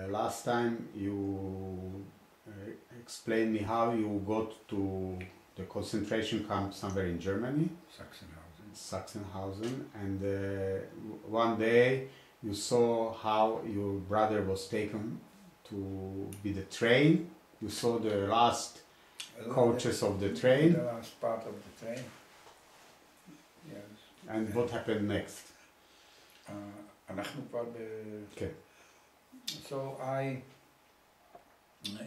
last time you explained me how you got to the concentration camp somewhere in Germany, Sachsenhausen, and one day you saw how your brother was taken to be the train. You saw the last coaches of the train. The last part of the train. Yes. And what happened next? Okay. So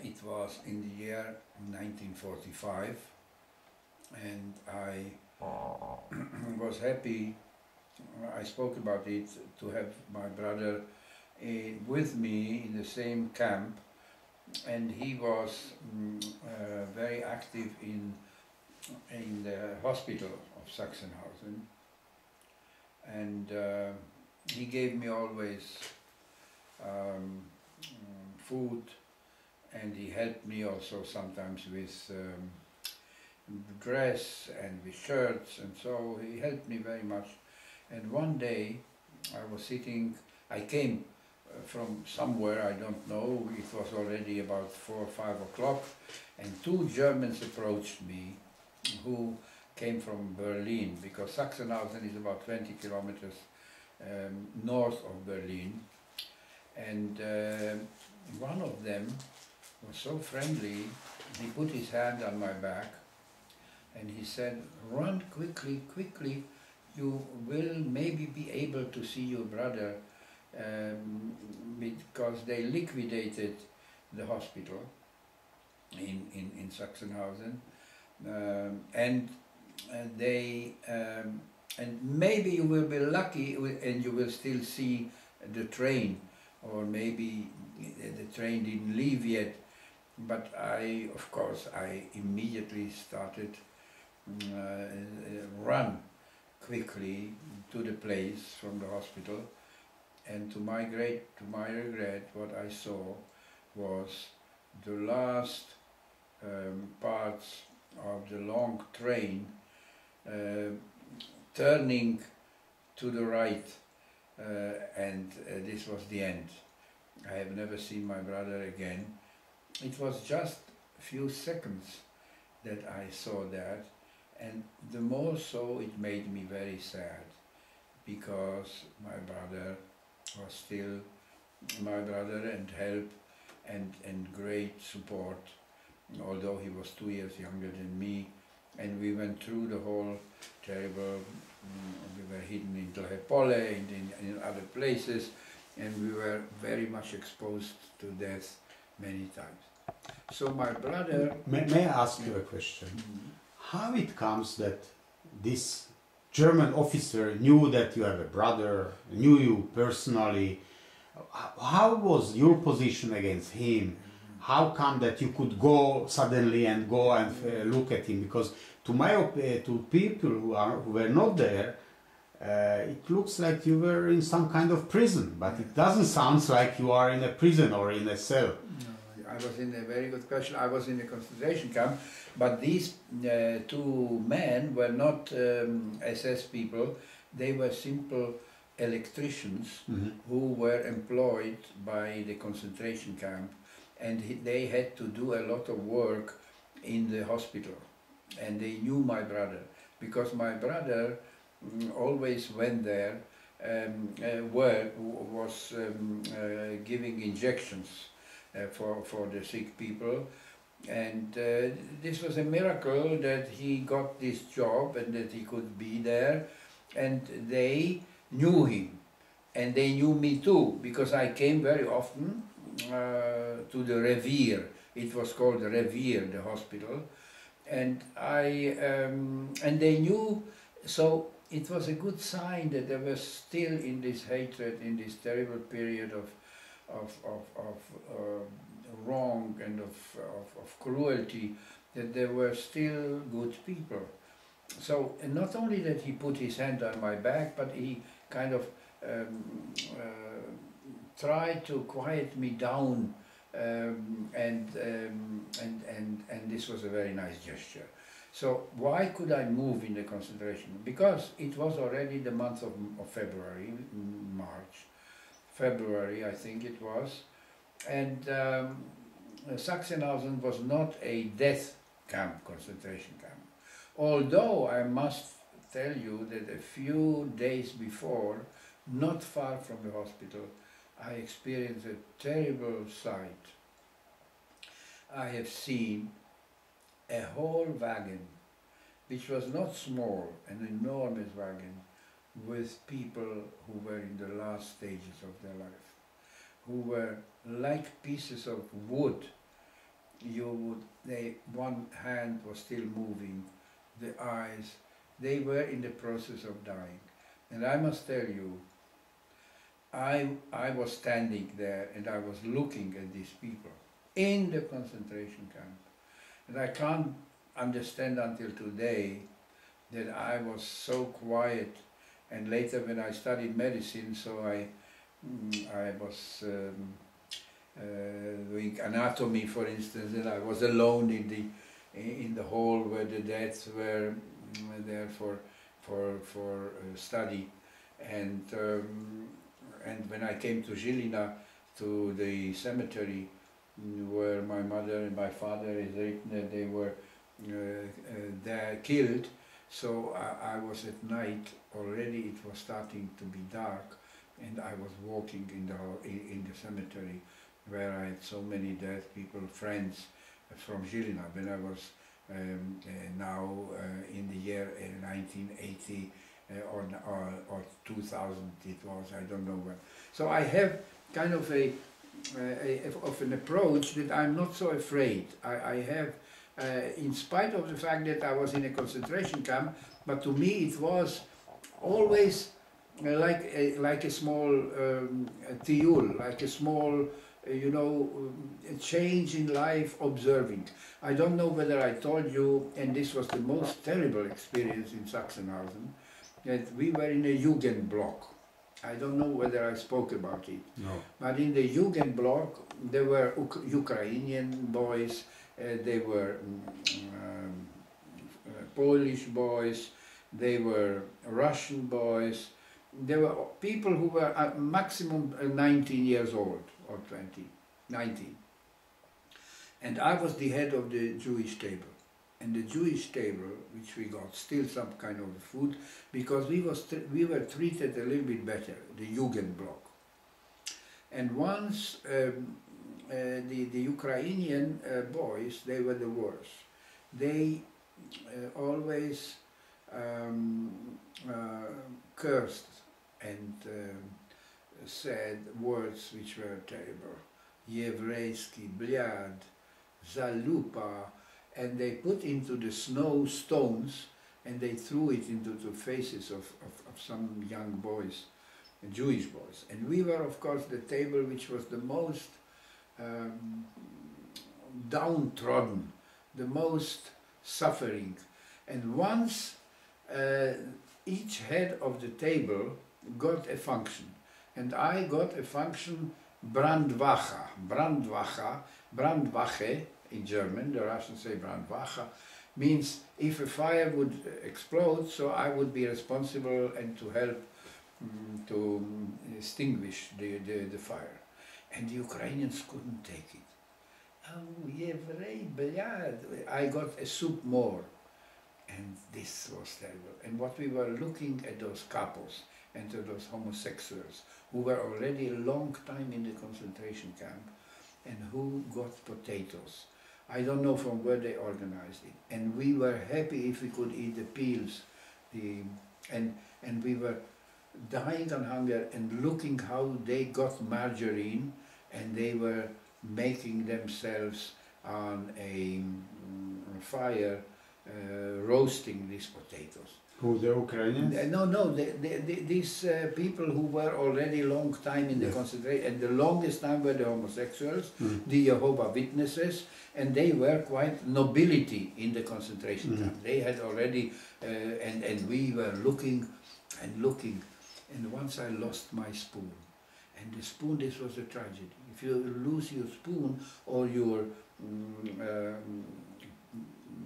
it was in the year 1945, and I was happy, I spoke about it, to have my brother with me in the same camp, and he was very active in the hospital of Sachsenhausen, and he gave me always food, and he helped me also sometimes with dress and with shirts, and so he helped me very much. And one day I was sitting, I came from somewhere, I don't know, it was already about 4 or 5 o'clock, and 2 Germans approached me who came from Berlin, because Sachsenhausen is about 20 kilometers north of Berlin, and one of them was so friendly, he put his hand on my back and he said, "Run quickly, quickly, you will maybe be able to see your brother, because they liquidated the hospital in Sachsenhausen, and maybe you will be lucky and you will still see the train, or maybe the train didn't leave yet." But of course, I immediately started run quickly to the place from the hospital, and to my regret, what I saw was the last parts of the long train turning to the right, and this was the end. I have never seen my brother again. It was just a few seconds that I saw that, and the more so it made me very sad, because my brother was still my brother, and help and great support, although he was 2 years younger than me, and we went through the whole terrible, we were hidden in Tlohepole and in other places, and we were very much exposed to death many times. So my brother... May I ask you a question? How it comes that this German officer knew that you have a brother, knew you personally? How was your position against him? How come that you could go suddenly and go and look at him? Because to people who were not there, it looks like you were in some kind of prison, but it doesn't sound like you are in a prison or in a cell. No, I was in a very good question. I was in a concentration camp, but these 2 men were not SS people. They were simple electricians who were employed by the concentration camp, and they had to do a lot of work in the hospital, and they knew my brother, because my brother always went there, was giving injections for the sick people, and this was a miracle that he got this job and that he could be there, and they knew him, and they knew me too, because I came very often to the Revier. It was called the Revier, the hospital, and they knew. So it was a good sign that they were still in this hatred, in this terrible period of wrong and of cruelty, that there were still good people. So, and not only that he put his hand on my back, but he kind of tried to quiet me down, and this was a very nice gesture. So why could I move in the concentration? Because it was already the month of February, March, February I think it was, And Sachsenhausen was not a death camp, concentration camp. Although I must tell you that a few days before, not far from the hospital, I experienced a terrible sight. I have seen a whole wagon, which was not small, an enormous wagon, with people who were in the last stages of their life, who were like pieces of wood. One hand was still moving, the eyes, they were in the process of dying. And I must tell you, I was standing there and I was looking at these people in the concentration camp. And I can't understand until today that I was so quiet. And later when I studied medicine, so I was doing anatomy, for instance, and I was alone in the hall where the deaths were there for study. And when I came to Žilina, to the cemetery where my mother and my father is written that they were there killed, so I was at night already. It was starting to be dark, and I was walking in the cemetery where I had so many dead people, friends from Žilina. When I was now in the year 1980 or 2000, it was, I don't know when. So I have kind of an approach that I'm not so afraid. I have, in spite of the fact that I was in a concentration camp, but to me it was always like a small tiul, like a small, a change in life observing. I don't know whether I told you, and this was the most terrible experience in Sachsenhausen, that we were in a Jugendblock. I don't know whether I spoke about it. No. But in the Jugendblock, there were Ukrainian boys, they were Polish boys, they were Russian boys, there were people who were at maximum 19 years old, or 20, 19. And I was the head of the Jewish table. And the Jewish table, which we got still some kind of food, because we were treated a little bit better, the Jugendblock. And once the Ukrainian boys, they were the worst. They always cursed and said words which were terrible. Еврейский, blyad, zalupa, and they put into the snow stones and they threw it into the faces of some young boys, Jewish boys. And we were, of course, the table which was the most downtrodden, the most suffering. And once each head of the table got a function, and I got a function Brandwache. Brandwache in German, the Russians say Brandwache, means if a fire would explode, so I would be responsible and to help to extinguish the fire. And the Ukrainians couldn't take it. Oh, Yevrei, blyad. I got a soup more. And this was terrible. And what we were looking at those couples and to those homosexuals who were already a long time in the concentration camp and who got potatoes. I don't know from where they organized it. And we were happy if we could eat the peels. And we were dying on hunger and looking how they got margarine and they were making themselves on a fire roasting these potatoes. Who, the Ukrainians? No, these people who were already long time in the concentration, and the longest time were the homosexuals, the Jehovah Witnesses, and they were quite nobility in the concentration camp. They had already, and we were looking and looking, and once I lost my spoon. And the spoon, this was a tragedy. If you lose your spoon or your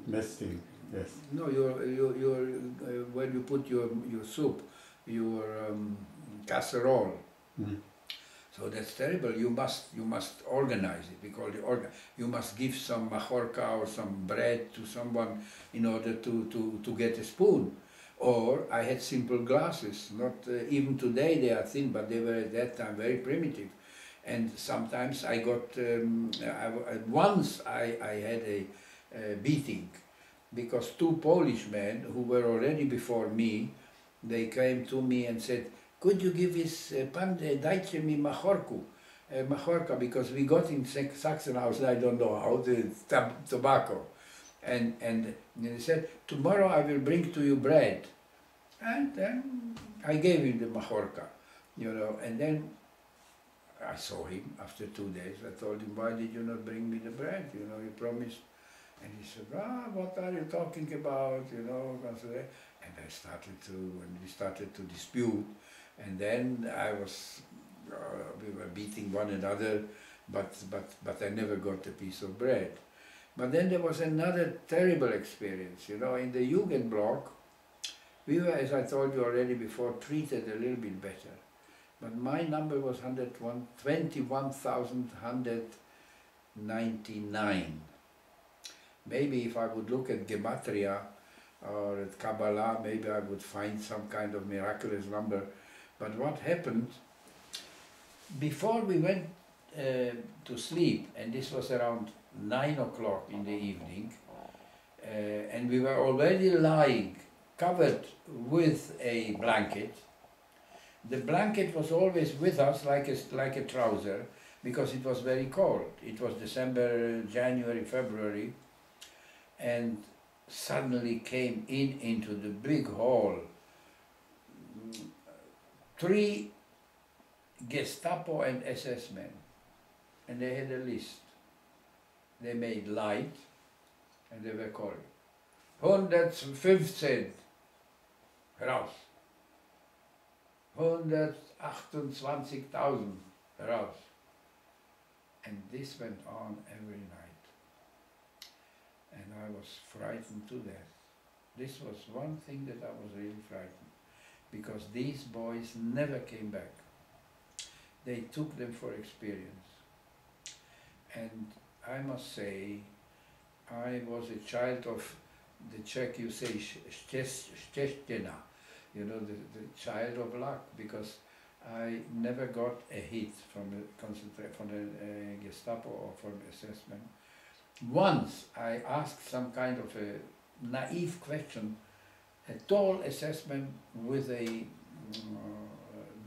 Nesting, yes. no, your where you put your soup, your casserole. So that's terrible. You must organize it. We call it you must give some majorca or some bread to someone in order to get a spoon. Or I had simple glasses. Not even today they are thin, but they were at that time very primitive. And sometimes I got once I had a beating because two Polish men who were already before me, they came to me and said, could you give us pan dajcie mi majorka, because we got in Sachsenhausen, I don't know how, the tobacco. And they said, tomorrow I will bring to you bread. And then I gave him the majorka, you know, and then I saw him after 2 days. I told him, why did you not bring me the bread? You know, you promised. And he said, what are you talking about, you know, and we started to dispute. And then we were beating one another, but I never got a piece of bread. But then there was another terrible experience, you know, in the Jugendblock, we were, as I told you already before, treated a little bit better. But my number was 21,199. Maybe if I would look at Gematria or at Kabbalah, maybe I would find some kind of miraculous number. But what happened, before we went to sleep, and this was around 9 o'clock in the evening, and we were already lying, covered with a blanket. The blanket was always with us like a trouser, because it was very cold. It was December, January, February, and suddenly came into the big hall 3 Gestapo and SS men, and they had a list. They made light, and they were calling 115 raus, 128,000 raus, and this went on every night, and I was frightened to death. This was one thing that I was really frightened, because these boys never came back. They took them for experience. And I must say, I was a child of the Czech, you say, Szczecina, you know, the child of luck, because I never got a hit from the Gestapo or from assessment. Once I asked some kind of a naive question, a tall assessment with a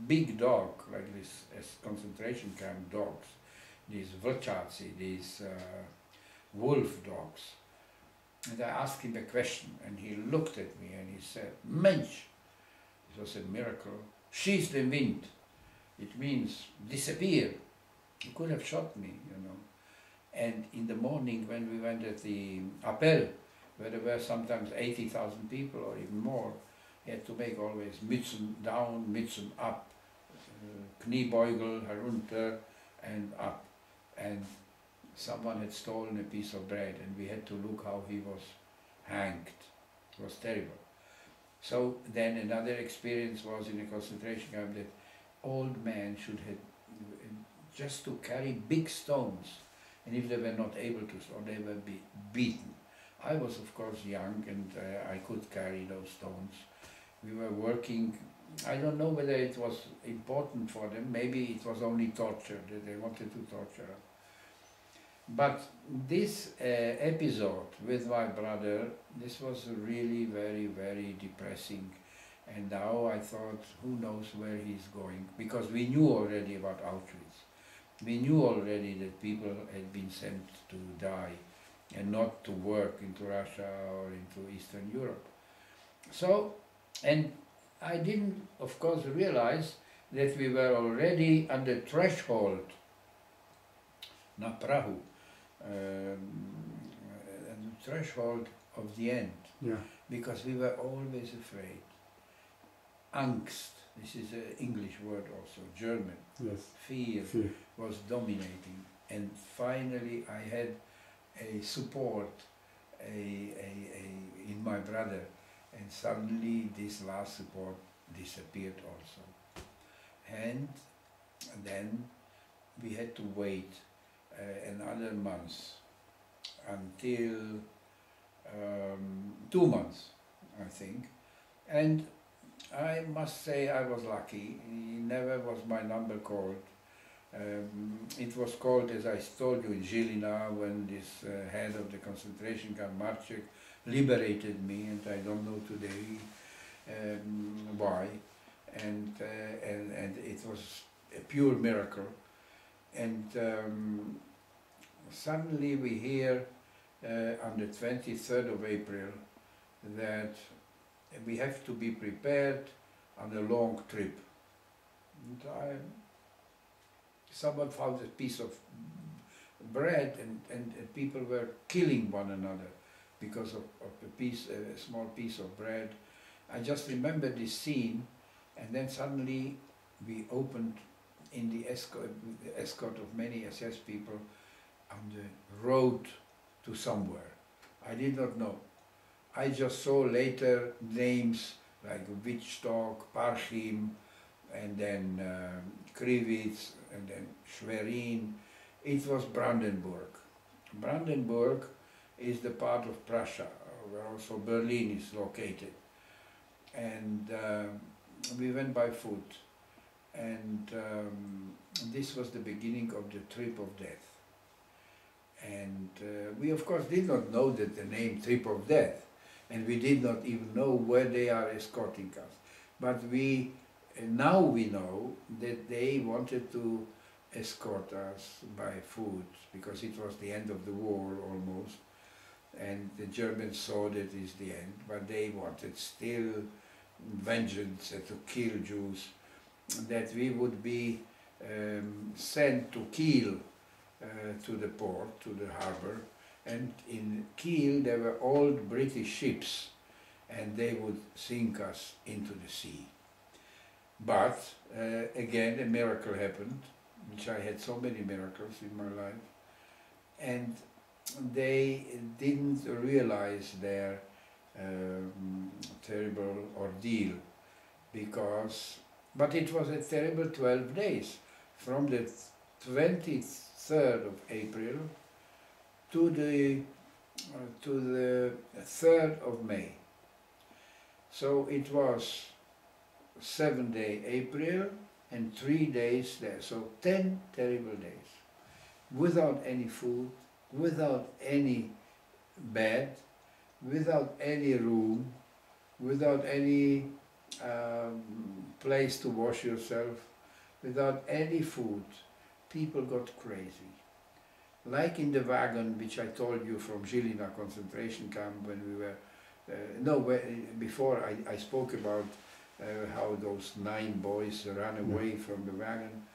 big dog, like this as concentration camp dogs, these Vlčáci, these wolf dogs. And I asked him a question, and he looked at me and he said, Mensch, it was a miracle, schieß den Wind. It means disappear. He could have shot me, you know. And in the morning when we went at the Appell, where there were sometimes 80,000 people or even more, he had to make always Mützen down, Mützen up, Kniebeugel, herunter and up. And someone had stolen a piece of bread, and we had to look how he was hanged. It was terrible. So then another experience was in a concentration camp that old men should have just to carry big stones, and if they were not able to, or they were beaten. I was of course young, and I could carry those stones. We were working, I don't know whether it was important for them, maybe it was only torture, that they wanted to torture us. But this episode with my brother, this was really very, very depressing. And now I thought, who knows where he's going? Because we knew already about Auschwitz. We knew already that people had been sent to die and not to work into Russia or into Eastern Europe. So, and I didn't, of course, realize that we were already on the threshold, na Prahu, the threshold of the end, because we were always afraid. Angst, this is an English word also, German. Yes. Fear was dominating, and finally I had a support in my brother, and suddenly this last support disappeared also. And then we had to wait another month until 2 months, I think. And I must say I was lucky. Never was my number called. It was called, as I told you, in Žilina, when this head of the concentration camp, Marček, liberated me, and I don't know today why. And it was a pure miracle. And suddenly we hear on the 23rd of April that we have to be prepared on a long trip. And someone found a piece of bread, and people were killing one another because of a small piece of bread. I just remember this scene, and then suddenly we opened in the escort of many SS people on the road to somewhere. I did not know. I just saw later names like Wittstock, Parchim, and then Krivitz, and then Schwerin. It was Brandenburg. Brandenburg is the part of Prussia, where also Berlin is located. And we went by foot. And this was the beginning of the trip of death. And we of course did not know that the name Trip of Death, and we did not even know where they are escorting us. But now we know that they wanted to escort us by foot, because it was the end of the war almost, and the Germans saw that it's the end, but they wanted still vengeance to kill Jews, that we would be sent to Kiel, to the port, to the harbor, and in Kiel there were old British ships, and they would sink us into the sea. But again a miracle happened, which I had so many miracles in my life, and they didn't realize their terrible ordeal, but it was a terrible 12 days, from the 23rd of April to the 3rd of May. So it was 7-day April and 3 days there, so 10 terrible days, without any food, without any bed, without any room, without any place to wash yourself, without any food. People got crazy. Like in the wagon which I told you from Žilina concentration camp, when we were, before I spoke about how those 9 boys ran away from the wagon.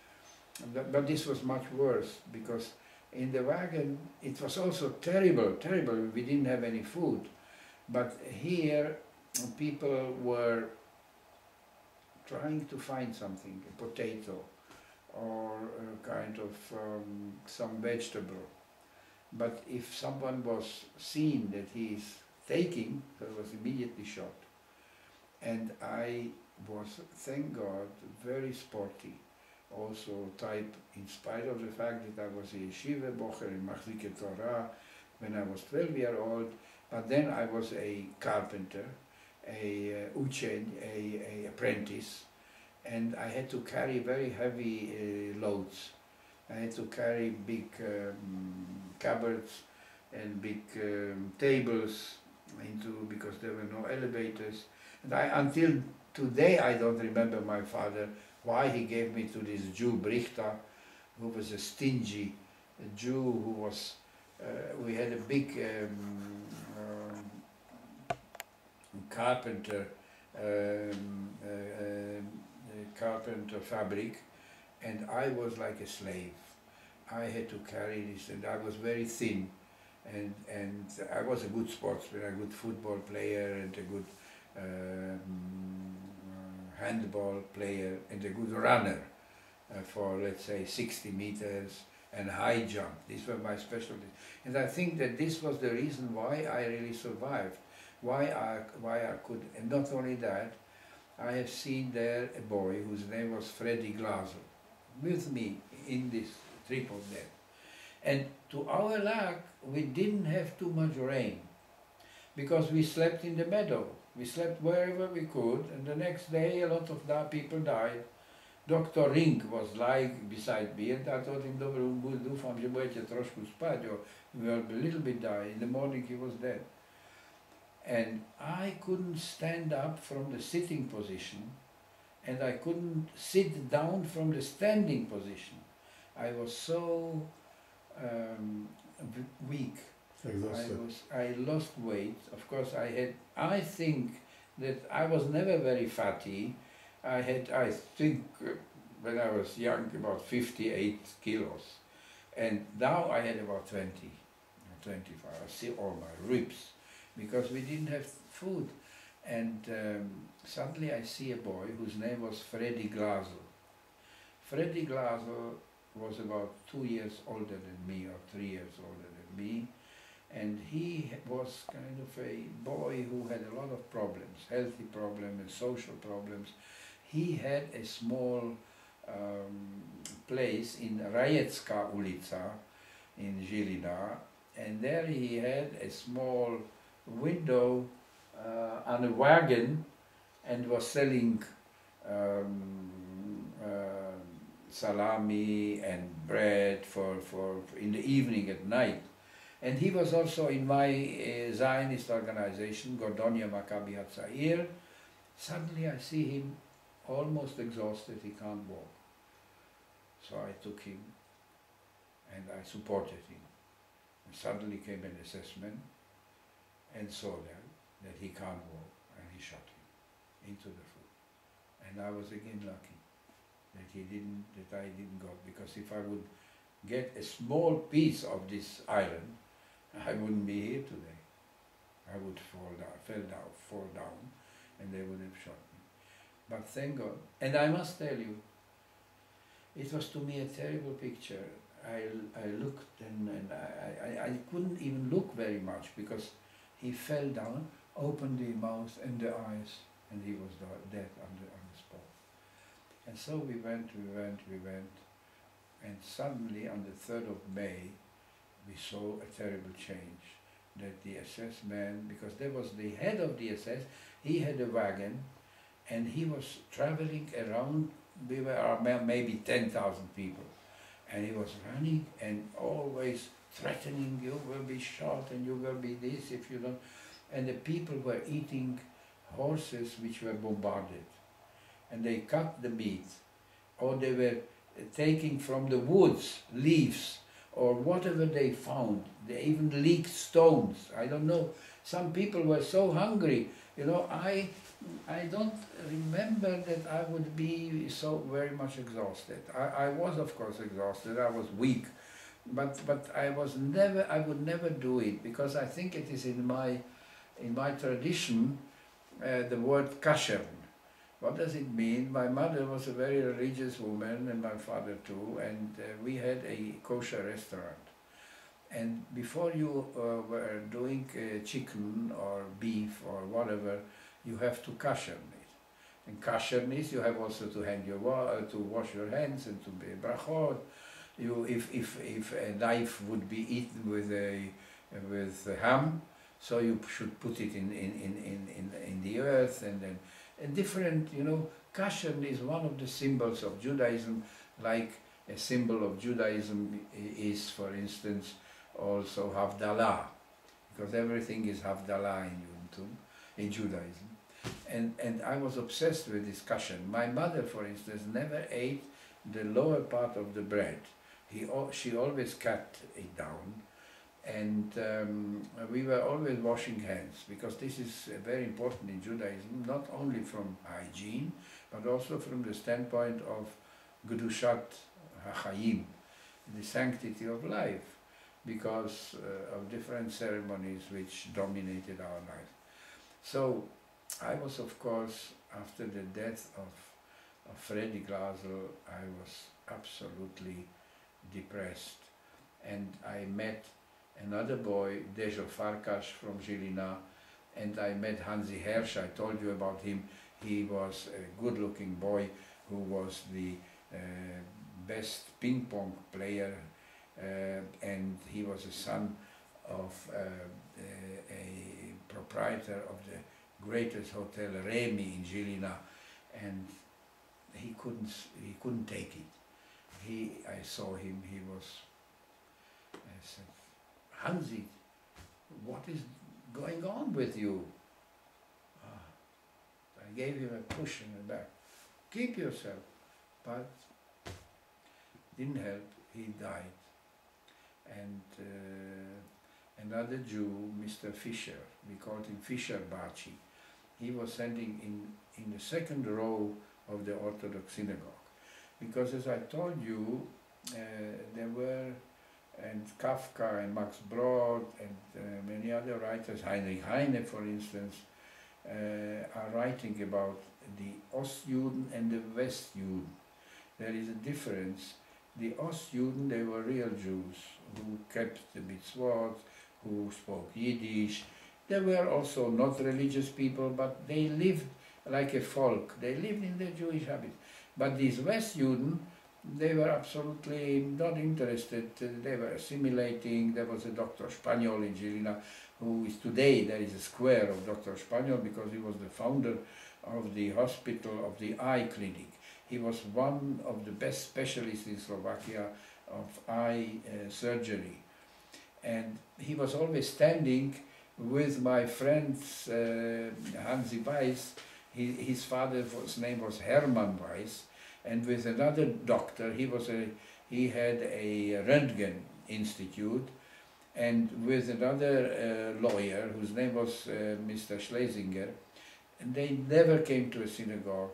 But this was much worse, because in the wagon it was also terrible, terrible. We didn't have any food. But here people were trying to find something, a potato or a kind of some vegetable. But if someone was seen that he is taking, he was immediately shot. And I was, thank God, very sporty. Also type, in spite of the fact that I was a yeshiva bocher in Machzike Torah when I was 12 years old, but then I was a carpenter, a uched, a apprentice, and I had to carry very heavy loads. I had to carry big cupboards and big tables because there were no elevators. And until today I don't remember my father why he gave me to this Jew Brichta, who was a stingy Jew, who was, we had a big carpenter fabric, and I was like a slave. I had to carry this, and I was very thin, and I was a good sportsman, a good football player, and a good handball player, and a good runner for, let's say, 60 meters and high jump. These were my specialties, and I think that this was the reason why I really survived, why I could. And not only that, I have seen there a boy whose name was Freddy Glaser with me in this triple that. And to our luck, we didn't have too much rain, because we slept in the meadow. We slept wherever we could, and the next day a lot of people died. Dr. Ring was lying beside me, and I told him, dúfam, že budete trošku spať, or we will a little bit die. In the morning he was dead. And I couldn't stand up from the sitting position, and I couldn't sit down from the standing position. I was so weak. Exhausted. I lost weight. Of course, I think that I was never very fatty. I think, when I was young, about 58 kilos. And now I had about 20, 25. I see all my ribs, because we didn't have food. And suddenly I see a boy whose name was Freddy Glasel. Freddy Glasel was about 2 years older than me, or 3 years older than me. And he was kind of a boy who had a lot of problems, healthy problems and social problems. He had a small place in Rajecká ulica in Žilina, and there he had a small window on a wagon, and was selling salami and bread for in the evening at night. And he was also in my Zionist organization, Gordonia Maccabi Hatzair. Suddenly I see him almost exhausted, he can't walk. So I took him and I supported him. And suddenly came an assessment and saw that he can't walk, and he shot him into the foot. And I was again lucky that I didn't go, because if I would get a small piece of this island, I wouldn't be here today. I would fall down, and they would have shot me. But thank God. And I must tell you, it was to me a terrible picture. I looked, and I couldn't even look very much, because he fell down, opened the mouth and the eyes, and he was dead on the spot. And so we went, and suddenly on the 3rd of May, we saw a terrible change. That the SS man, because there was the head of the SS, he had a wagon, and he was traveling around. We were maybe 10,000 people, and he was running and always threatening, you will be shot and you will be this if you don't. And the people were eating horses which were bombarded, and they cut the meat, or they were taking from the woods leaves or whatever they found. They even leaked stones. I don't know. Some people were so hungry. You know, I don't remember that I would be so very much exhausted. I was, of course, exhausted. I was weak, but I would never do it, because I think it is in my tradition the word kasher. What does it mean? My mother was a very religious woman, and my father too, and we had a kosher restaurant. And before you were doing chicken or beef or whatever, you have to kasher it. And kasherness, you have also to wash your hands and to be brachot. If a knife would be eaten with ham, so you should put it in the earth, and then. And different, you know, kasher is one of the symbols of Judaism, like a symbol of Judaism is, for instance, also Havdalah, because everything is Havdalah in Judaism. And I was obsessed with this kasher. My mother, for instance, never ate the lower part of the bread. She always cut it down. And we were always washing hands, because this is very important in Judaism, not only from hygiene, but also from the standpoint of Gedushat HaChaim, the sanctity of life, because of different ceremonies which dominated our life. So I was, of course, after the death of Freddy Glasel, I was absolutely depressed, and I met another boy, Dejo Farkas from Žilina, and I met Hansi Hersch. I told you about him. He was a good-looking boy who was the best ping pong player, and he was a son of a proprietor of the greatest hotel Remi in Žilina, and he couldn't take it. I saw him. I said, Hansi, what is going on with you? I gave him a push in the back. Keep yourself. But didn't help. He died. And another Jew, Mr. Fischer, we called him Fischer Baci, he was standing in the second row of the Orthodox synagogue. Because as I told you, there were, and Kafka and Max Brod and many other writers, Heinrich Heine for instance, are writing about the Ostjuden and the Westjuden. There is a difference. The Ostjuden, they were real Jews who kept the mitzvot, who spoke Yiddish. They were also not religious people, but they lived like a folk. They lived in their Jewish habits. But these Westjuden, they were absolutely not interested. They were assimilating. There was a Dr. Spaniol in Žilina, who is today, there is a square of Dr. Spaniol because he was the founder of the hospital, of the eye clinic. He was one of the best specialists in Slovakia of eye surgery. And he was always standing with my friend Hansi Weiss. His father's name was Hermann Weiss, and with another doctor, he had a Röntgen Institute, and with another lawyer whose name was Mr. Schlesinger. And they never came to a synagogue.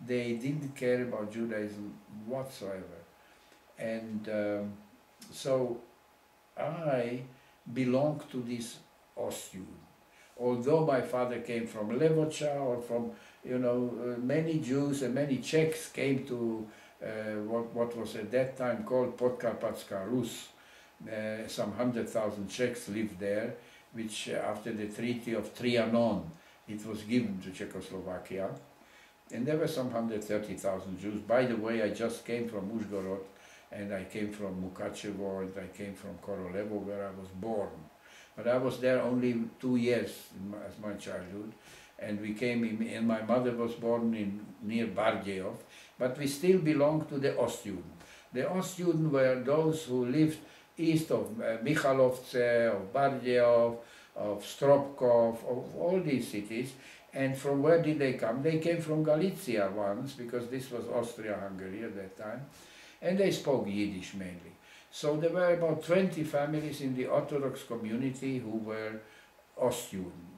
They didn't care about Judaism whatsoever. And so I belonged to this Ostjuden. Although my father came from Levocha or from, many Jews and many Czechs came to what was at that time called Podkarpatska Rus. Some 100,000 Czechs lived there, which after the Treaty of Trianon, it was given to Czechoslovakia. And there were some 130,000 Jews. By the way, I just came from Uzhgorod, and I came from Mukachevo, and I came from Korolevo, where I was born. But I was there only 2 years as my childhood, and we came in, and my mother was born near Bardejov, but we still belonged to the Ostjuden. The Ostjuden were those who lived east of Michalovce, of Bardejov, of Stropkov, of all these cities. And from where did they come? They came from Galicia once, because this was Austria-Hungary at that time, and they spoke Yiddish mainly. So there were about 20 families in the Orthodox community who were Ostjuden.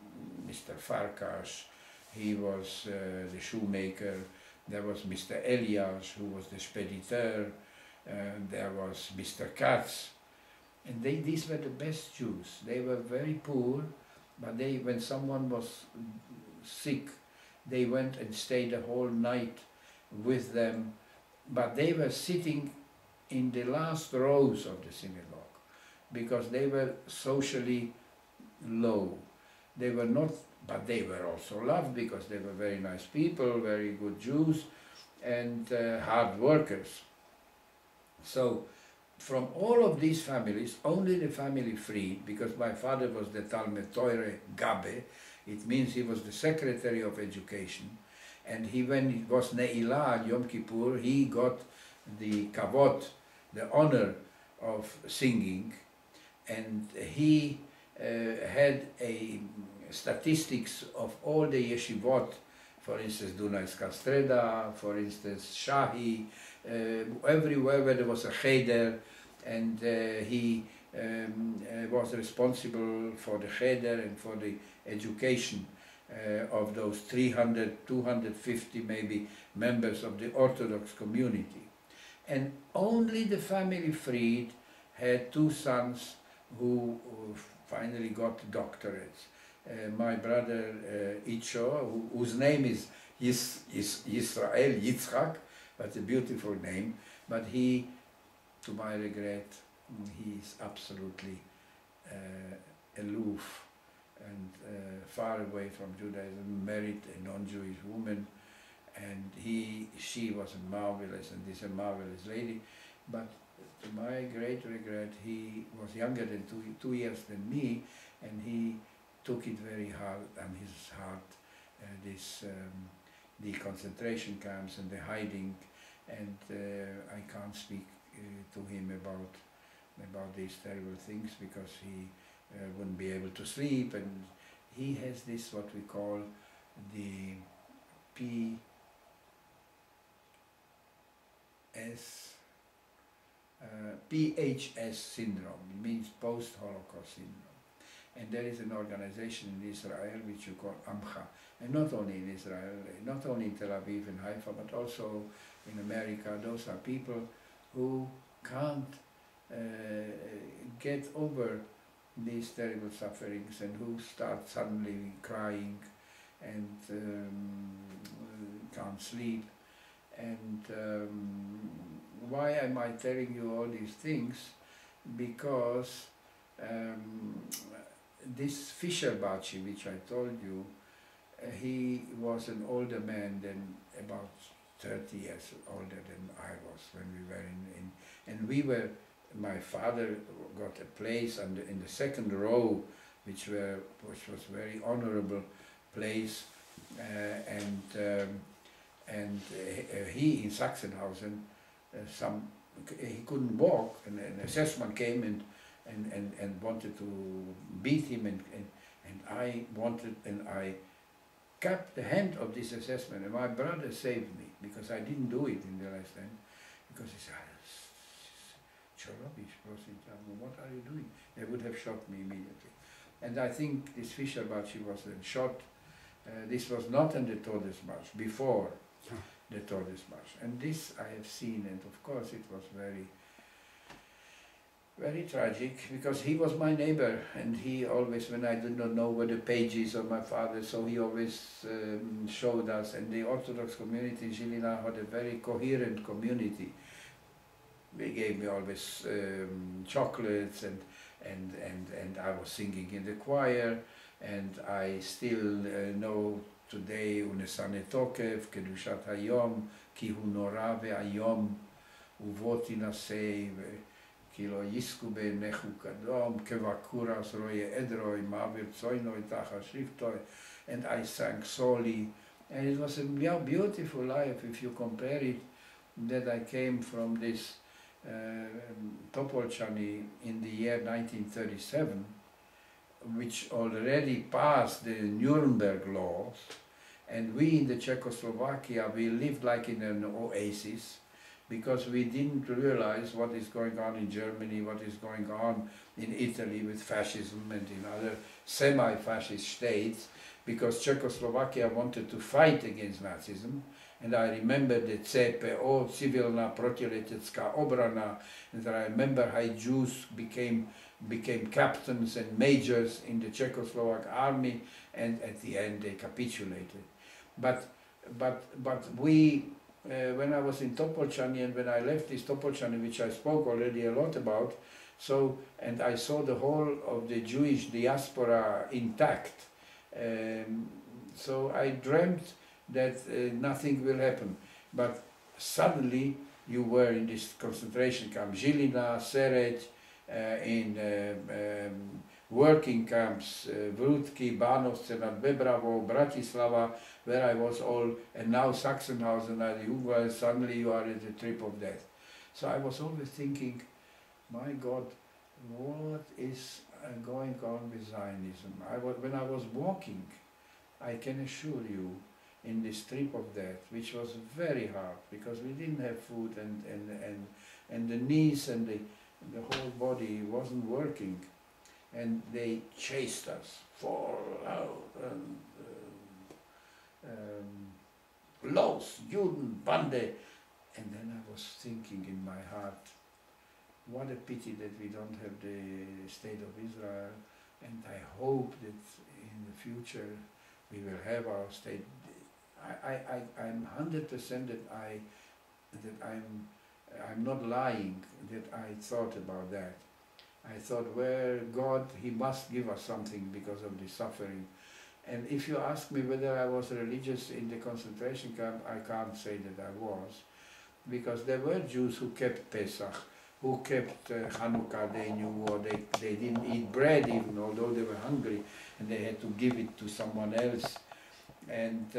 Mr. Farkas, he was the shoemaker. There was Mr. Elias, who was the spediteur. There was Mr. Katz. And these were the best Jews. They were very poor, but when someone was sick, they went and stayed the whole night with them. But they were sitting in the last rows of the synagogue because they were socially low. They were not, but they were also loved because they were very nice people, very good Jews, and hard workers. So from all of these families, only the family Fried, because my father was the Talmud Teure Gabe, it means he was the Secretary of Education, and when it was Ne'ilah and Yom Kippur, he got the kavod, the honor of singing, and he had a statistics of all the yeshivot, for instance Dunajska Streda, for instance Shahi, everywhere where there was a cheder, and he was responsible for the cheder and for the education of those 300, 250 maybe members of the Orthodox community. And only the family Fried had 2 sons who finally got doctorates. My brother Icho, whose name is Yisrael Yitzchak, that's a beautiful name, but he, to my regret, he is absolutely aloof and far away from Judaism, married a non-Jewish woman, and she was marvelous, and this a marvelous lady, but to my great regret, he was younger than 2 years than me, and he took it very hard on his heart, the concentration camps and the hiding, and I can't speak to him about these terrible things, because he wouldn't be able to sleep, and he has this what we call the PHS syndrome. It means post-Holocaust syndrome. And there is an organization in Israel which you call AMCHA, and not only in Israel, not only in Tel Aviv and Haifa, but also in America. Those are people who can't get over these terrible sufferings, and who start suddenly crying and can't sleep. And why am I telling you all these things? Because this Fischer Bachi, which I told you, he was an older man than about 30 years older than I was when we were and we were, my father got a place in the second row, which was very honorable place, and he in Sachsenhausen, he couldn't walk, and an assessment came and wanted to beat him, and I kept the hand of this assessment, and my brother saved me, because I didn't do it in the last end, because he said, what are you doing? They would have shot me immediately. And I think this Fischer Bachi was then shot. This was not in the Todesmarsch, before the Todesmarsch. And this I have seen, and of course it was very, very tragic, because he was my neighbor, and he always, when I did not know where the pages of my father, so he always showed us. And the Orthodox community in Žilina had a very coherent community. They gave me always chocolates, and I was singing in the choir, and I still know today Unesane Tokev, Kedushat Hayom, Ki hu nora ve'ayom, uvot inasei, ki lo yisku be'nechu kadom, kevakuras roye edroi, ma'avir tzoinoi tacha shriftoi, and I sang Soli, and it was a beautiful life if you compare it, that I came from this Topolchany in the year 1937, which already passed the Nuremberg laws, and we in the Czechoslovakia, we lived like in an oasis, because we didn't realize what is going on in Germany, what is going on in Italy with fascism and in other semi-fascist states, because Czechoslovakia wanted to fight against Nazism. And I remember the CPO, Civilna Protiletecká obrana, and I remember how Jews became captains and majors in the Czechoslovak army, and at the end they capitulated. But we, when I was in Topolchany, and when I left this Topolchany, which I spoke already a lot about, so, and I saw the whole of the Jewish diaspora intact, so I dreamt that nothing will happen. But suddenly you were in this concentration camp, Žilina, Sereď, in working camps, Vrútky, Bánovce nad Bebravou, Bratislava, where I was all, and now Sachsenhausen and Uva, suddenly you are at the trip of death. So I was always thinking, my God, what is going on with Zionism? When I was walking, I can assure you, in this trip of death, which was very hard, because we didn't have food, and the knees and the whole body wasn't working, and they chased us, fall out, Los, Juden, Bande, and then I was thinking in my heart, what a pity that we don't have the state of Israel, and I hope that in the future we will have our state. I'm 100% that I'm not lying, that I thought about that. I thought, well, God, He must give us something because of the suffering. And if you ask me whether I was religious in the concentration camp, I can't say that I was, because there were Jews who kept Pesach, who kept Hanukkah, they knew, or they didn't eat bread even, although they were hungry, and they had to give it to someone else. And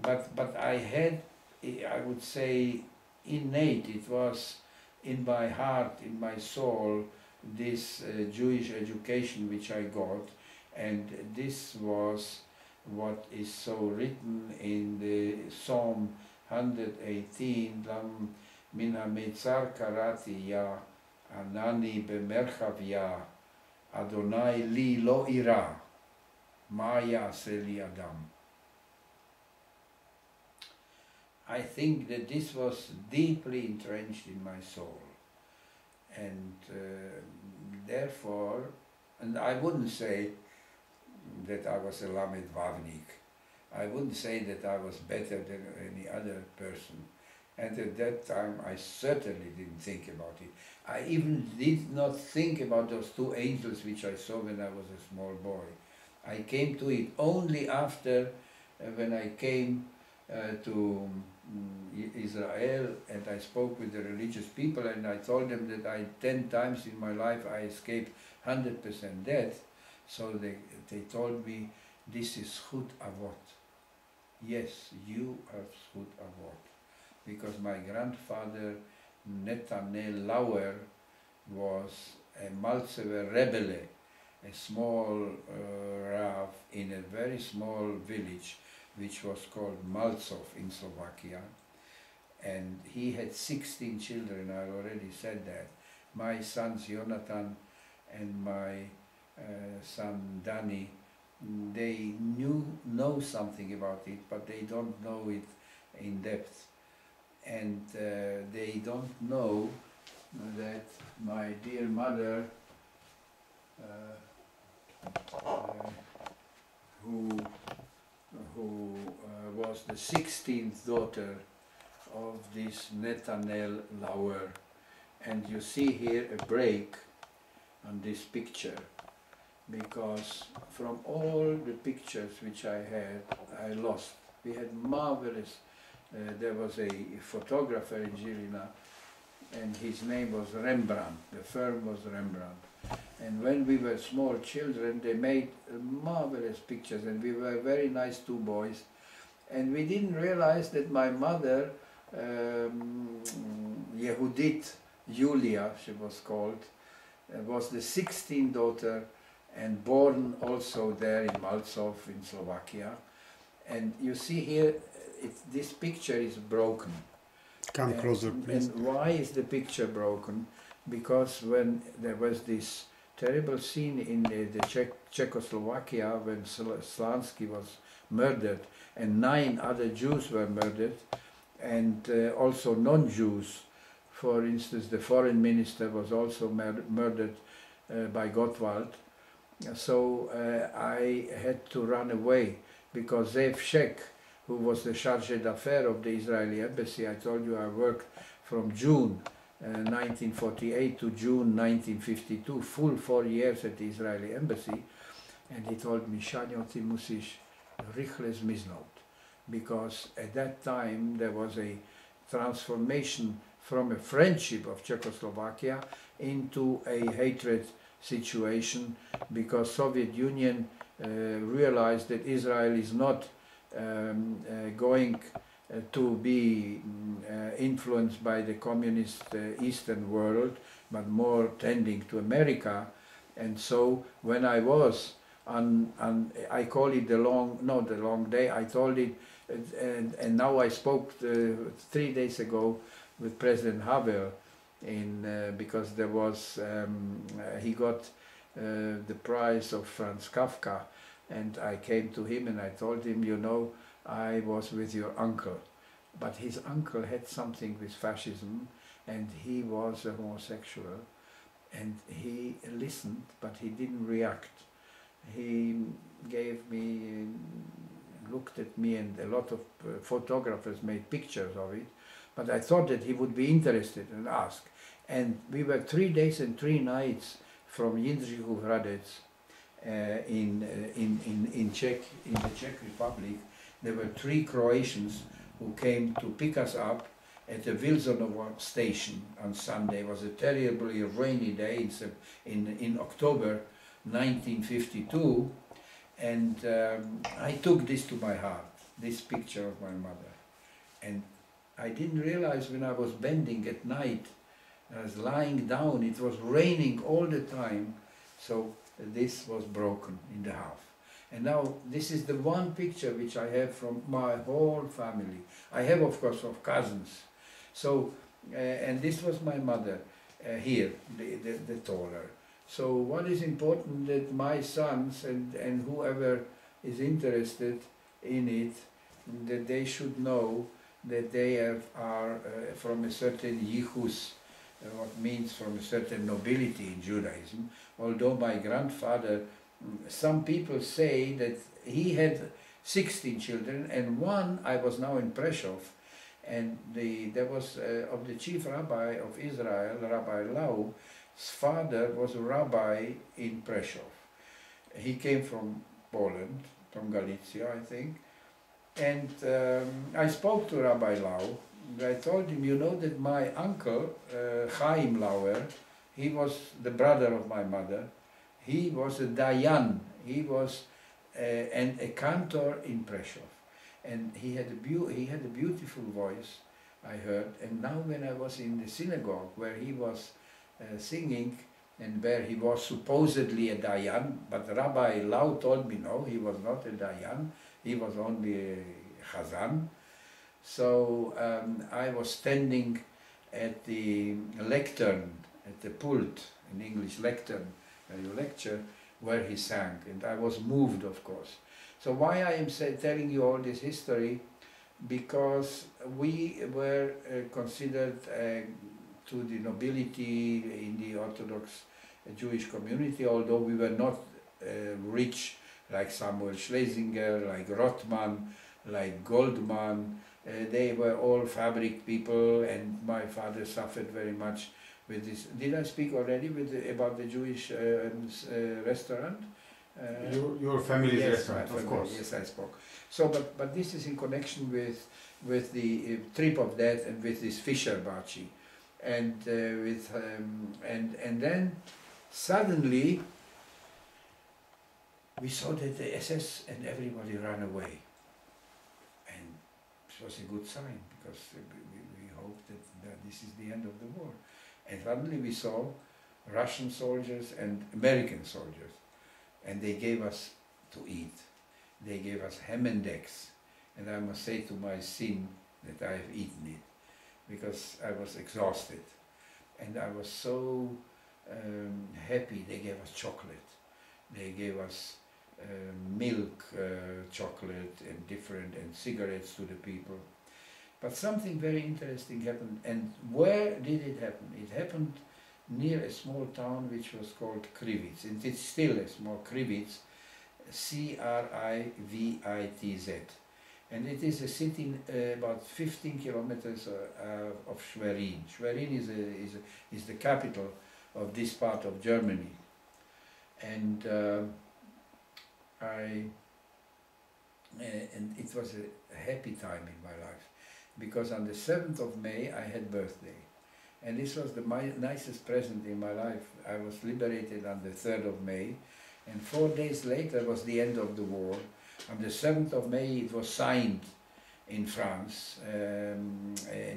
but I had, I would say, innate, it was in my heart, in my soul, this Jewish education which I got, and this was what is so written in the Psalm 118, Lam min ha-mitzar karati ya, anani bemerchav ya, Adonai li lo ira, ma ya'aseh li adam. I think that this was deeply entrenched in my soul, and therefore, and I wouldn't say that I was a Lamed Vavnik. I wouldn't say that I was better than any other person. And at that time I certainly didn't think about it. I even did not think about those two angels which I saw when I was a small boy. I came to it only after, when I came to Israel, and I spoke with the religious people, and I told them that 10 times in my life I escaped 100% death. So they told me, this is Zchut Avot. Yes, you have Zchut Avot. Because my grandfather, Netanel Lauer, was a Malzever Rebele, a small Rav in a very small village which was called Malzov in Slovakia. And he had 16 children, I already said that. My sons Jonathan and my son Danny, they know something about it, but they don't know it in depth. And they don't know that my dear mother, who was the 16th daughter of this Netanel Lauer, and you see here a break on this picture, because from all the pictures which I had, I lost. We had marvelous, there was a photographer in Žilina, and his name was Rembrandt, the firm was Rembrandt. And when we were small children, they made marvelous pictures, and we were very nice two boys. And we didn't realize that my mother, Yehudit Julia, she was called, was the 16th daughter, and born also there in Malzov in Slovakia. And you see here, this picture is broken. Come closer, please. And why is the picture broken? Because when there was this terrible scene in the Czechoslovakia when Slansky was murdered, and 9 other Jews were murdered, and also non-Jews. For instance, the foreign minister was also murdered by Gottwald. So I had to run away, because Zev Shek, who was the chargé d'affaires of the Israeli embassy, I told you I worked from June 1948 to June 1952, full 4 years at the Israeli embassy, and he told me, Shanyo, ty musisz rychle zmiznąć, because at that time there was a transformation from a friendship of Czechoslovakia into a hatred situation, because Soviet Union realized that Israel is not going to be influenced by the communist Eastern world, but more tending to America. And so when I was on I call it the long day, I told it, and now I spoke 3 days ago with President Havel, because there was, he got the prize of Franz Kafka, and I came to him and I told him, you know, I was with your uncle, but his uncle had something with fascism, and he was a homosexual, and he listened, but he didn't react. He gave me, looked at me, and a lot of photographers made pictures of it, but I thought that he would be interested and ask. And we were 3 days and 3 nights from Jindřichův Hradec, in the Czech Republic. There were 3 Croatians who came to pick us up at the Wilsonovo station on Sunday. It was a terribly rainy day in October 1952, and I took this to my heart, this picture of my mother. And I didn't realize when I was bending at night, I was lying down, it was raining all the time, so this was broken in the half. And now this is the one picture which I have from my whole family. I have, of course, of cousins. So, and this was my mother here, the taller. So what is important that my sons and whoever is interested in it, that they should know that they are from a certain yichus, what means from a certain nobility in Judaism. Although my grandfather, some people say that he had 16 children, and one, I was now in Prešov, and there was of the chief rabbi of Israel, Rabbi Lau, his father was a rabbi in Prešov. He came from Poland, from Galicia, I think, and I spoke to Rabbi Lau. I told him, you know that my uncle, Chaim Lauer, he was the brother of my mother. He was a dayan. He was a cantor in Prešov, and he had a beautiful voice, I heard. And now when I was in the synagogue where he was singing, and where he was supposedly a dayan, but Rabbi Lau told me no, he was not a dayan. He was only a chazan. So I was standing at the lectern, at the pult, in English lectern, where you lecture, where he sang, and I was moved, of course. So why I am telling you all this history? Because we were considered to the nobility in the Orthodox Jewish community, although we were not rich like Samuel Schlesinger, like Rothman, like Goldman. They were all fabric people, and my father suffered very much with this. Did I speak already about the Jewish restaurant? Your family's yes, restaurant, of course. Yes, I spoke. So, but this is in connection with the trip of that, and with this Fischer Baci, and and then suddenly we saw that the SS and everybody ran away. And it was a good sign, because we hoped that this is the end of the war. And suddenly we saw Russian soldiers and American soldiers, and they gave us to eat. They gave us ham and eggs, and I must say to my sin that I have eaten it, because I was exhausted. And I was so happy. They gave us chocolate. They gave us milk, chocolate, and and cigarettes to the people. But something very interesting happened. And where did it happen? It happened near a small town which was called Krivitz. And it's still a small Krivitz, Krivitz. And it is a city about 15 kilometers of Schwerin. Schwerin is the capital of this part of Germany. And and it was a happy time in my life, because on the 7th of May I had birthday, and this was the nicest present in my life. I was liberated on the 3rd of May, and 4 days later was the end of the war. On the 7th of May it was signed in France, a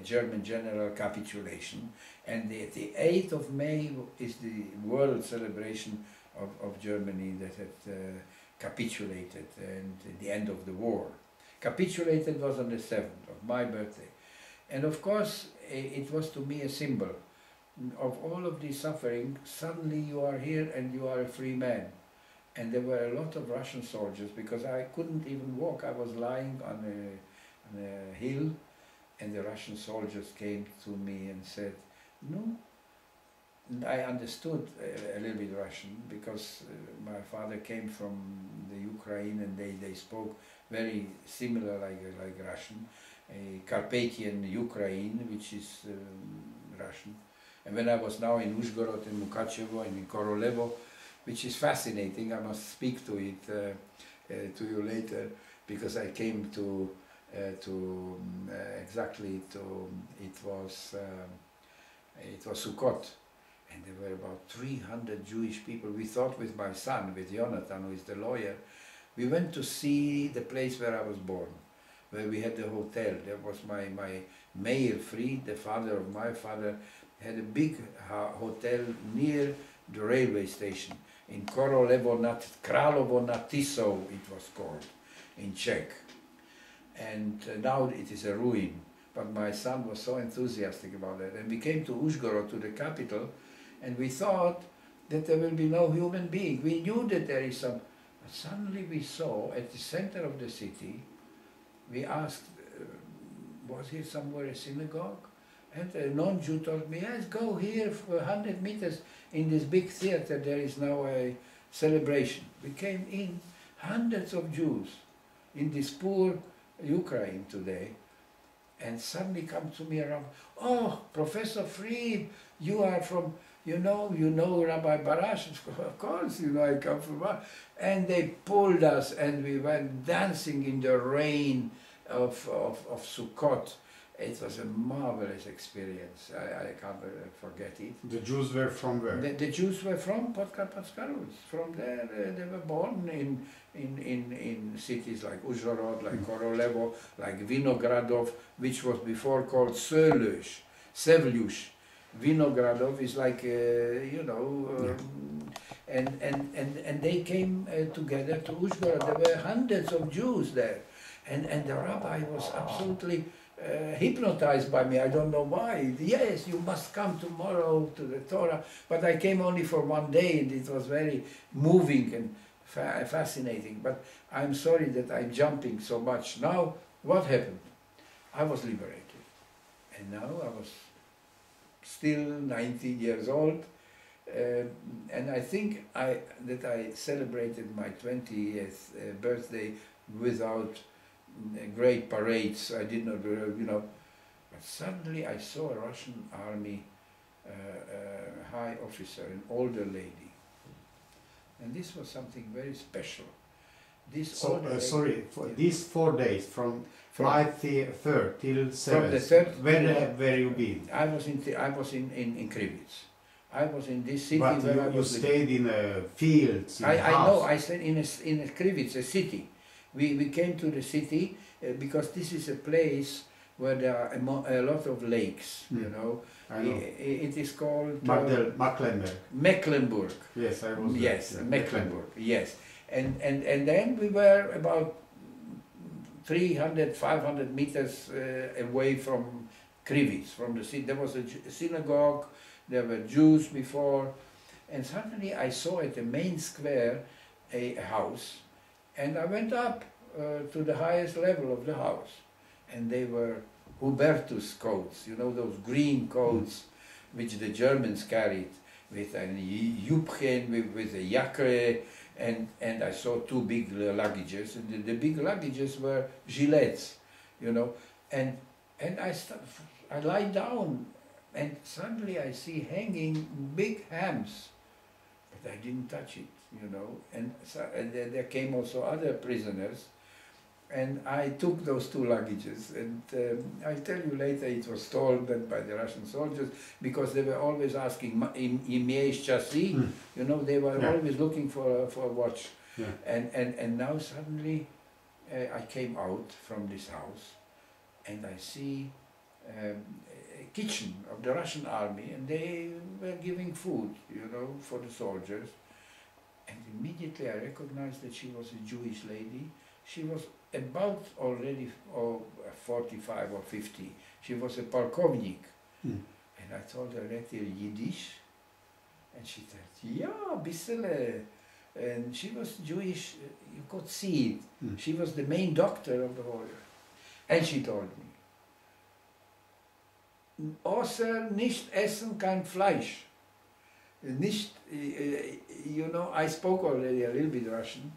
German general capitulation, and the 8th of May is the world celebration of Germany that had capitulated, and the end of the war. Capitulated was on the 7th of my birthday. And of course, it was to me a symbol of all of this suffering. Suddenly you are here and you are a free man. And there were a lot of Russian soldiers, because I couldn't even walk. I was lying on a hill, and the Russian soldiers came to me and said, no. And I understood a little bit Russian, because my father came from the Ukraine, and they spoke very similar like Russian, a Carpathian Ukraine, which is Russian. And when I was now in Uzhgorod and Mukachevo and in Korolevo, which is fascinating. I must speak to it to you later, because I came to exactly to it was Sukkot, and there were about 300 Jewish people. We thought with my son, with Jonathan, who is the lawyer, we went to see the place where I was born, where we had the hotel. There was my Meir Fried, the father of my father, had a big hotel near the railway station in Kralovo nad Tisou, it was called, in Czech. And now it is a ruin. But my son was so enthusiastic about it. And we came to Uzhgorod, to the capital, and we thought that there will be no human being. We knew that there is some. But suddenly we saw at the center of the city, we asked, was here somewhere a synagogue? And a non-Jew told me, yes, go here for 100 meters in this big theater, there is now a celebration. We came in, hundreds of Jews in this poor Ukraine today, and suddenly come to me around, oh, Professor Fried, you are from, you know Rabbi Barash, of course, I come from, and they pulled us and we went dancing in the rain of Sukkot. It was a marvelous experience. I can't forget it. The Jews were from where? The Jews were from Podkarpatskarus. From there, they were born in cities like Uzhhorod, like Korolevo, like Vinogradov, which was before called Sevlush. Vinogradov is like, and they came together to Uzhhorod. There were hundreds of Jews there, and the rabbi was absolutely hypnotized by me. I don't know why. Yes, you must come tomorrow to the Torah. But I came only for one day, and it was very moving and fascinating. But I'm sorry that I'm jumping so much. Now, what happened? I was liberated. And now I was still 19 years old. And I think that I celebrated my 20th birthday without great parades. I did not, but suddenly I saw a Russian army high officer, an older lady, and this was something very special. Sorry, for these 4 days from March 3rd till 7th. Where you been? I was in Krivitz. I was in this city but where you stayed in fields. I know. I stayed in a Krivitz, a city. We came to the city because this is a place where there are a lot of lakes, I know. It is called Mecklenburg. Yes, I was yes, there. Mecklenburg, yes. And then we were about 300, 500 meters away from Krivitz, from the city. There was a synagogue, there were Jews before, and suddenly I saw at the main square a house. And I went up to the highest level of the house, and they were Hubertus coats, those green coats which the Germans carried, with a Jupchen, with a Jacre, and I saw 2 big luggages, and the big luggages were gilets, and I lie down, and suddenly I see hanging big hams, but I didn't touch it. And then there came also other prisoners, and I took those 2 luggages, and I'll tell you later it was stolen by the Russian soldiers, because they were always asking, Imiesh Chassi, they were always looking for a watch. Yeah. And now suddenly I came out from this house, and I see a kitchen of the Russian army, and they were giving food, for the soldiers. And immediately I recognized that she was a Jewish lady. She was about already 45 or 50. She was a polkovnik. And I told her, "Redt ihr Yiddish?" And she said, "Yeah, bissele." And she was Jewish, you could see it. She was the main doctor of the whole. And she told me, "Außer nicht essen kein Fleisch." Nicht, I spoke already a little bit Russian,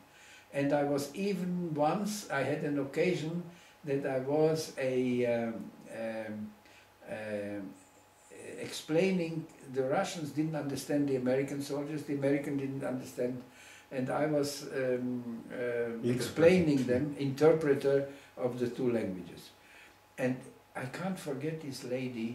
and I was even once, I had an occasion that I was a explaining, the Russians didn't understand the American soldiers, the American didn't understand, and I was explaining them, interpreter of the two languages. And I can't forget this lady,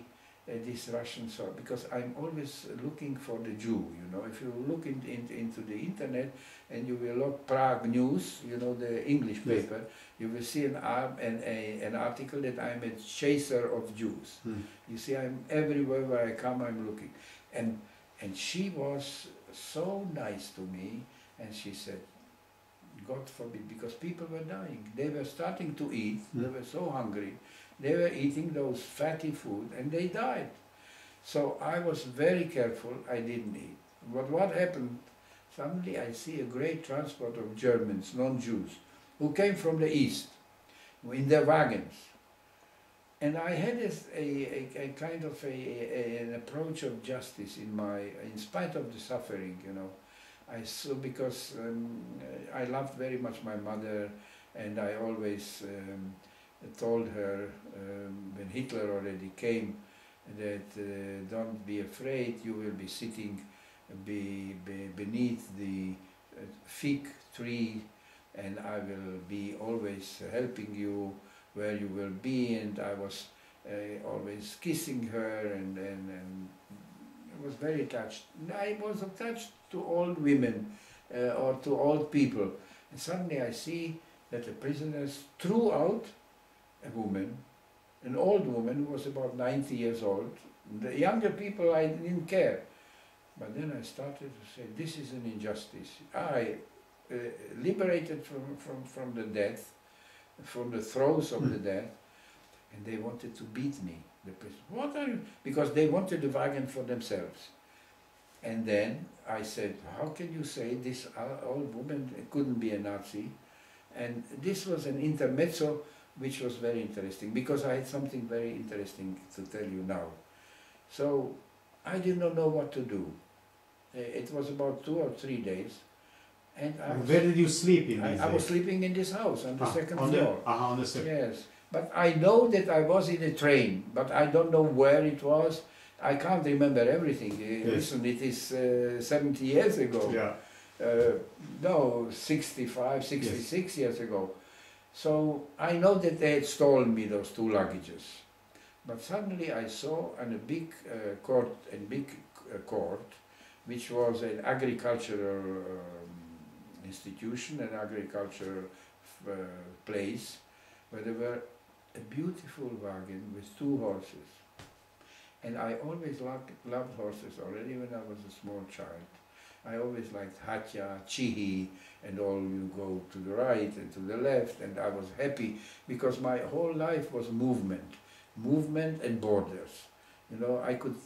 this Russian soldier, because I'm always looking for the Jew, you know. If you look into the internet and you will look Prague News, you know, the English paper, you will see an article that I'm a chaser of Jews. You see, I'm everywhere where I come, I'm looking. And she was so nice to me, and she said, God forbid, because people were dying. They were starting to eat, they were so hungry. They were eating those fatty food and they died. So I was very careful, I didn't eat. But what happened? Suddenly I see a great transport of Germans, non-Jews, who came from the east in their wagons. And I had a kind of an approach of justice in spite of the suffering, you know. I saw, because I loved very much my mother, and I always told her when Hitler already came that don't be afraid, you will be sitting beneath the fig tree, and I will be always helping you where you will be. And I was always kissing her, and I was very touched. I was attached to old women or to old people, and suddenly I see that the prisoners threw out a woman, an old woman who was about 90 years old. The younger people, I didn't care. But then I started to say, this is an injustice. I liberated from the death, from the throes of the death, and they wanted to beat me, the prison. What are you? Because they wanted the wagon for themselves. And then I said, how can you say this old woman couldn't be a Nazi? And this was an intermezzo which was very interesting, because I had something very interesting to tell you now. So I did not know what to do. It was about 2 or 3 days. And where did you sleep in these I was days? sleeping in this house on the second floor. On the second. Yes. But I know that I was in a train, but I don't know where it was. I can't remember everything. Yes. Listen, it is 70 years ago. Yeah. No, 65, 66 years ago. So I know that they had stolen me those 2 luggages. But suddenly I saw in a big court, which was an agricultural institution, an agricultural place, where there were a beautiful wagon with 2 horses. And I always loved horses already when I was a small child. I always liked Hatya, Chihi, and all. You go to the right and to the left, and I was happy because my whole life was movement and borders. You know, I could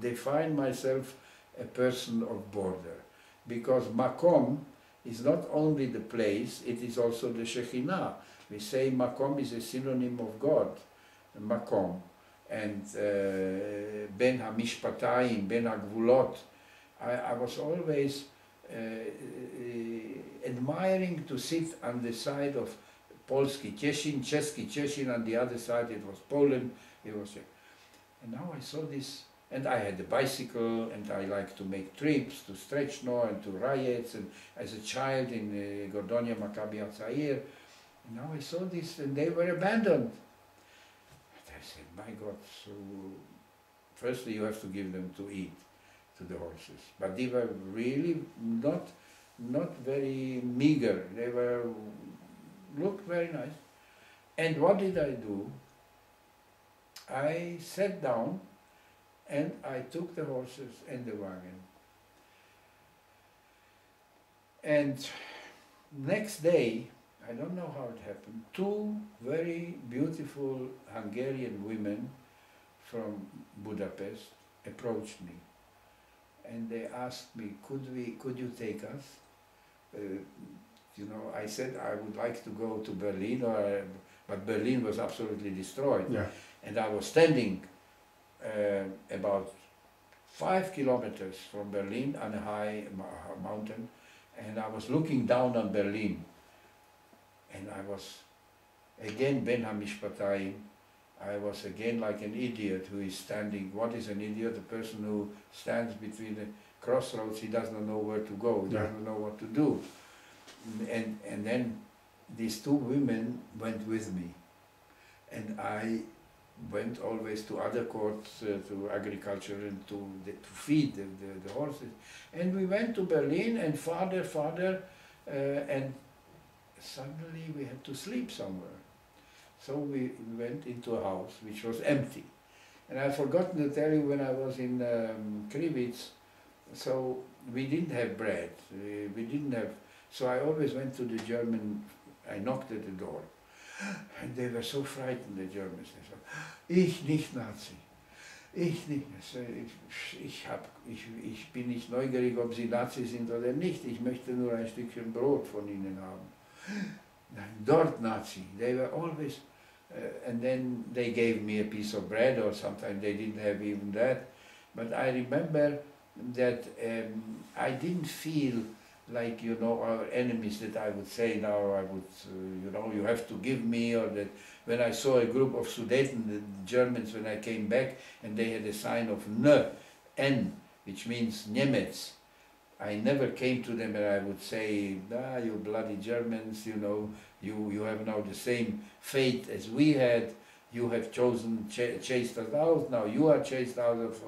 define myself a person of border, because Makom is not only the place, it is also the Shekhinah. We say Makom is a synonym of God, Makom, and Ben HaMishpatayim, Ben HaGvulot. I was always admiring to sit on the side of Polski Cieszyn, Czeski Cieszyn, on the other side it was Poland. It was, and now I saw this, and I had a bicycle, and I liked to make trips to Strechno and to Rajec, and as a child in Gordonia Maccabi Hatzair. And now I saw this, and they were abandoned. And I said, my God, so firstly you have to give them to eat, to the horses. But they were really not very meager. They looked very nice. And what did I do? I sat down and I took the horses and the wagon. And next day, I don't know how it happened, 2 very beautiful Hungarian women from Budapest approached me. And they asked me, could you take us? You know, I said I would like to go to Berlin, but Berlin was absolutely destroyed. Yeah. And I was standing about 5 kilometers from Berlin on a high mountain, and I was looking down on Berlin. And I was, again, Ben HaMishpatayim, I was again like an idiot who is standing. What is an idiot? A person who stands between the crossroads. He does not know where to go. He Yeah. doesn't know what to do. And then these two women went with me, and I went always to other courts, to agriculture and to feed the horses. And we went to Berlin and farther, and suddenly we had to sleep somewhere. So we went into a house which was empty. And I've forgotten to tell you, when I was in Krivitz, so we didn't have bread, we didn't have, so I always went to the German, I knocked at the door. And they were so frightened, the Germans. They said, ich nicht Nazi, ich nicht. Ich bin nicht neugierig, ob sie Nazi sind oder nicht, ich möchte nur ein Stückchen Brot von ihnen haben. Nein, dort Nazi. They were always, and then they gave me a piece of bread, or sometimes they didn't have even that. But I remember that I didn't feel like, you know, our enemies, that I would say now I would, you know, you have to give me, or that when I saw a group of Sudeten, the Germans, when I came back, and they had a sign of N, which means Nemets, I never came to them and I would say, ah, you bloody Germans, you know, you have now the same fate as we had, you have chosen, chased us out, now you are chased out of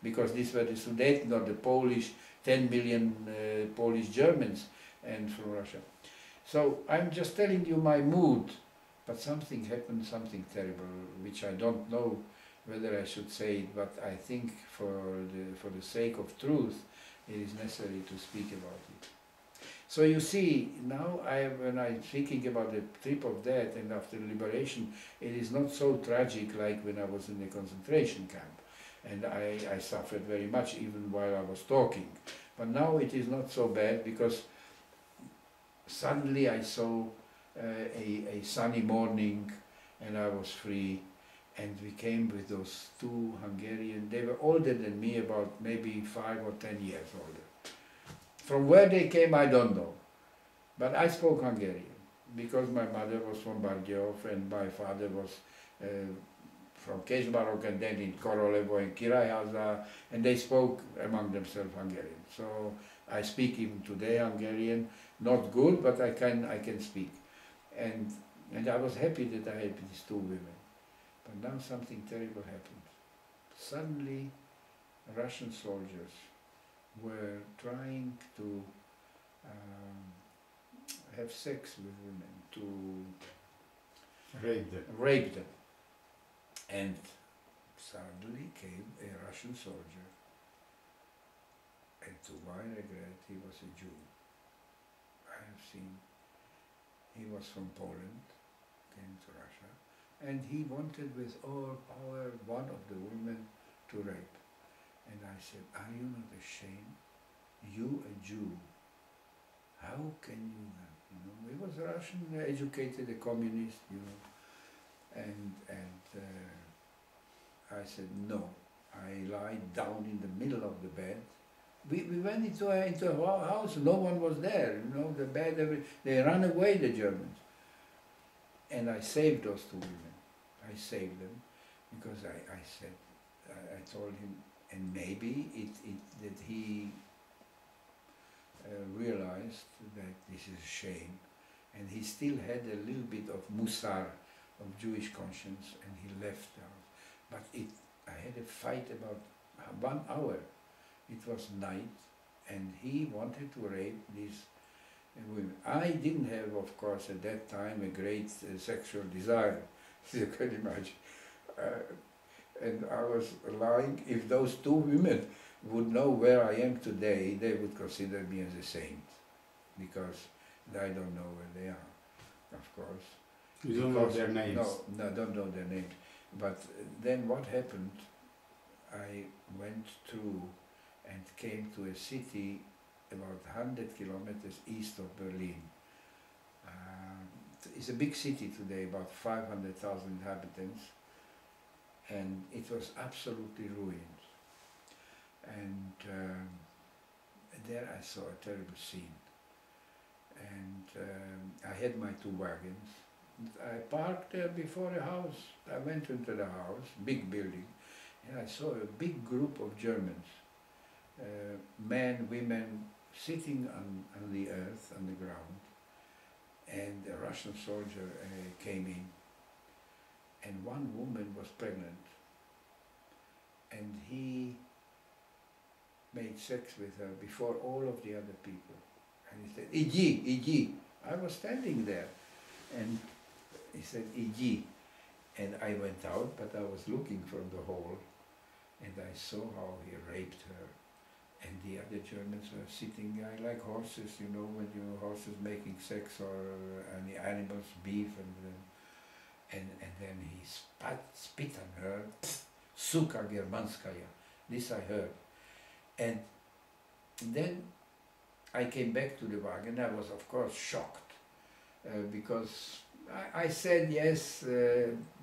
because these were the Sudeten, or the Polish, 10 million Polish Germans, and from Russia. So I'm just telling you my mood, but something happened, something terrible, which I don't know whether I should say it, but I think for the sake of truth, it is necessary to speak about it. So you see, now when I'm thinking about the trip of death and after liberation, it is not so tragic like when I was in the concentration camp. And I suffered very much even while I was talking. But now it is not so bad, because suddenly I saw a sunny morning and I was free, and we came with those two Hungarian, they were older than me, about maybe 5 or 10 years older. From where they came, I don't know. But I spoke Hungarian, because my mother was from Bardejov and my father was from Kézmarok, and then in Korolevo and Királyháza, and they spoke among themselves Hungarian. So I speak even today Hungarian, not good, but I can speak. And I was happy that I had these two women. But now something terrible happened. Suddenly Russian soldiers were trying to have sex with women, to rape them. And suddenly came a Russian soldier, and to my regret, he was a Jew. I have seen, he was from Poland, came to Russia, and he wanted with all power one of the women to rape. And I said, are you not ashamed? You, a Jew, how can you not? You know, he was a Russian, educated, a communist, you know. And I said, no. I lied down in the middle of the bed. We went into a house, no one was there, you know, the bed, they ran away, the Germans. And I saved those two women. I saved them, because I said, I told him, and maybe that he realized that this is a shame, and he still had a little bit of Musar, of Jewish conscience, and he left the house. But I had a fight about 1 hour. It was night, and he wanted to rape these women. I didn't have, of course, at that time a great sexual desire, you can imagine. And I was lying. If those two women would know where I am today, they would consider me as a saint, because I don't know where they are, of course. You don't know their names? No, I don't know their names. But then what happened, I went through and came to a city about 100 kilometers east of Berlin. It's a big city today, about 500,000 inhabitants, and it was absolutely ruined. And there I saw a terrible scene. And I had my two wagons, I parked there before the house. I went into the house, big building, and I saw a big group of Germans, men, women, sitting on the earth, on the ground, and a Russian soldier came in, and one woman was pregnant, and he made sex with her before all of the other people. And he said, Igi, Igi. I was standing there, and he said, Igi. And I went out, but I was looking from the hall, and I saw how he raped her. And the other Germans were sitting there like horses, you know, when you horses making sex or any animals, beef, and then he spit on her, Suka Germanskaya. This I heard. And then I came back to the wagon. I was, of course, shocked because I said yes,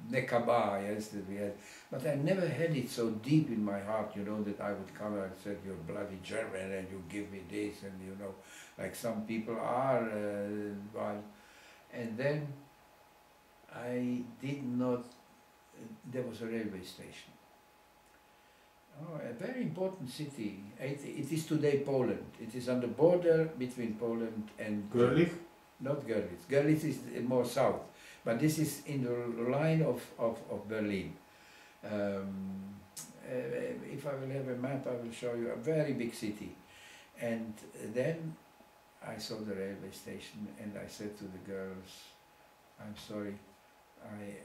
nekaba, yes, that we had, but I never had it so deep in my heart, you know, that I would come and said, "You're bloody German, and you give me this," and you know, like some people are. And then I did not. There was a railway station. Oh, a very important city. It is today Poland. It is on the border between Poland and... Görlitz? Not Görlitz. Görlitz is more south. But this is in the line of Berlin. If I will have a map, I will show you a very big city. And then I saw the railway station and I said to the girls, I'm sorry, I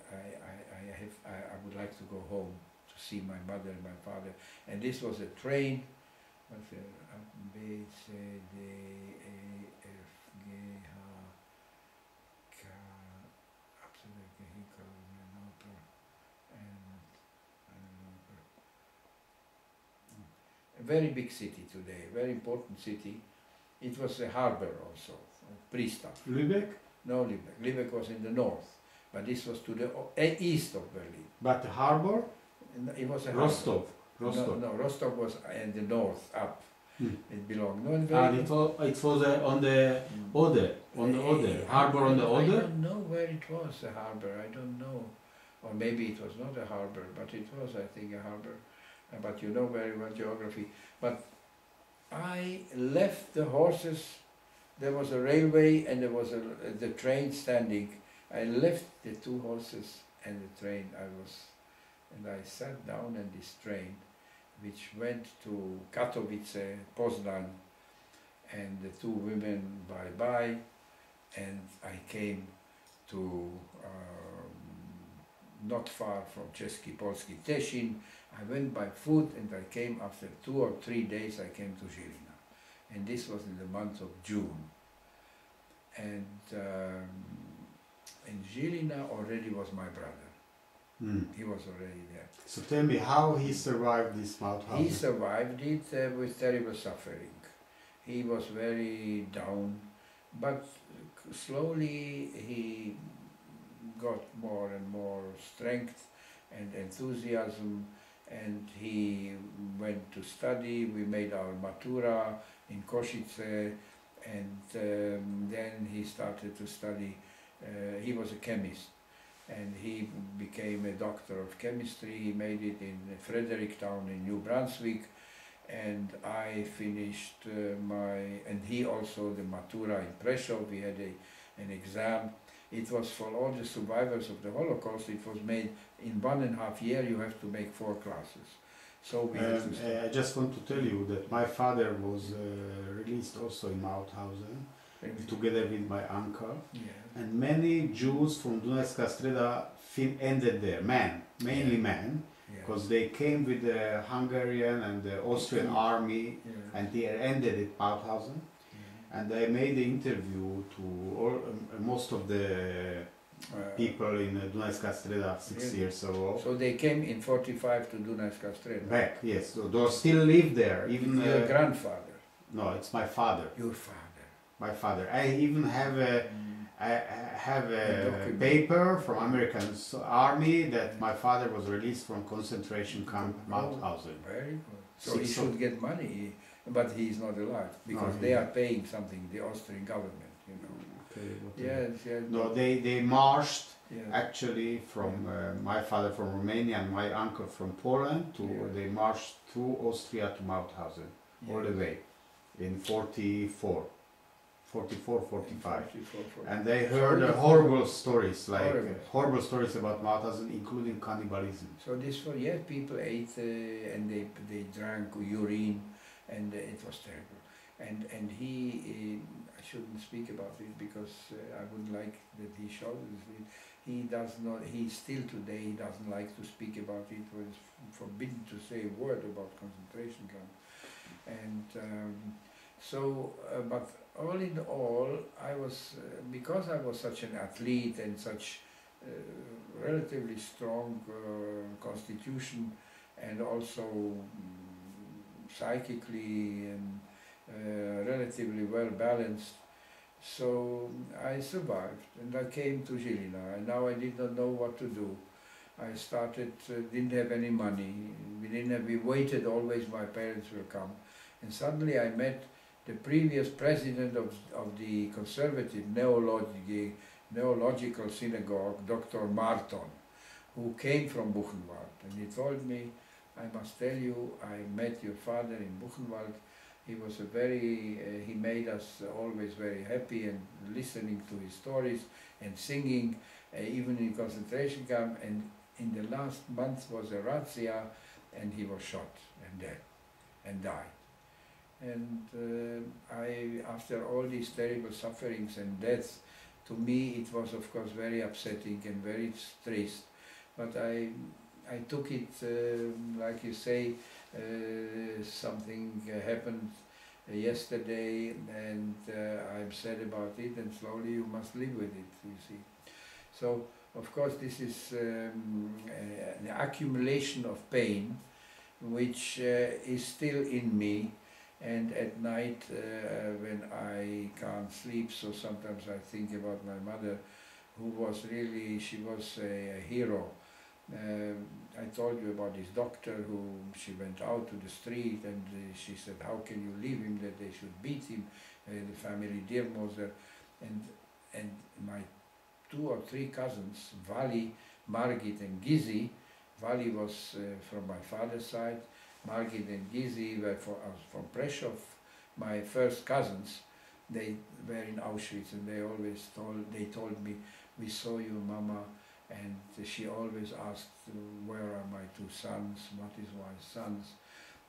would like to go home to see my mother and my father. And this was a train, what's it, B, C, D, E, F, G, H, K, absolute vehicle, and a very big city today, very important city. It was a harbor also, Pristav. Lübeck? No, Lübeck. Lübeck was in the north, but this was to the east of Berlin. But the harbor? It was a Rostov. Rostov. No, Rostov was in the north, up. It belonged. No, And it was on the Oder, harbor on the I Oder? don't know where it was, the harbor, I don't know. Or maybe it was not a harbor, but it was, I think, a harbor. But you know very well geography. But I left the horses, there was a railway and there was the train standing. I left the two horses and the train, and I sat down in this train, which went to Katowice, Poznan, and the two women bye-bye, and I came to not far from Český Polský Těšín. I went by foot and I came after 2 or 3 days, I came to Žilina. And this was in the month of June. And Žilina already was my brother. He was already there. So tell me how he survived this Mauthausen. He survived it with terrible suffering. He was very down, but slowly he got more and more strength and enthusiasm, and he went to study. We made our matura in Košice, and then he started to study. He was a chemist, and he became a doctor of chemistry. He made it in Fredericktown in New Brunswick, and I finished and he also the matura in Prešov. We had an exam. It was for all the survivors of the Holocaust. It was made in 1.5 years. You have to make 4 classes. So we had to I just want to tell you that my father was released also in Mauthausen, together with my uncle. Yeah. And many Jews from Dunajska Streda ended there, mainly men, because they came with the Hungarian and the Austrian army, and they ended at Mauthausen. And I made the interview to most of the people in Dunajska Streda 6 years ago. So they came in 45 to Dunajska Streda? Back, yes. So they still live there. Even your grandfather? No, it's my father. Your father? My father. I even have a paper from American army that my father was released from concentration camp Mauthausen. Very good. So he should get money, but he is not alive because they are paying something, the Austrian government, you know. okay. Yes, yes. No, they marched Yes. actually from my father from Romania and my uncle from Poland to Yeah. they marched through Austria to Mauthausen all the Yes. way in 44, 45. 44. And they So heard it- horrible stories, like Horrible. horrible stories about Mauthausen, including cannibalism. So this was, yes, people ate and they drank urine, and it was terrible. And he, I shouldn't speak about it because I wouldn't like that he showed it. He does not. He still today he doesn't like to speak about it. It was forbidden to say a word about concentration camp. And but all in all, I was because I was such an athlete and such relatively strong constitution, and also psychically and relatively well balanced. So I survived and I came to Žilina, and now I did not know what to do. I started, didn't have any money, we waited always my parents will come, and suddenly I met the previous president of the conservative neological synagogue, Dr. Marton, who came from Buchenwald, and he told me, I must tell you, I met your father in Buchenwald. He was he made us always very happy and listening to his stories and singing, even in concentration camp, and in the last month was a razzia, and he was shot and dead and died. And after all these terrible sufferings and deaths, to me it was of course very upsetting and very triste, but I took it, like you say, something happened yesterday, and I'm sad about it, and slowly you must live with it, you see. So, of course, this is an accumulation of pain, which is still in me, and at night when I can't sleep, so sometimes I think about my mother, who was really, she was a hero. I told you about this doctor who, she went out to the street and she said, how can you leave him, that they should beat him, the family Dirmoser, and my 2 or 3 cousins, Vali, Margit and Gizi. Vali was from my father's side, Margit and Gizi were from Prešov, my first cousins. They were in Auschwitz, and they told me, we saw you, Mama, and she always asked, where are my 2 sons, what is my sons,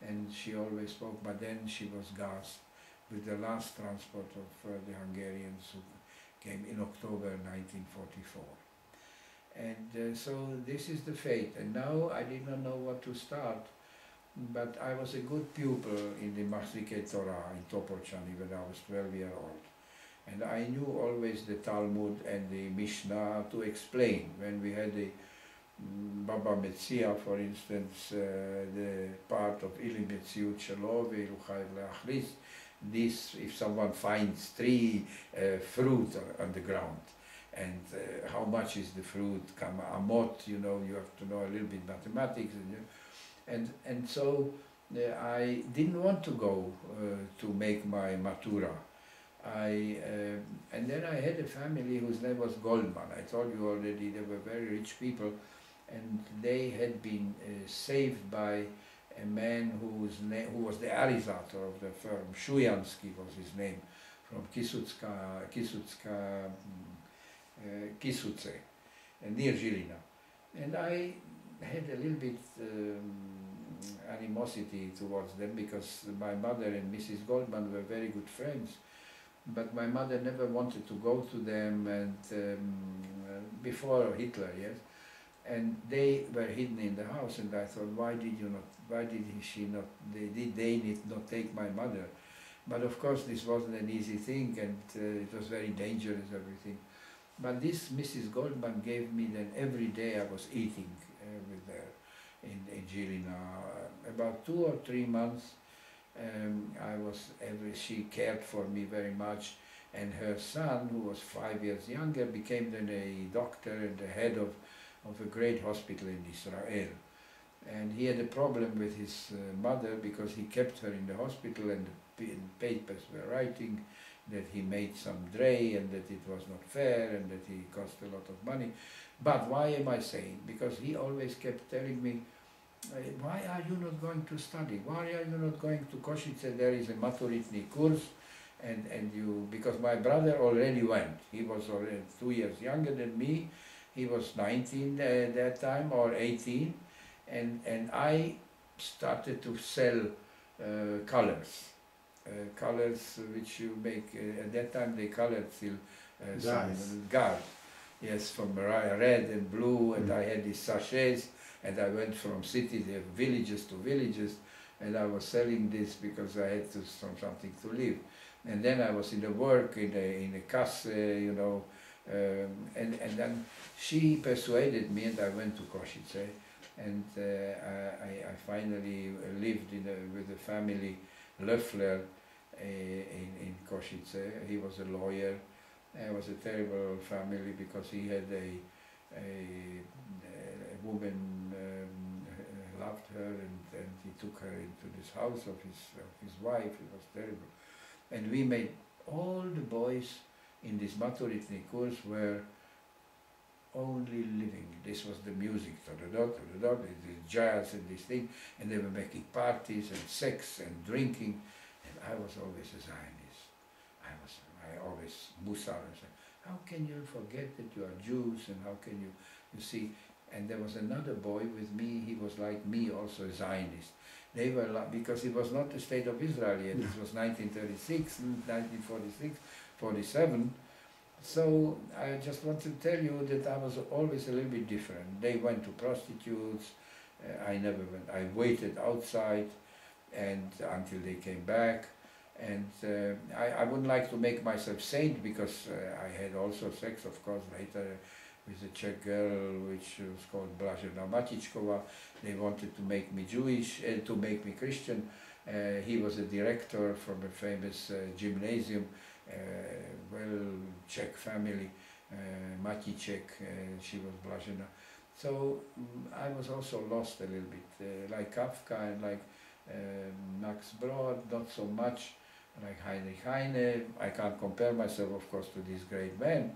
and she always spoke, but then she was gassed with the last transport of the Hungarians who came in October 1944. And so this is the fate, and now I did not know what to start, but I was a good pupil in the Machzikei Torah in Topolchany when I was 12 years old. And I knew always the Talmud and the Mishnah to explain. When we had the Baba Metzia, for instance, the part of Ili Metziut Shelo Ve'elu Chayev Le'achris, this, if someone finds 3 fruit on the ground, and how much is the fruit, kama amot, you know, you have to know a little bit mathematics, and so I didn't want to go to make my matura. And then I had a family whose name was Goldman. I told you already, they were very rich people, and they had been saved by a man who was the arizator of the firm. Shuyansky was his name, from Kisuce, near Žilina. And I had a little bit animosity towards them, because my mother and Mrs. Goldman were very good friends. But my mother never wanted to go to them, and before Hitler, yes, and they were hidden in the house. And I thought, why did they not take my mother? But of course, this wasn't an easy thing, and it was very dangerous, everything. But this Mrs. Goldman gave me, then every day I was eating with her in Žilina. About 2 or 3 months. She cared for me very much, and her son, who was 5 years younger, became then a doctor and the head of a great hospital in Israel. And he had a problem with his mother, because he kept her in the hospital, and papers were writing that he made some dray and that it was not fair and that he cost a lot of money. But why am I saying? Because he always kept telling me, why are you not going to study? Why are you not going to Košice? There is a maturitny course, and you, because my brother already went. He was already 2 years younger than me. He was 19 at that time, or 18, and I started to sell colors. Colors which you make, at that time they colored still some guard. Yes, from red and blue, and I had these sachets, and I went from cities, villages to villages, and I was selling this because I had to something to live. And then I was in the work in a casse, you know, and then she persuaded me, and I went to Košice, and I finally lived with the family Löffler in Košice. He was a lawyer. It was a terrible family because he had a woman loved her, and he took her into this house of his wife. It was terrible. And we made all the boys in this maturitny course were only living. This was the music, the jazz and this thing, and they were making parties and sex and drinking, and I was always a Zionist. I always Musar and said, how can you forget that you are Jews, and how can you see? And there was another boy with me, he was like me, also a Zionist. They were like, because it was not the state of Israel yet, it was 1936, 1946, 47. So I just want to tell you that I was always a little bit different. They went to prostitutes, I never went. I waited outside and until they came back. And I wouldn't like to make myself saint because I had also sex, of course, later with a Czech girl which was called Blažena Matičková. They wanted to make me Jewish, to make me Christian. He was a director from a famous gymnasium, well, Czech family, Matiček, she was Blažena. So I was also lost a little bit, like Kafka and like Max Brod, not so much like Heinrich Heine. I can't compare myself, of course, to these great men,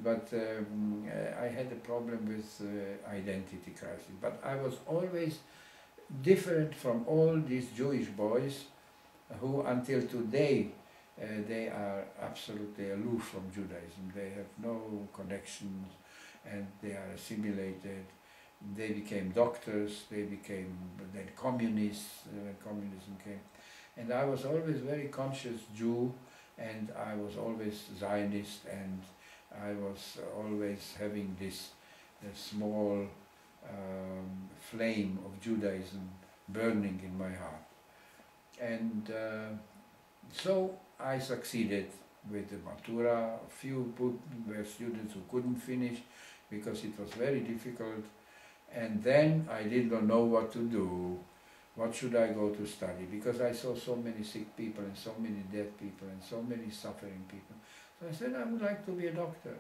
but I had a problem with identity crisis. But I was always different from all these Jewish boys who until today they are absolutely aloof from Judaism. They have no connections and they are assimilated. They became doctors, they became then communists when communism came. And I was always very conscious Jew, and I was always Zionist, and I was always having this small flame of Judaism burning in my heart. And so I succeeded with the Matura. Few were students who couldn't finish because it was very difficult. And then I did not know what to do. What should I go to study? Because I saw so many sick people and so many dead people and so many suffering people. So I said, I would like to be a doctor.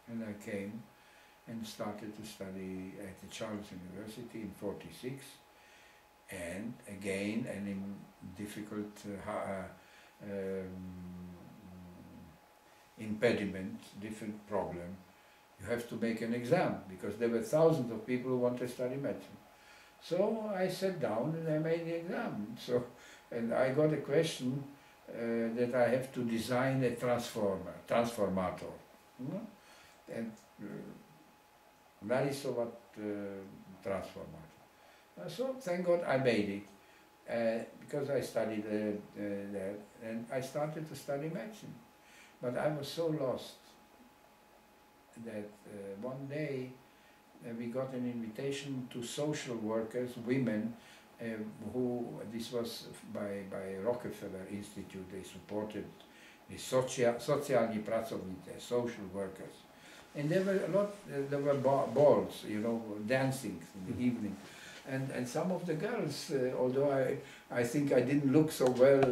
And I came and started to study at the Charles University in '46. And again, an difficult impediment, different problem. You have to make an exam because there were thousands of people who want to study medicine. So I sat down and I made the exam. So, and I got a question that I have to design a transformator. And narysovat transformator. So thank God I made it because I studied that, and I started to study medicine. But I was so lost that one day we got an invitation to social workers, women, who, this was by Rockefeller Institute, they supported the sociální pracovníci, social workers. And there were a lot, there were balls, you know, dancing in the evening. And some of the girls, although I think I didn't look so well,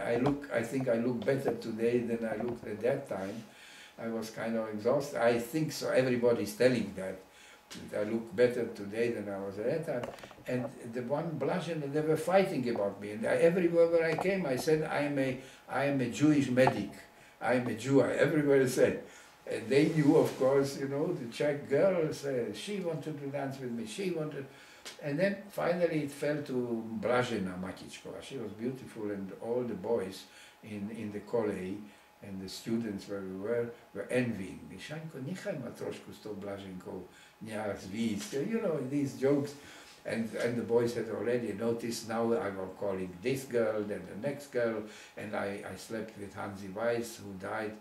I think I look better today than I looked at that time. I was kind of exhausted. I think so. Everybody's telling that. I look better today than I was at that time. And the one Blazen, they were fighting about me. And everywhere where I came, I said, I am a Jewish medic. I am a Jew. Everywhere I said. And they knew, of course, you know, the Czech girls, she wanted to dance with me, she wanted. And then finally it fell to Blažena Matičková. She was beautiful, and all the boys in the college and the students where we were envying me. Mišaňko, nechaj ma trošku s tou Blaženkou nejak zvíc. You know, these jokes. And the boys had already noticed. Now I was calling this girl, then the next girl, and I slept with Hansi Weiss, who died.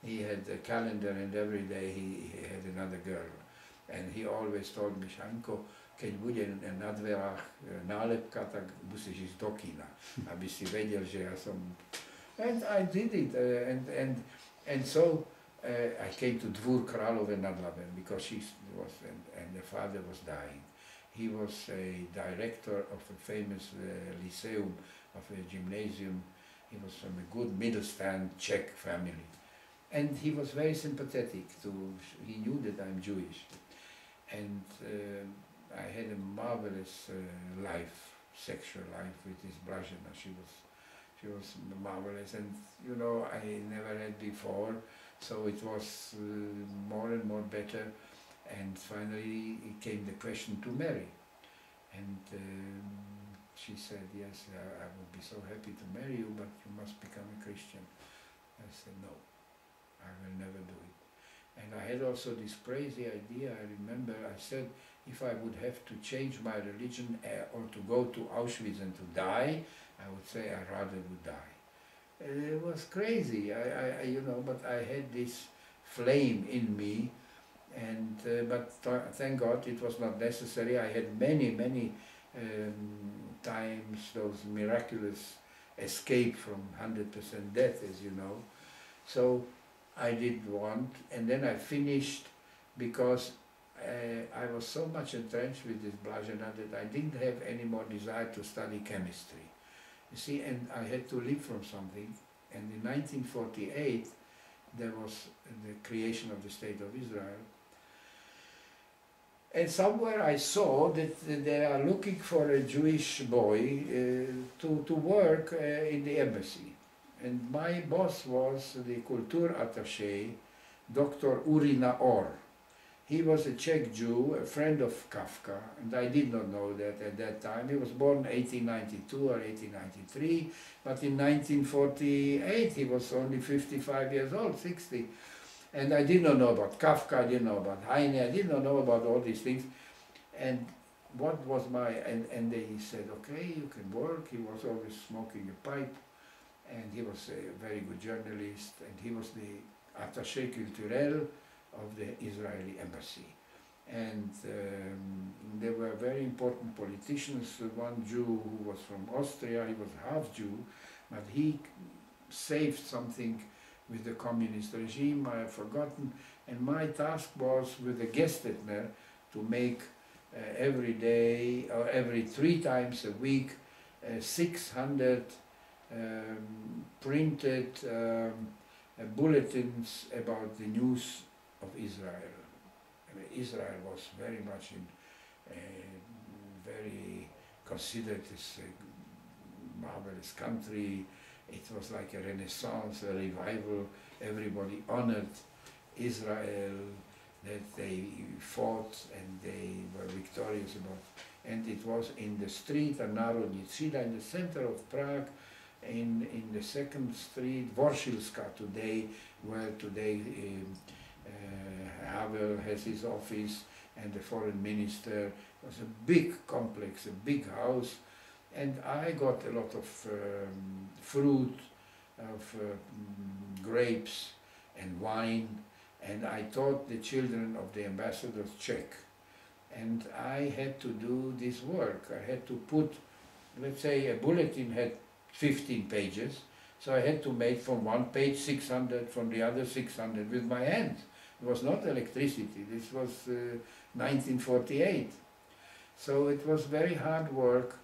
He had a calendar, and every day he had another girl. And he always told me, Mišaňko, keď bude na dverách nálepka, tak musíš ísť do kina, aby si vedel, že ja som... And I did it, and so I came to Dvůr Králové nad Labem, because she was, and the father was dying. He was a director of a famous lyceum, of a gymnasium. He was from a good middle stand Czech family. And he was very sympathetic he knew that I'm Jewish. And I had a marvelous life, sexual life with this Blažena. She was marvelous, and you know, I never had before, so it was more and more better. And finally it came the question to marry. And she said, yes, I would be so happy to marry you, but you must become a Christian. I said, no, I will never do it. And I had also this crazy idea. I remember I said, if I would have to change my religion or to go to Auschwitz and to die, I would say I rather would die. It was crazy, you know, but I had this flame in me, and but thank God it was not necessary. I had many times those miraculous escape from 100% death, as you know. So I did want, and then I finished because I was so much entrenched with this Blažena that I didn't have any more desire to study chemistry. You see, and I had to live from something. And in 1948, there was the creation of the State of Israel. And somewhere I saw that they are looking for a Jewish boy to work in the embassy. And my boss was the Kultur attaché, Dr. Uri Naor. He was a Czech Jew, a friend of Kafka, and I did not know that at that time. He was born 1892 or 1893, but in 1948 he was only 55 years old, 60. And I did not know about Kafka, I didn't know about Heine, I did not know about all these things. And what was my, and they said, okay, you can work. He was always smoking a pipe, and he was a very good journalist, and he was the attaché culturel of the Israeli embassy. And there were very important politicians. One Jew who was from Austria, he was half Jew, but he saved something with the communist regime, I have forgotten. And my task was with the Gestetner to make every day, or every 3 times a week, 600 printed bulletins about the news of Israel. I mean, Israel was very much very considered as a marvelous country. It was like a renaissance, a revival. Everybody honored Israel, that they fought and they were victorious about. And it was in the street, Narodnicida, in the center of Prague, in the 2nd street, Vorshilska today, where today Havel has his office, and the foreign minister. It was a big complex, a big house, and I got a lot of fruit, of grapes and wine, and I taught the children of the ambassadors Czech. And I had to do this work. I had to put, let's say a bulletin had 15 pages, so I had to make from one page 600, from the other 600 with my hands. It was not electricity, this was 1948. So it was very hard work,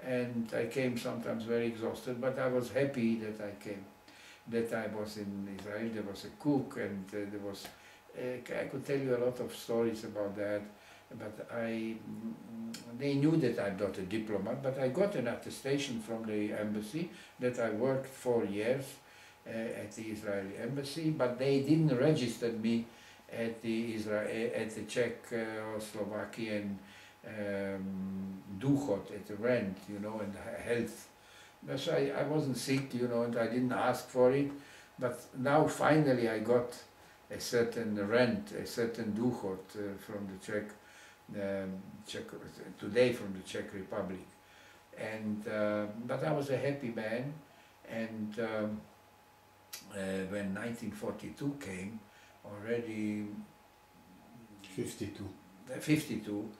and I came sometimes very exhausted, but I was happy that I came, that I was in Israel. There was a cook, and there was, I could tell you a lot of stories about that. but they knew that I'm not a diplomat, but I got an attestation from the embassy that I worked 4 years at the Israeli embassy, but they didn't register me at the Czech or Slovakian Duchot, at the rent, you know, and health. So I wasn't sick, you know, and I didn't ask for it, but now finally I got a certain rent, a certain Duchot from the today from the Czech Republic. And but I was a happy man, and when 1942 came, already 52,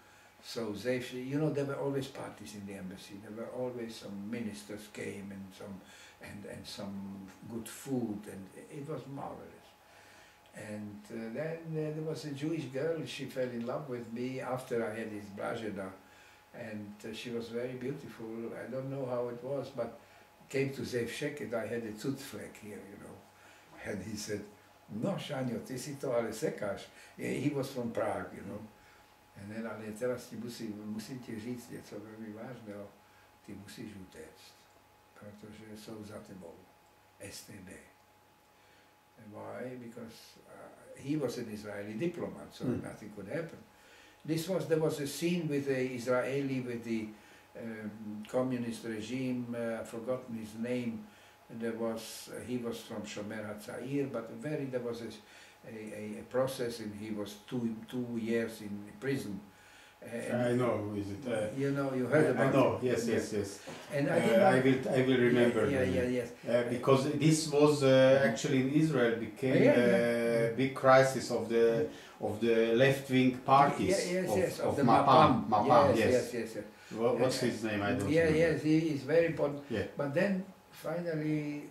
so they, you know, there were always parties in the embassy. There were always some ministers came and some good food, and it was marvelous. And then there was a Jewish girl. She fell in love with me after I had this Blazheda, and she was very beautiful. I don't know how it was, but came to Zev Sheket. I had a Zutfleck here, you know, and he said, "No, Shanyo, ty si to ale sekáš." He was from Prague, you know. And then, ale teraz musím ti říct něco velmi vážného. Ty musíš utéct, protože jsou za tebou. STB. Why? Because he was an Israeli diplomat, so nothing could happen. There was a scene with the Israeli, with the communist regime. I've forgotten his name. He was from Shomer HaTzair, but there was a process, and he was two years in prison. I know, is it? You know, you heard about it. I know, yes. And I will remember. Yes. Because this was actually in Israel became a big crisis of the left-wing parties. Yes. Of Mapam. Yes. What's his name? I don't know. Yes, he is very important. Yeah. But then finally,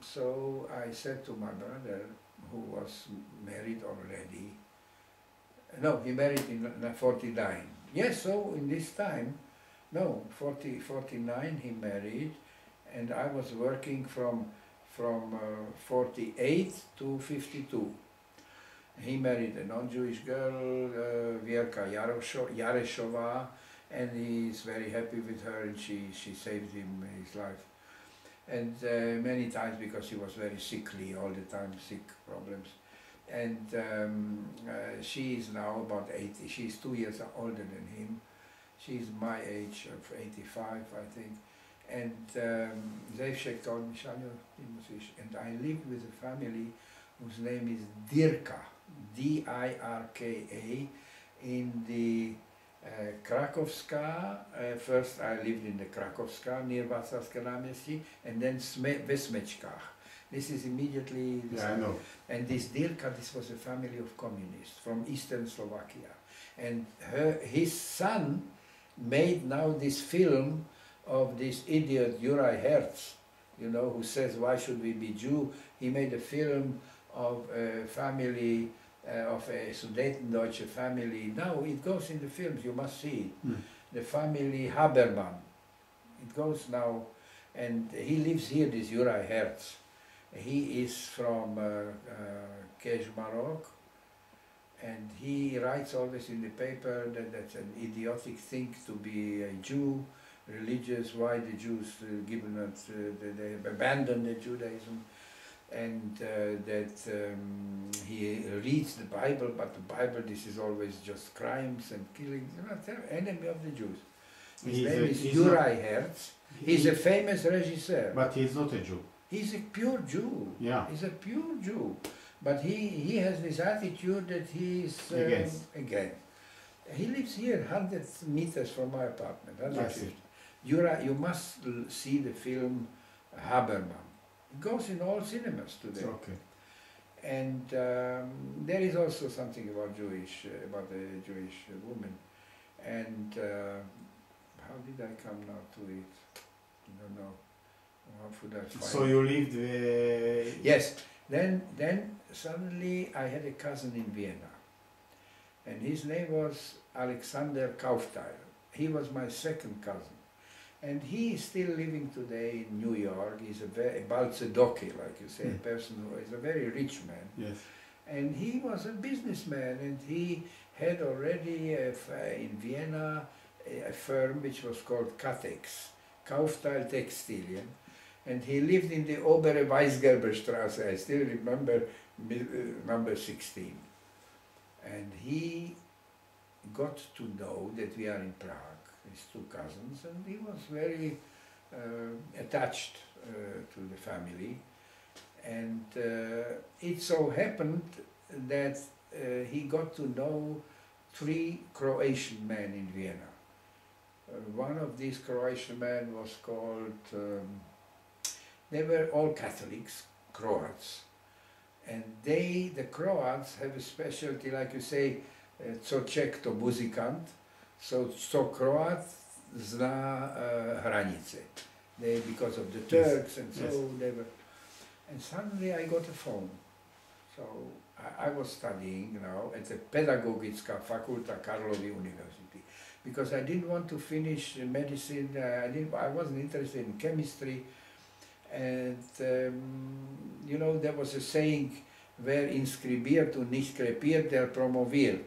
so I said to my brother, who was married already. No, he married in 49. Yes, so in this time, 49 he married, and I was working from 48 to 52. He married a non-Jewish girl, Vierka Yareshova, and he's very happy with her, and she saved him his life. And many times, because he was very sickly all the time, sick problems. And she is now about 80. She's 2 years older than him. She's my age of 85, I think. And Zev Shek told me, Shanyo, and I lived with a family whose name is Dirka, D-I-R-K-A, in the Krakowska. First I lived in the Krakowska, near Warszawska Náměstí, and then Vesmečkách. This is immediately... I know. And this Dirka, this was a family of communists from eastern Slovakia. And his son made now this film of this idiot Uri Herz, you know, who says, why should we be Jew? He made a film of a family, of a Sudetendeutsche family. Now it goes in the films, you must see it. The family Habermann. It goes now, and he lives here, this Uri Herz. He is from Kežmarok, and he writes always in the paper that that's an idiotic thing to be a Jew, religious, why the Jews they abandoned the Judaism, and that he reads the Bible, but the Bible, this is always just crimes and killings, enemy of the Jews. His name is Uri Herz. He's a famous regisseur. But he's not a Jew. He's a pure Jew. Yeah. He's a pure Jew. But he has this attitude that he's against. He lives here, 100 meters from my apartment. 150. You must see the film Habermann. It goes in all cinemas today. Okay. And there is also something about the Jewish woman. And how did I come now to it? I don't know. How should I find So you lived... Yes. Then suddenly I had a cousin in Vienna. And his name was Alexander Kaufteil. He was my second cousin. And he is still living today in New York. He's a very Balzedoki, like you say, a person who is a very rich man. Yes. And he was a businessman, and he had already in Vienna a firm which was called Catex, Kaufteil Textilien, and he lived in the Obere Weisgerberstraße, I still remember number 16. And he got to know that we are in Prague, his two cousins, and he was very attached to the family. And it so happened that he got to know 3 Croatian men in Vienna. One of these Croatian men was called, they were all Catholics, Croats. And they, the Croats, have a specialty, like you say, co Czech to muzikant, so Croat zna hranice. They, because of the Turks and so they were. And suddenly I got a phone. So I was studying now at the Pedagogická fakulta Karlovy University, because I didn't want to finish medicine. I wasn't interested in chemistry. And you know, there was a saying, wer inscribiert und nicht krepiert, der promoviert.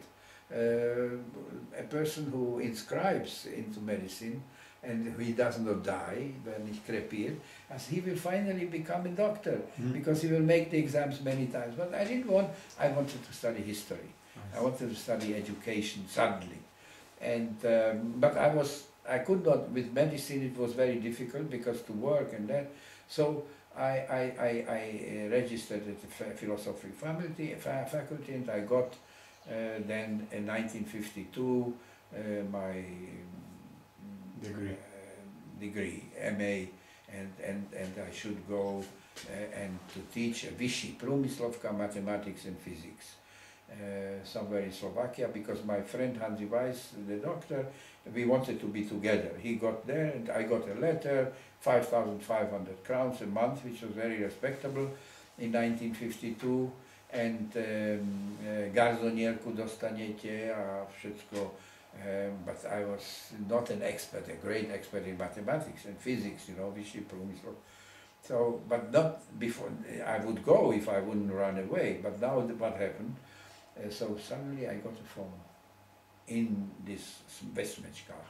A person who inscribes into medicine and he does not die, wer nicht krepiert, as he will finally become a doctor, because he will make the exams many times. But I didn't want, I wanted to study history. I wanted to study education suddenly. And, but I could not, with medicine it was very difficult because to work and that. So I registered at the philosophy faculty, and I got then in 1952 my degree, MA, and I should go and to teach Vyšší průmyslovka, mathematics and physics somewhere in Slovakia, because my friend Hansi Weiss, the doctor, we wanted to be together. He got there and I got a letter, 5,500 crowns a month, which was very respectable in 1952, and garzonierku dostanete a všetko, but I was not an expert, a great expert in mathematics and physics, you know, Vyšší průmysl. So, but not before, I would go if I wouldn't run away, but now what happened, so suddenly I got a phone in this Westmechkach,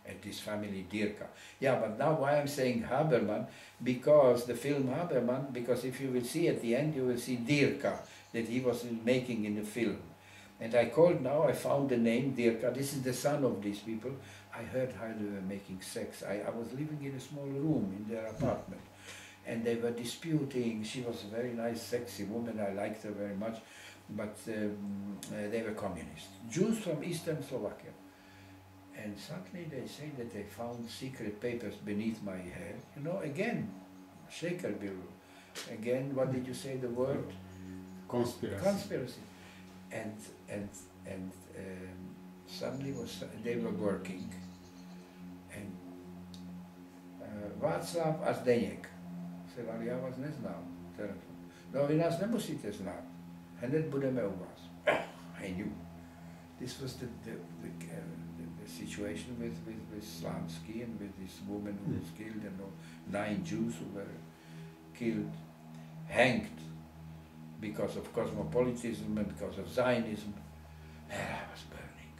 at this family Dirka. Yeah, but now why I'm saying Habermann, because the film Habermann, because if you will see at the end, you will see Dirka, that he was making in the film. And I called now, I found the name Dirka, this is the son of these people. I heard how they were making sex. I was living in a small room in their apartment. And they were disputing. She was a very nice, sexy woman, I liked her very much. But they were communists, Jews from Eastern Slovakia. And suddenly they say that they found secret papers beneath my head. You know, again, Shaker Bureau. Again, what did you say the word? Conspiracy. Conspiracy. And suddenly they were working. And Václav a Zdeněk. Ale já vás neznám. No, vy nás nemusíte znát. Hned budeme u vás. I knew. This was the situation with Slamsky and with this woman who was killed, and 9 Jews who were killed, hanged because of cosmopolitanism and because of Zionism. And I was burning.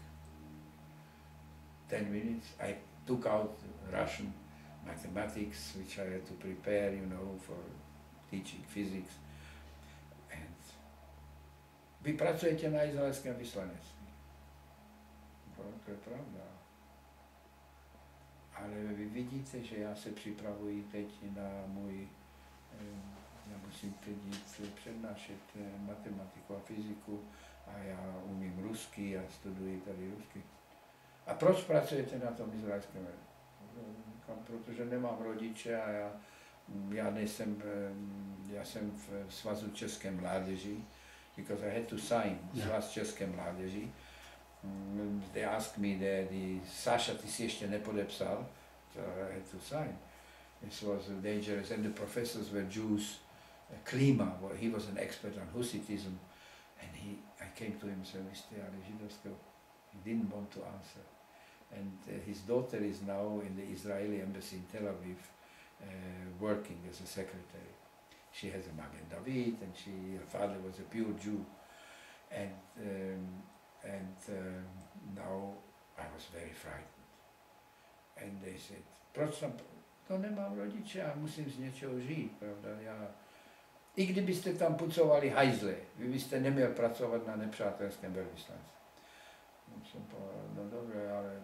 10 minutes, I took out Russian mathematics, which I had to prepare, you know, for teaching physics. Vy pracujete na izraelském vyslanectví. To je pravda. Ale vy vidíte, že já se připravuji teď na můj, já musím teď jít přednášet matematiku a fyziku a já umím rusky a studuji tady rusky. A proč pracujete na tom izraelském? Protože nemám rodiče a já jsem v Svazu české mládeži, because I had to sign Svaz české mládeži. They asked me Sasha, ty si ještě nepodepsal, so I had to sign. This was dangerous, and the professors were Jews. Klima, he was an expert on Hussitism, and I came to him and said, vy jste ale židovského. He didn't want to answer. And his daughter is now in the Israeli embassy in Tel Aviv, working as a secretary. She has a Magen David, and her father was a pure Jew. and now I was very frightened. And they said, proč tam, to nemám rodiče, já musím z něčeho žít, pravda, I kdybyste tam pucovali hajzle, vy byste neměl pracovat na nepřátelském velvyslanci. No, jsem povedal, no dobré, ale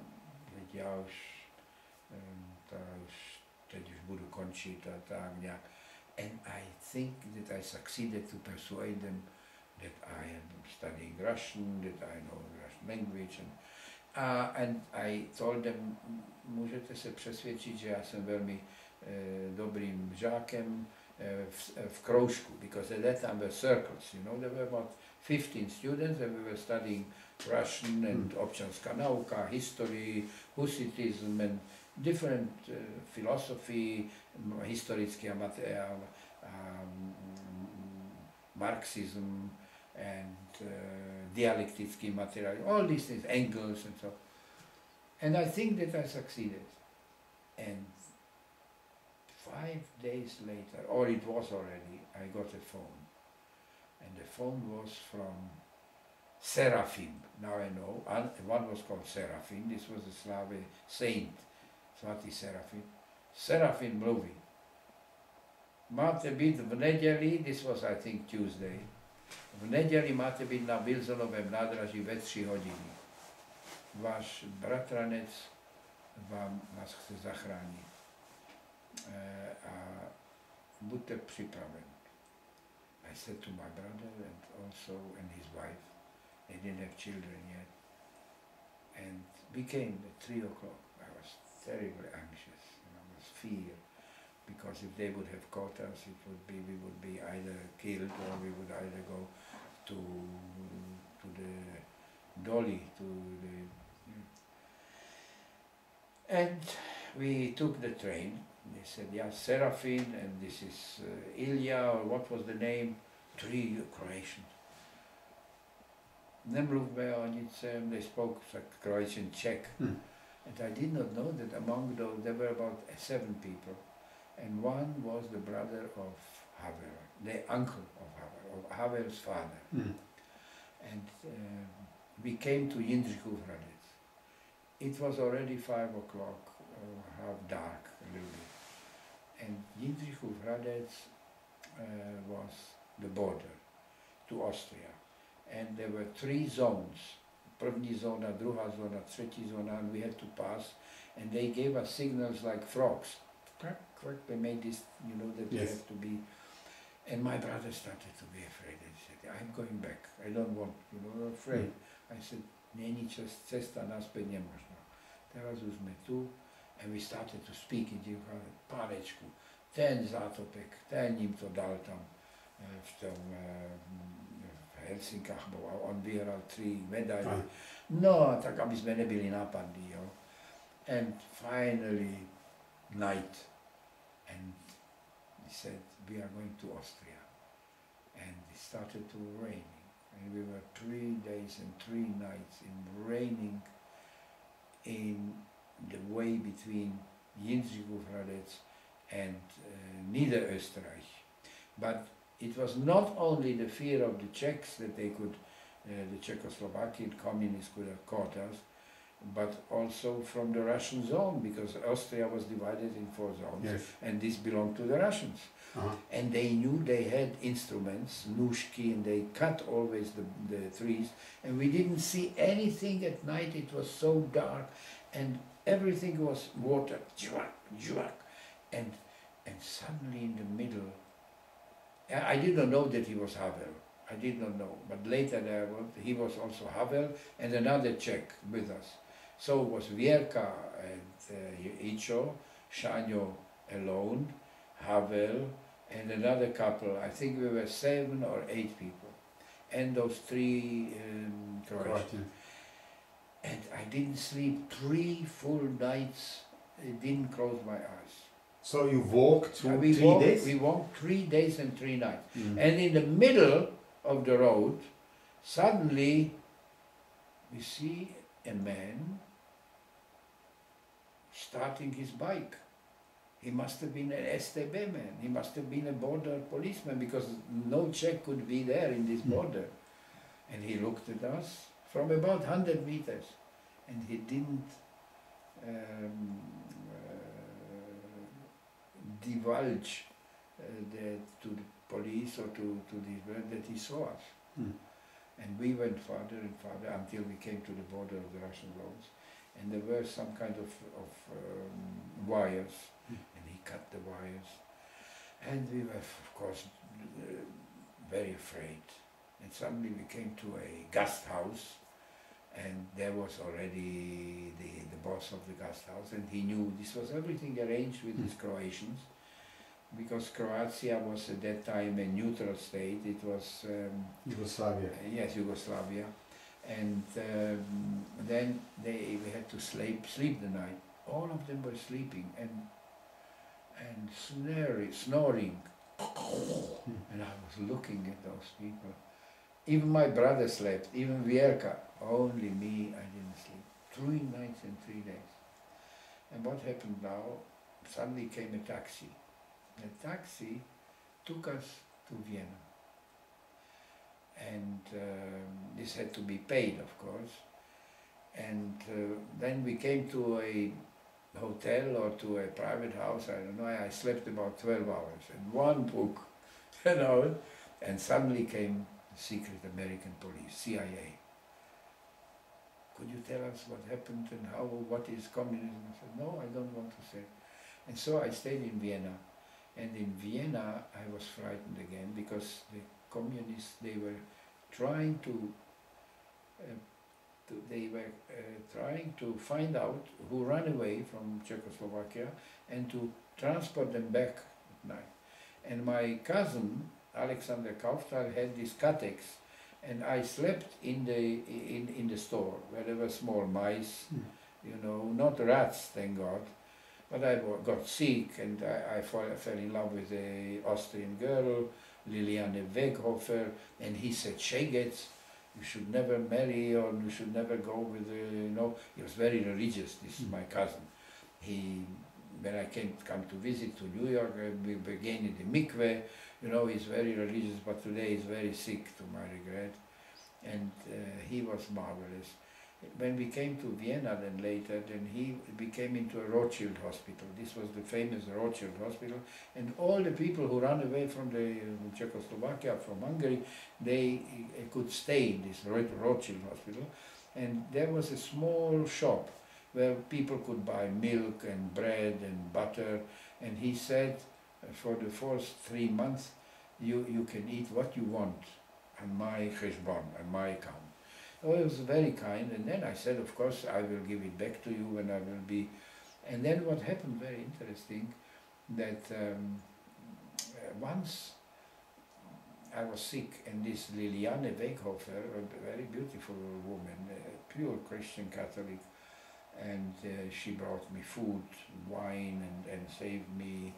já už teď už budu končit a tak nějak. And I think that I succeeded to persuade them that I am studying Russian, that I know Russian language. And I told them, můžete se přesvědčit, že já jsem velmi dobrým žákem v kroužku, because at that time were circles, you know, there were about 15 students and we were studying Russian and občanská nauka, history, Husitism and different philosophy, historický materiál, Marxism and dialektický materiál, all these things, Engels and so. And I think that I succeeded. And 5 days later, or it was already, I got a phone. And the phone was from Seraphim. Now I know, one was called Seraphim, this was a Slavic saint, Svatý Seraphim. Seraphim mluví. Máte být v neděli, this was I think Tuesday, v neděli máte být na Wilsonovém nádraží ve 3 hodiny. Váš bratranec vás chce zachránit. A buďte připraven. I said to my brother and his wife, they didn't have children yet, and we came at 3 o'clock. I was terribly anxious, I was fear, because if they would have caught us, we would be either killed or we would either go to the Dolly, and we took the train. They said, yeah, Seraphim, and this is Ilya, or what was the name? 3 Croatians. Nemluvme o ničem, they spoke Croatian Czech. And I did not know that among those, there were about 7 people. And one was the brother of Havel, the uncle of Havel, of Havel's father. And we came to Jindřichův Hradec. It was already 5 o'clock, half dark a little bit. And Jindřichův Hradec was the border to Austria. And there were 3 zones. První zóna, druhá zóna, třetí zóna, and we had to pass. And they gave us signals like frogs. Quack, quack, they made this, you know, that you have to be. And my brother started to be afraid. He said, I'm going back. I don't want, you know, afraid. I said, není cesta naspäť nemožná. Teraz už sme tu. And we started to speak in Jindřichův, pánečku, ten zátopek, ten jim to dal tam v Helsinkách, a on vyhral 3 medaily. No, tak aby sme nebyli napadní, jo. And finally, night, and he said, we are going to Austria. And it started to raining. And we were 3 days and 3 nights in raining in the way between Jindřichův Hradec and Niederösterreich. But it was not only the fear of the Czechs that they could, the Czechoslovakian communists could have caught us, but also from the Russian zone, because Austria was divided in 4 zones, and this belonged to the Russians. And they knew they had instruments, nushki, and they cut always the trees, and we didn't see anything at night. It was so dark, and everything was water, jwack, jwack, and suddenly in the middle, I did not know that he was Havel. I did not know, but later he was also Havel and another Czech with us. So it was Vierka and Icho, Shanyo alone, Havel, and another couple. I think we were 7 or 8 people, and those 3 Croatians. And I didn't sleep 3 full nights. I didn't close my eyes. So you walked 3 days? We walked 3 days and 3 nights. And in the middle of the road, suddenly we see a man starting his bike. He must have been an STB man. He must have been a border policeman, because no Czech could be there in this border. And he looked at us from about 100 meters, and he didn't divulge to the police or to the that he saw us. Mm. And we went farther and farther until we came to the border of the Russian roads, and there were some kind of wires, and he cut the wires, and we were of course very afraid. And suddenly we came to a guest house, and there was already the boss of the guest house, and he knew this was everything arranged with these Croatians, because Croatia was at that time a neutral state. It was Yugoslavia. yes, Yugoslavia, and then we had to sleep the night. All of them were sleeping and snoring, and I was looking at those people. Even my brother slept, even Vierka. Only me, I didn't sleep. 3 nights and 3 days. And what happened now? Suddenly came a taxi. The taxi took us to Vienna. And this had to be paid, of course. And then we came to a hotel or to a private house, I don't know. I slept about 12 hours and one book, you know. And suddenly came the secret American police, CIA. Could you tell us what happened and how, what is communism? I said, no, I don't want to say. And so I stayed in Vienna. And in Vienna, I was frightened again, because the communists, they were trying to trying to find out who ran away from Czechoslovakia and to transport them back at night. And my cousin, Alexander Kaufthal, had this Catex, and I slept in the store where there were small mice, you know, not rats, thank God. But I got sick, and I fell in love with an Austrian girl, Liliane Weghofer, and he said, Schegetz, you should never marry, or you should never go with, you know, he was very religious, this is my cousin. When I come to visit to New York, we began in the mikveh, you know, he's very religious, but today he's very sick, to my regret, and he was marvelous. When we came to Vienna then later, then he became into a Rothschild hospital. This was the famous Rothschild hospital, and all the people who ran away from the Czechoslovakia, from Hungary, they could stay in this Rothschild hospital. And there was a small shop where people could buy milk and bread and butter, and he said, for the first 3 months, you can eat what you want on my cheshbon, on my account. Oh, it was very kind, and then I said, of course, I will give it back to you when I will be. And then what happened, very interesting, that once I was sick, and this Liliane Weghofer, a very beautiful woman, a pure Christian Catholic, and she brought me food, wine, and saved me.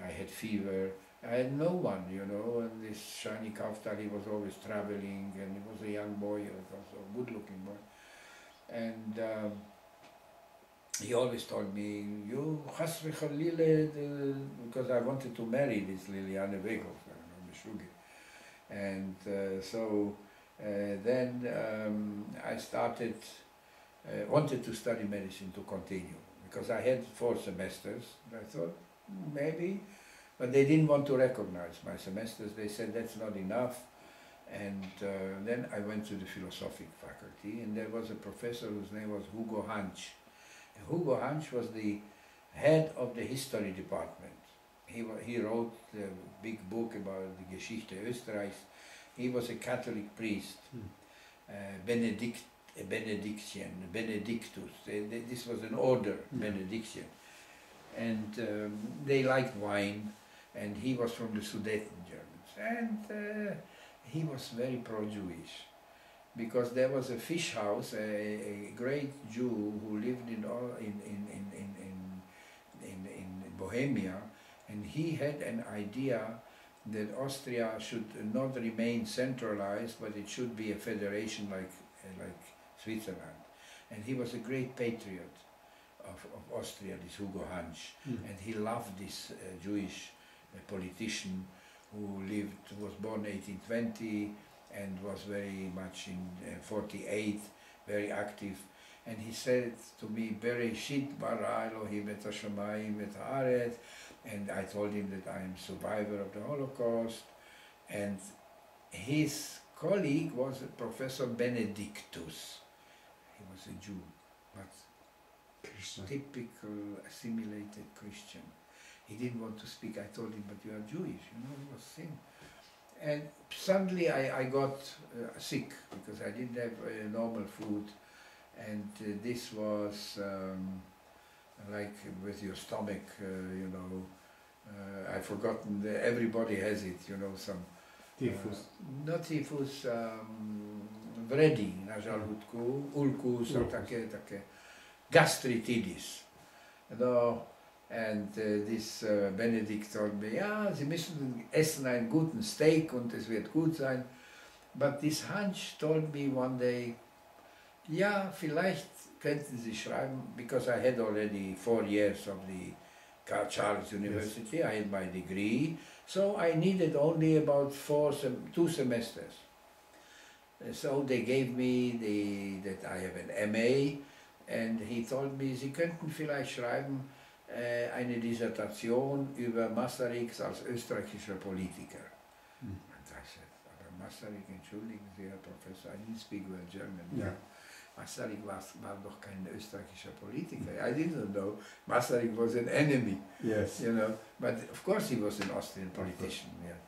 I had fever. I had no one, you know, and this Shani Kaufthal, he was always traveling, and he was a young boy, he was a good-looking boy. And he always told me, you chas v'chalile, because I wanted to marry this Liliane Weghofer, the Shugi. And so then I started, wanted to study medicine to continue, because I had 4 semesters. I thought, maybe. But they didn't want to recognize my semesters. They said that's not enough. And then I went to the philosophic faculty, and there was a professor whose name was Hugo Hansch. And Hugo Hansch was the head of the history department. He wrote the big book about the Geschichte Österreichs. He was a Catholic priest, Benedictus. This was an order, Benedictine. And they liked wine, and he was from the Sudeten Germans, and he was very pro-Jewish, because there was a fish house, a great Jew who lived in Bohemia, and he had an idea that Austria should not remain centralized, but it should be a federation like Switzerland. And he was a great patriot of Austria, this Hugo Hansch, and he loved this Jewish politician who was born 1820, and was very much in 48, very active. And he said to me, Bereshit bara Elohim et hashamayim et haaretz, and I told him that I am survivor of the Holocaust. And his colleague was Professor Benedictus. He was a Jew, but Christian. typical assimilated Christian. He didn't want to speak. I told him, but you are Jewish, you know, he was thin. And suddenly I got sick because I didn't have normal food. And this was like with your stomach, you know, I've forgotten, everybody has it, you know, some... Typhus. Not typhus, vredi, na žaludku, ulkus, také gastritis. No, and this Benedict told me, ja, Sie müssen essen einen guten Steak und es wird gut sein. But this hunch told me one day, ja, vielleicht könnten Sie schreiben, because I had already 4 years of the Charles University, yes. I had my degree, so I needed only about 2 semesters. So they gave me that I have an MA, and he told me, Sie könnten vielleicht schreiben eine Dissertation über Masaryk als österreichischer Politiker. And I said, aber Masaryk, entschuldigen Sie, Herr Professor, I didn't speak well German. Yeah. Masaryk war doch kein österreichischer Politiker. I didn't know. Masaryk was an enemy. Yes. You know, but of course he was an Austrian politician. Yeah.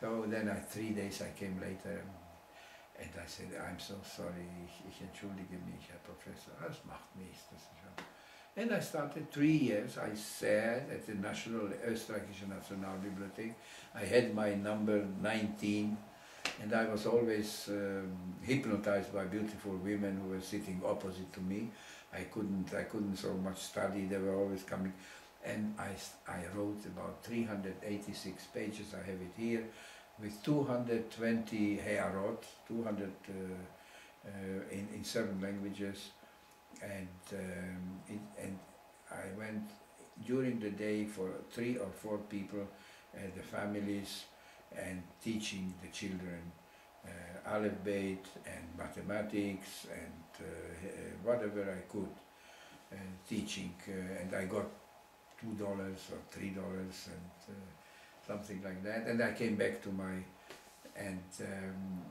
So then 3 days I came later and I said, I'm so sorry, ich entschuldige mich, Herr Professor, das macht nichts. And I started 3 years. I sat at the Österreichische Nationalbibliothek. I had my number 19. And I was always hypnotized by beautiful women who were sitting opposite to me. I couldn't so much study, they were always coming. And I wrote about 386 pages, I have it here, with 220 hearot, 200 in 7 languages. And I went during the day for 3 or 4 people, the families, and teaching the children Aleph Beit and mathematics and whatever I could, teaching, and I got $2 or $3 and something like that, and I came back to my, and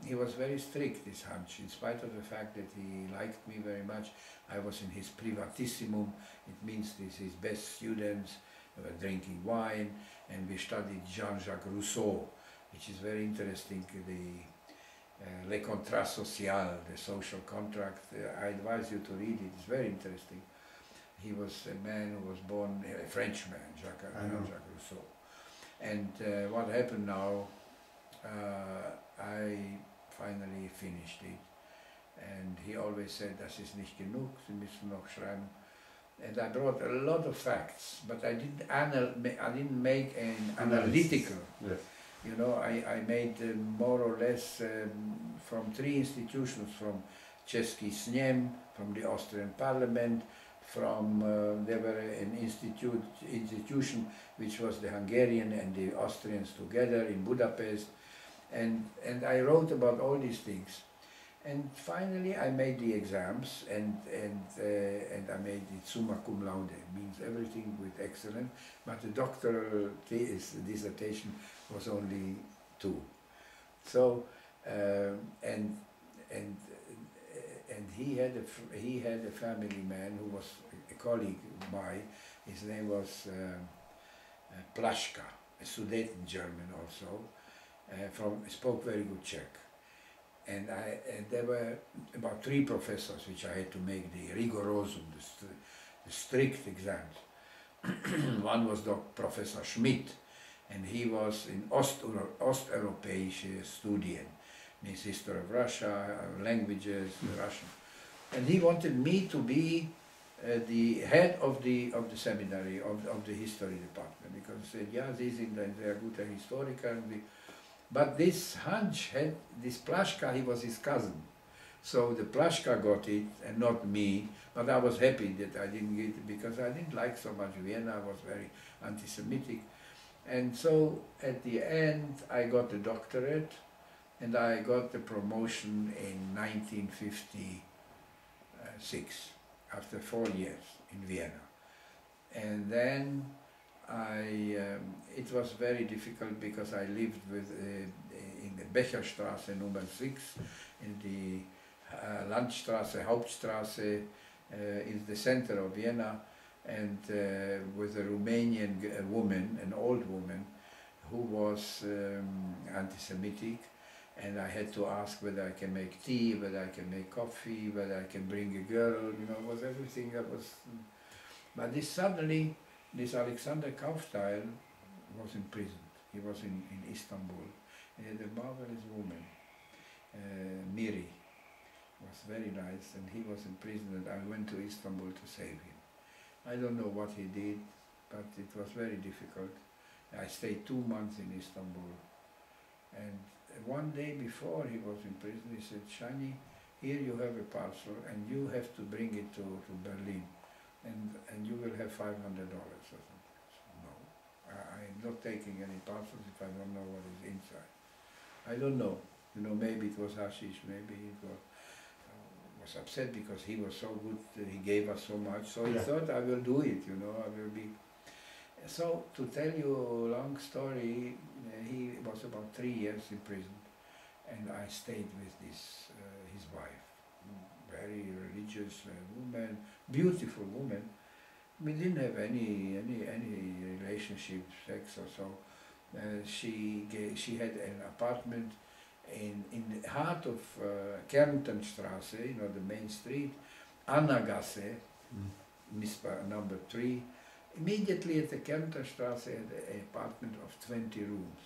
he was very strict, this Hunch, in spite of the fact that he liked me very much. I was in his privatissimum, it means his best students, were drinking wine, and we studied Jean-Jacques Rousseau, which is very interesting, the Les Contrats Sociaux, the social contract. I advise you to read it, it's very interesting. He was a man who was born, a Frenchman, Jean-Jacques Rousseau. And what happened now, I finally finished it. And he always said, das ist nicht genug, Sie müssen noch schreiben. And I brought a lot of facts, but I didn't make an analytical. Yes. You know, I made more or less from 3 institutions, from Český sněm, from the Austrian Parliament, from there were an institution which was the Hungarian and the Austrians together in Budapest, and I wrote about all these things. And finally I made the exams and I made it summa cum laude, means everything with excellent, but the doctoral dissertation was only 2. So and he had a family man who was a colleague of mine. His name was Plaška, a Sudeten German also, spoke very good Czech. And there were about 3 professors which I had to make the rigorosum, the strict exams. One was Professor Schmidt, and he was in Osteuropäische Studien, means history of Russia, languages, Russian. And he wanted me to be the head of the seminary, of the history department, because he said, yeah, they are good historical. But this Hunch had, this Plaška, he was his cousin. So the Plaška got it and not me, but I was happy that I didn't get it because I didn't like so much Vienna, I was very anti-Semitic. And so at the end I got the doctorate and I got the promotion in 1956, after 4 years in Vienna. And then it was very difficult because I lived in the Becherstraße number 6, in the Landstraße, Hauptstraße, in the center of Vienna, and with a Romanian woman, an old woman, who was anti-Semitic, and I had to ask whether I can make tea, whether I can make coffee, whether I can bring a girl, you know, it was everything that was... But suddenly, this Alexander Kaufstein was imprisoned. He was in Istanbul. He had a marvelous woman, Miri, was very nice, and he was in prison, and I went to Istanbul to save him. I don't know what he did, but it was very difficult. I stayed 2 months in Istanbul, and one day before he was in prison, he said, "Shani, here you have a parcel, and you have to bring it to Berlin, and you will have $500 or something." So, no, I'm not taking any parcels if I don't know what is inside. I don't know. You know, maybe it was hashish, maybe it was upset because he was so good, he gave us so much, so he thought, I will do it, you know, I will be... So, to tell you a long story, he was about 3 years in prison, and I stayed with this, his wife, very religious woman, beautiful woman. We didn't have any relationship, sex or so. She had an apartment in the heart of Kärntenstraße, you know, the main street, Annagasse, number 3. Immediately at the Kärntenstraße, had an apartment of 20 rooms.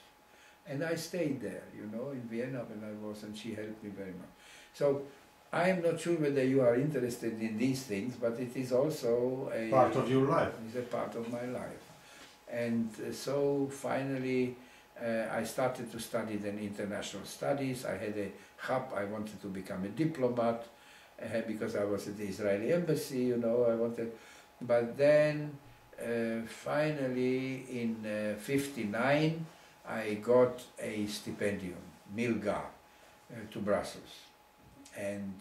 And I stayed there, you know, in Vienna when I was, and she helped me very much. So, I am not sure whether you are interested in these things, but it is also a... part of your life. It's a part of my life. And so, finally, I started to study then international studies. I had a hub, I wanted to become a diplomat, because I was at the Israeli embassy, you know, I wanted... But then, finally, in '59, I got a stipendium, Milga, to Brussels. And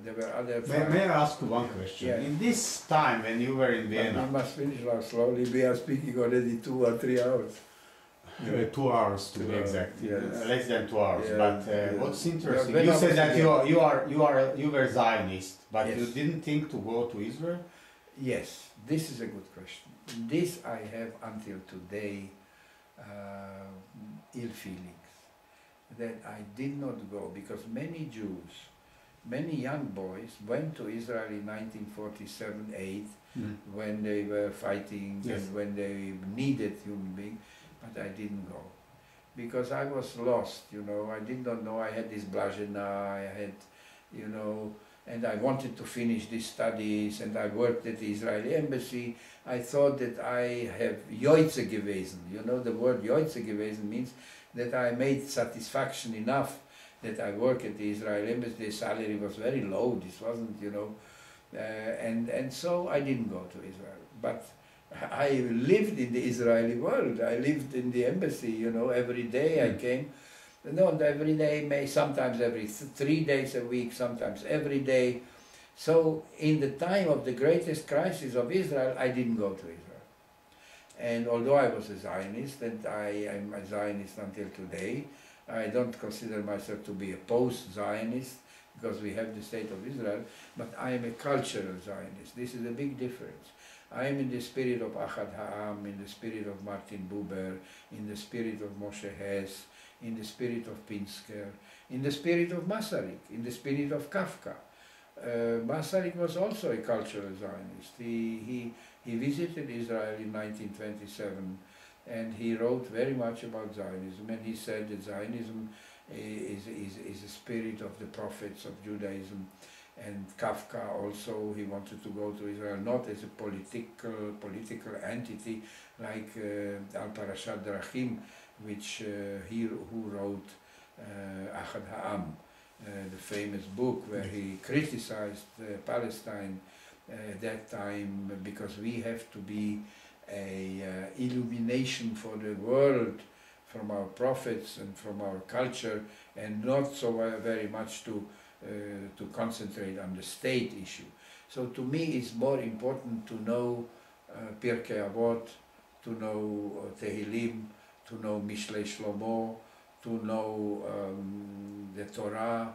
there were other... May I ask you one question? Yeah. In this time when you were in Vienna... We must finish now slowly, we are speaking already 2 or 3 hours. 2 hours to 2 be hours, exact, yes. Less than 2 hours. Yeah, But yeah. what's interesting, Yeah, you said that yeah. you were Zionist, but Yes. you didn't think to go to Israel? Yes, this is a good question. This I have until today ill feelings, that I did not go, because many Jews, many young boys went to Israel in 1947-8 when they were fighting and when they needed human beings, but I didn't go. Because I was lost, you know, I did not know I had this blazhena, I had, you know, and I wanted to finish these studies, and I worked at the Israeli embassy. I thought that I have Yoitze gewesen. You know, the word Yoitze gewesen means that I made satisfaction enough that I work at the Israeli embassy. The salary was very low, this wasn't, you know, and so I didn't go to Israel. But I lived in the Israeli world. I lived in the embassy, you know, every day I came. Not every day, sometimes every 3 days a week, sometimes every day. So in the time of the greatest crisis of Israel, I didn't go to Israel. And although I was a Zionist, and I am a Zionist until today, I don't consider myself to be a post-Zionist, because we have the state of Israel, but I am a cultural Zionist. This is a big difference. I am in the spirit of Ahad Ha'am, in the spirit of Martin Buber, in the spirit of Moshe Hess, in the spirit of Pinsker, in the spirit of Masaryk, in the spirit of Kafka. Masaryk was also a cultural Zionist. He visited Israel in 1927, and he wrote very much about Zionism, and he said that Zionism is a spirit of the prophets of Judaism. And Kafka also, he wanted to go to Israel not as a political entity like Al-Parashat Drachim, who wrote Ahad Ha'am, the famous book where he criticized Palestine at that time, because we have to be a illumination for the world, from our prophets and from our culture, and not so very much to concentrate on the state issue. So to me it's more important to know Pirkei Avot, to know Tehillim, to know Mishlei Shlomo, to know the Torah,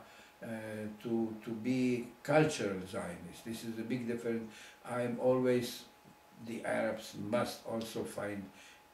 to be cultural Zionist. This is a big difference. I'm always, the Arabs must also find,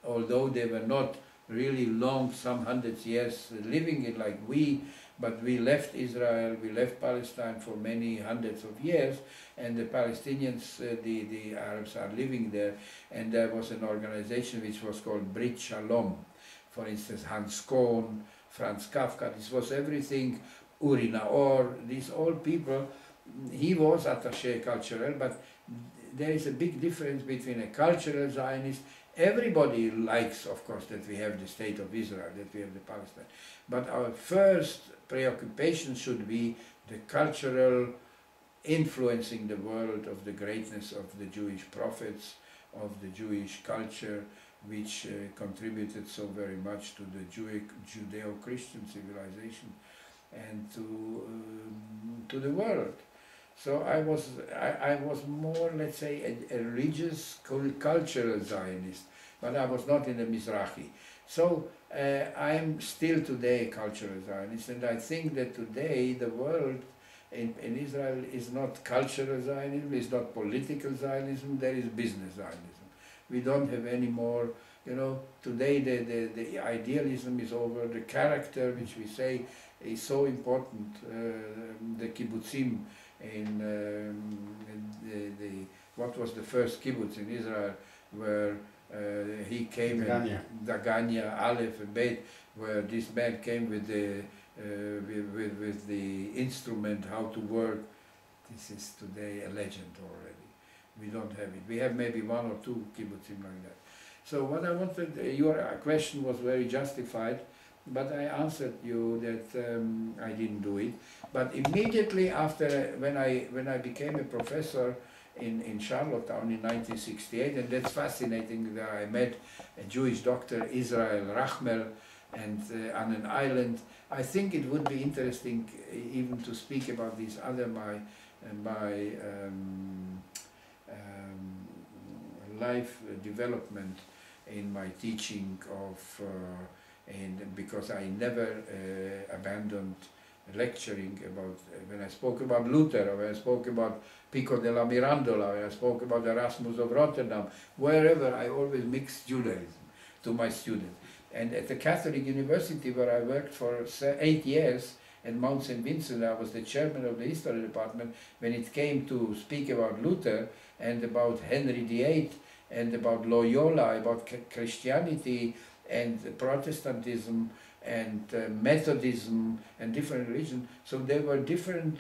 although they were not really long, some hundreds years living it like we, but we left Israel, we left Palestine for many hundreds of years, and the Palestinians, the Arabs are living there, and there was an organization which was called Brit Shalom. For instance, Hans Kohn, Franz Kafka, this was everything, Uri Naor, these old people. He was attaché cultural, but there is a big difference between a cultural Zionist. Everybody likes, of course, that we have the state of Israel, that we have the Palestine. But our first preoccupation should be the cultural influencing the world of the greatness of the Jewish prophets, of the Jewish culture, which contributed so very much to the Judeo-Christian civilization and to the world. So I was more, let's say, a religious, cultural Zionist, but I was not in the Mizrahi. So I'm still today a cultural Zionist, and I think that today the world in Israel is not cultural Zionism, it's not political Zionism, there is business Zionism. We don't have any more, you know, today the idealism is over, the character which we say is so important, the kibbutzim, what was the first kibbutz in Israel, where he came, Dagania, Aleph and Bet, where this man came with the instrument, how to work. This is today a legend already. We don't have it. We have maybe one or two kibbutzim like that. So what I wanted, your question was very justified, but I answered you that I didn't do it. But immediately after, when I became a professor in Charlottetown in 1968, and that's fascinating that I met a Jewish doctor, Israel Rachmel, and on an island. I think it would be interesting even to speak about this other, my life development in my teaching of, and because I never abandoned lecturing about, when I spoke about Luther, or when I spoke about Pico della Mirandola, when I spoke about Erasmus of Rotterdam, wherever I always mixed Judaism to my students. And at the Catholic University, where I worked for 8 years at Mount St. Vincent, I was the chairman of the history department. When it came to speak about Luther and about Henry VIII and about Loyola, about Christianity and Protestantism and Methodism and different religions, so there were different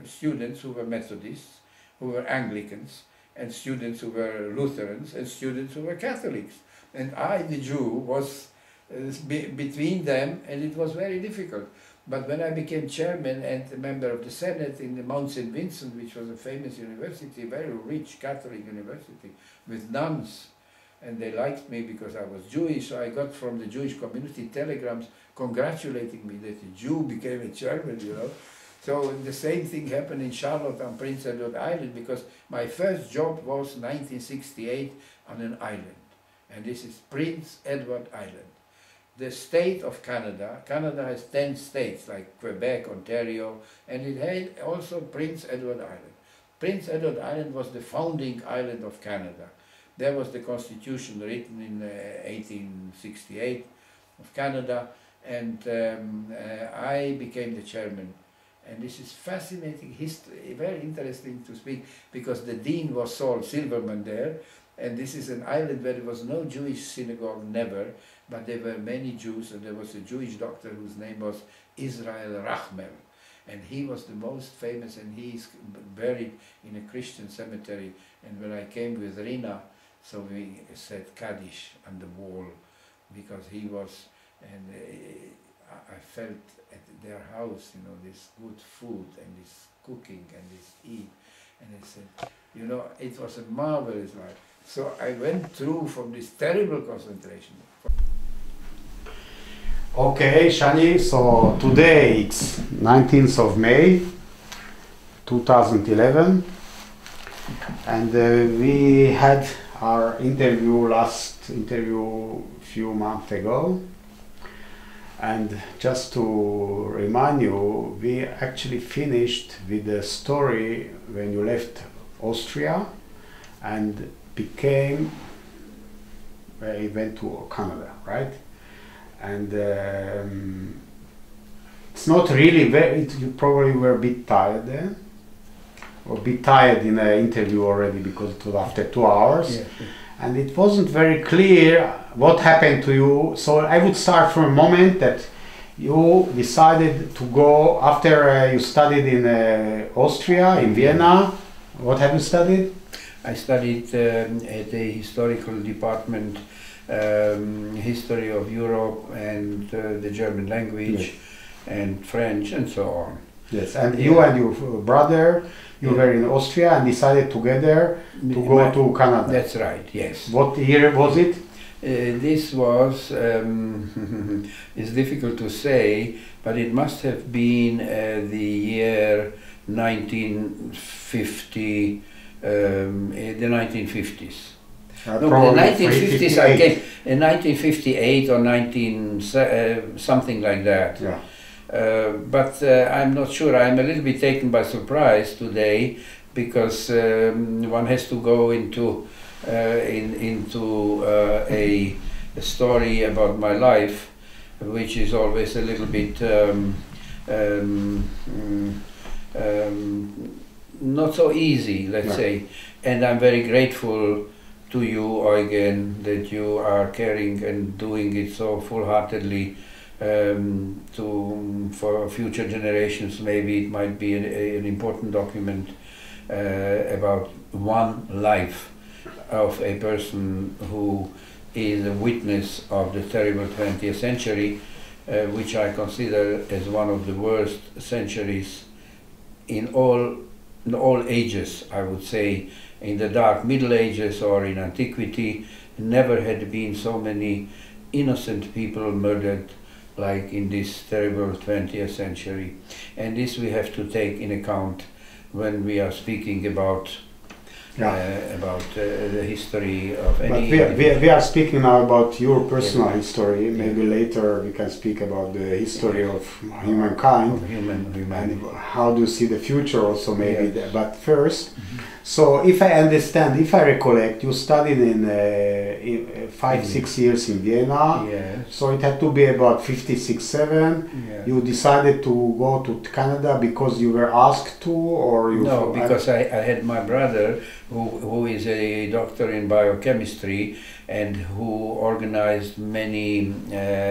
students who were Methodists, who were Anglicans, and students who were Lutherans, and students who were Catholics. And I, the Jew, was between them, and it was very difficult. But when I became chairman and a member of the Senate in the Mount St. Vincent, which was a famous university, very rich Catholic university, with nuns, and they liked me because I was Jewish, so I got from the Jewish community telegrams congratulating me that a Jew became a chairman, you know. So the same thing happened in Charlotte on Prince Edward Island, because my first job was 1968 on an island, and this is Prince Edward Island. The state of Canada, Canada has 10 states like Quebec, Ontario, and it had also Prince Edward Island. Prince Edward Island was the founding island of Canada. There was the constitution written in 1868 of Canada, and I became the chairman. And this is fascinating history, very interesting to speak, because the dean was Saul Silverman there, and this is an island where there was no Jewish synagogue, never, but there were many Jews, and there was a Jewish doctor whose name was Israel Rachmel, and he was the most famous, and he is buried in a Christian cemetery. And when I came with Rina, so we said Kaddish on the wall, because he was, and I felt at their house, you know, this good food and this cooking and this eat, and I said, you know, it was a marvelous life. So I went through from this terrible concentration. Okay, Shani, so today it's 19th of May 2011, and we had our last interview few months ago, and just to remind you, we actually finished with the story when you left Austria and went to Canada, right? And it's not really you probably were a bit tired then, or a bit tired in the interview already because it was after 2 hours. Yes, yes. And it wasn't very clear what happened to you. So I would start from a moment that you decided to go after you studied in Austria, in Vienna. What have you studied? I studied at the historical department, history of Europe and the German language, Yes. and French and so on. Yes, and you and your brother, you were in Austria and decided together to go to Canada. That's right, yes. What year was it? This was, it's difficult to say, but it must have been the year 1950, the 1950s. No, the 1950s, I came in 1958 or something like that. Yeah. But I'm not sure. I'm a little bit taken by surprise today because one has to go into a story about my life, which is always a little bit not so easy, let's say. And I'm very grateful to you, Eugen, that you are caring and doing it so full-heartedly. For future generations, maybe it might be an important document about one life of a person who is a witness of the terrible 20th century, which I consider as one of the worst centuries in all ages, I would say. In the Dark Middle Ages or in antiquity, never had been so many innocent people murdered like in this terrible 20th century. And this we have to take in account when we are speaking about the history of any... But we are speaking now about your personal history. Maybe later we can speak about the history of humankind. Of humanity. And how do you see the future also maybe. Yes. But first, so if I understand, if I recollect, you studied in 5-6 years in Vienna. Yes. So it had to be about 56-7. Yes. You decided to go to Canada because you were asked to, or you? No, because I had my brother who is a doctor in biochemistry and who organized many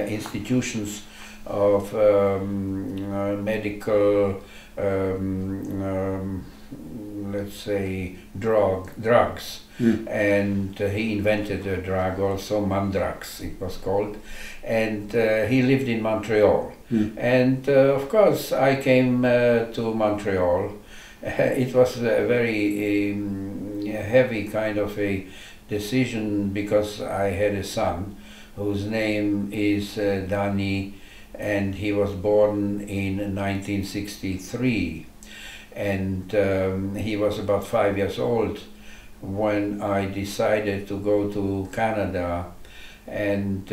institutions of medical, let's say, drugs. And he invented a drug also, Mandrax it was called, and he lived in Montreal. And of course I came to Montreal. It was a very heavy kind of a decision because I had a son whose name is Danny, and he was born in 1963, and he was about 5 years old when I decided to go to Canada, and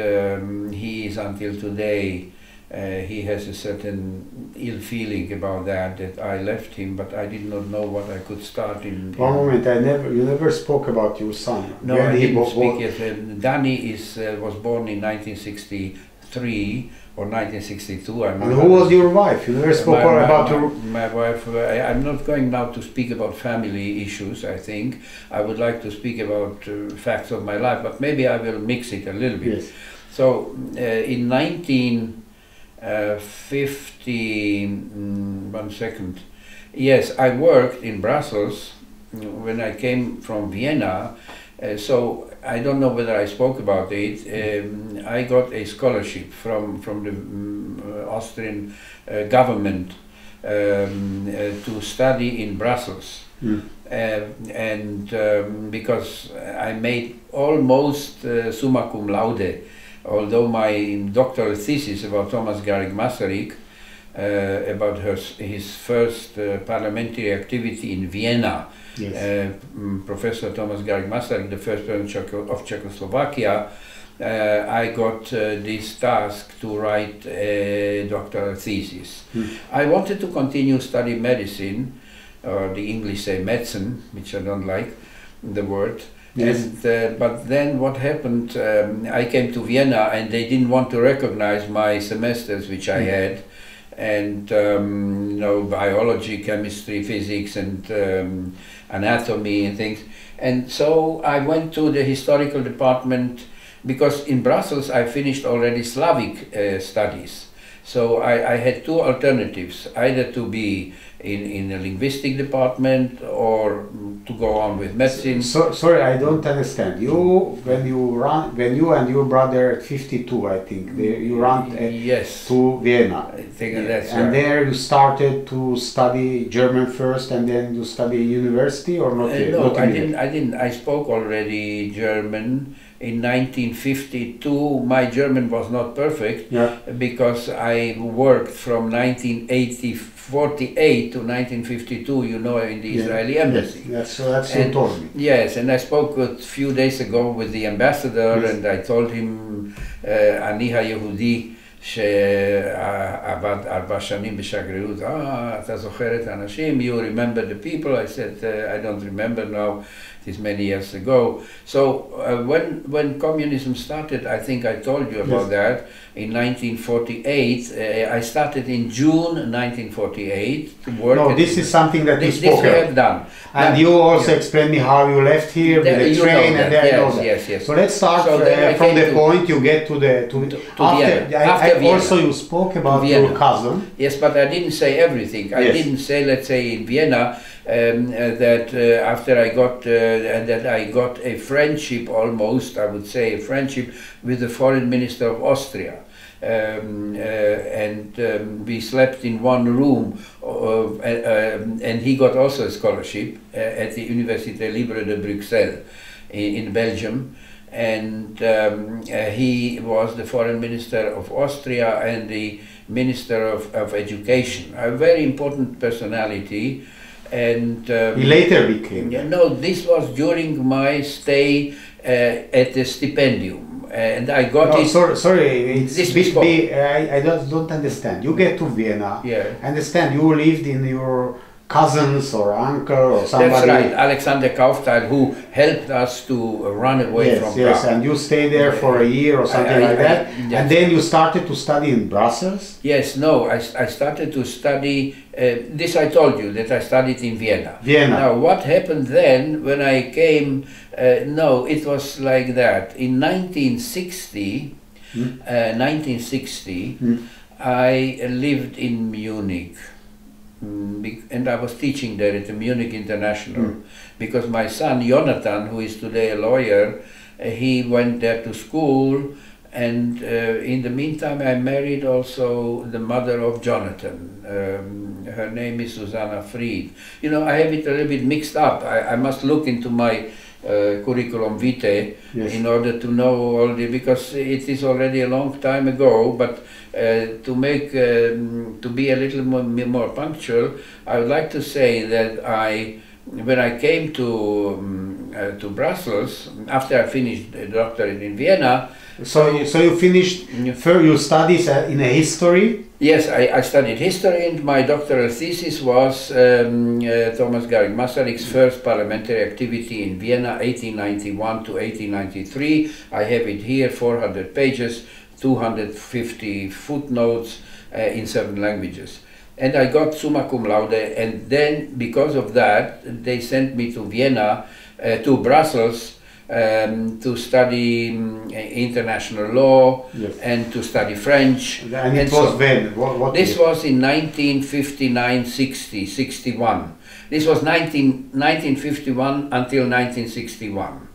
he is until today. He has a certain ill feeling about that I left him, but I did not know what I could start in. One moment, you never spoke about your son. No, I didn't speak yet. Danny was born in 1963 or 1962. And who was your wife? You never spoke about your... My wife, I'm not going now to speak about family issues, I think. I would like to speak about facts of my life, but maybe I will mix it a little bit. Yes. So, in 1950, one second. Yes, I worked in Brussels when I came from Vienna, so I don't know whether I spoke about it. I got a scholarship from the Austrian government to study in Brussels. And because I made almost summa cum laude, although my doctoral thesis about Thomas Garrigue Masaryk, about his first parliamentary activity in Vienna, Yes. Professor Thomas Garrigue Masaryk, the first president of Czechoslovakia, I got this task to write a doctoral thesis. I wanted to continue study medicine, or the English say medicine, which I don't like the word. Yes. And, but then what happened, I came to Vienna and they didn't want to recognize my semesters which I had, and you know, biology, chemistry, physics, and anatomy and things. And so I went to the historical department, because in Brussels I finished already Slavic studies. So I had two alternatives, either to be in the linguistic department or to go on with medicine. So, sorry, I don't understand. You, when you and your brother at 52, I think, you ran Yes. to Vienna. I think that's And right. there you started to study German first, and then you study in university, or not? No, not I immediately? didn't. I spoke already German in 1952. My German was not perfect, Yeah. because I worked from 1948 to 1952, you know, in the Yeah. Israeli embassy. Yes, that's you And- told me. Yes, and I spoke a few days ago with the ambassador, Yes. and I told him, אני היהודי שעבד 4 שנים בשגרירות, אתה זוכר את האנשים, you remember the people? I said, I don't remember now, it is many years ago. So when communism started, I think I told you about Yes. that, in 1948, I started in June 1948 to work. No, at- this is something that you this spoke we of. have done. And Now- you also yeah. explained me how you left here with There- the you know train, that, and then I know yes, that. yes, yes. So let's start So then I from came the to- point you get to the to after. Vienna. After I Vienna. also you spoke about Vienna. your cousin. Yes, but I didn't say everything. I Yes. didn't say, let's say, in Vienna, that after I got that I got a friendship, almost I would say a friendship, with the foreign minister of Austria. And we slept in one room, and he got also a scholarship at the Université Libre de Bruxelles in Belgium. And he was the foreign minister of Austria and the minister of education, a very important personality. And He later became. yeah, no, this was during my stay at the stipendium, and I got No, it. sorry, it's This we spoke. I don't understand. You get to Vienna. Yeah. I understand you lived in your cousins or uncle or somebody. That's right, Alexander Kaufteil, who helped us to run away Yes, from yes, Prague. and you stayed there for a year or something like that, yes. and then you started to study in Brussels. Yes, no, I started to study, this I told you, that I studied in Vienna. Vienna. Now, what happened then when I came, no, it was like that. In 1960, I lived in Munich. And I was teaching there at the Munich International, because my son Jonathan, who is today a lawyer, he went there to school, and in the meantime I married also the mother of Jonathan. Her name is Susanna Fried. You know, I have it a little bit mixed up. I must look into my curriculum vitae Yes. in order to know all the, because it is already a long time ago, but to make to be a little more punctual, I would like to say that when I came to Brussels after I finished the doctorate in Vienna. So you finished your studies in a history. Yes, I studied history, and my doctoral thesis was Thomas Garrigue Masaryk's first parliamentary activity in Vienna, 1891 to 1893. I have it here, 400 pages, 250 footnotes in 7 languages. And I got summa cum laude, and then because of that, they sent me to Vienna, to Brussels, to study international law, Yes. and to study French. And it so was when? What this year? was in 1959, 60, 61. This was 1951 until 1961.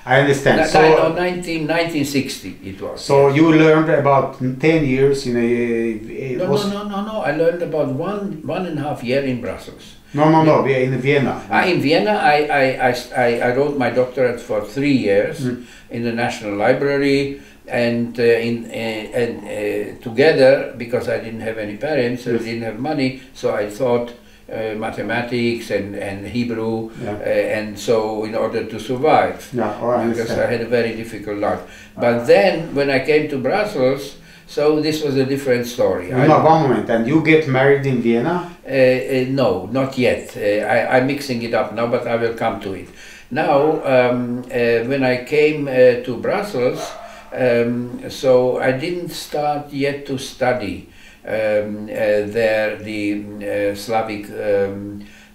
I understand. No, So, 1960 it was. so you learned about 10 years in a. No. I learned about one and a half year in Brussels. No, in Vienna. In Vienna, I wrote my doctorate for 3 years in the National Library. and together, because I didn't have any parents, Yes. I didn't have money, so I thought mathematics and Hebrew, and so in order to survive, because I had a very difficult life. But then, when I came to Brussels, so this was a different story. No, one moment. And you get married in Vienna? No, not yet. I'm mixing it up now, but I will come to it. Now, when I came to Brussels, so I didn't start yet to study there the Slavic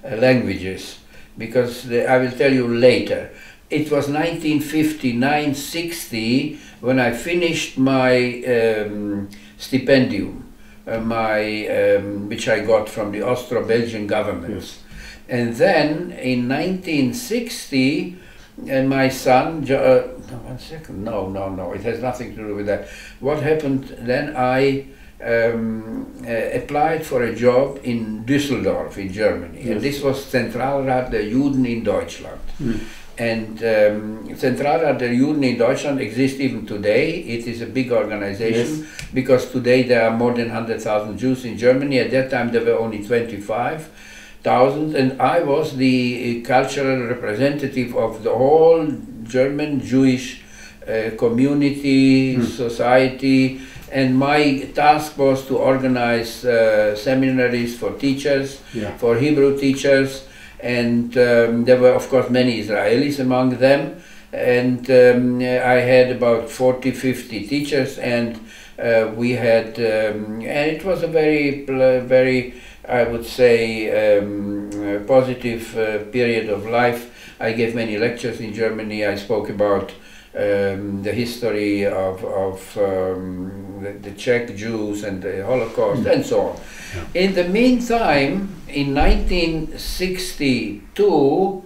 languages, because I will tell you later. It was 1959-60 when I finished my stipendium, which I got from the Austro-Belgian government. Yes. And then in 1960, my son, one second, no, it has nothing to do with that. What happened then, I applied for a job in Düsseldorf in Germany. Yes. And this was Zentralrat der Juden in Deutschland. And Zentralrat der Juden in Deutschland exists even today. It is a big organization, because today there are more than 100,000 Jews in Germany. At that time there were only 25,000, and I was the cultural representative of the whole German Jewish community, society, and my task was to organize seminaries for teachers, for Hebrew teachers, and there were of course many Israelis among them, and I had about 40-50 teachers, and we had, and it was a very, I would say, positive period of life. I gave many lectures in Germany. I spoke about the history of the Czech Jews and the Holocaust and so on. In the meantime, in 1962,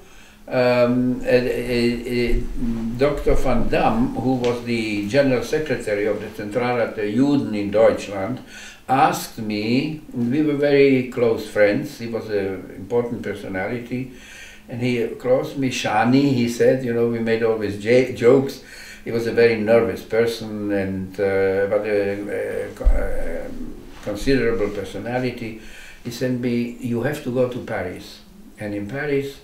Dr. van Dam, who was the General Secretary of the Zentralrat der Juden in Deutschland, asked me, we were very close friends, he was an important personality, and he called me Shani, he said, you know, we made always jokes. He was a very nervous person, and but a considerable personality. He said me, you have to go to Paris. And in Paris,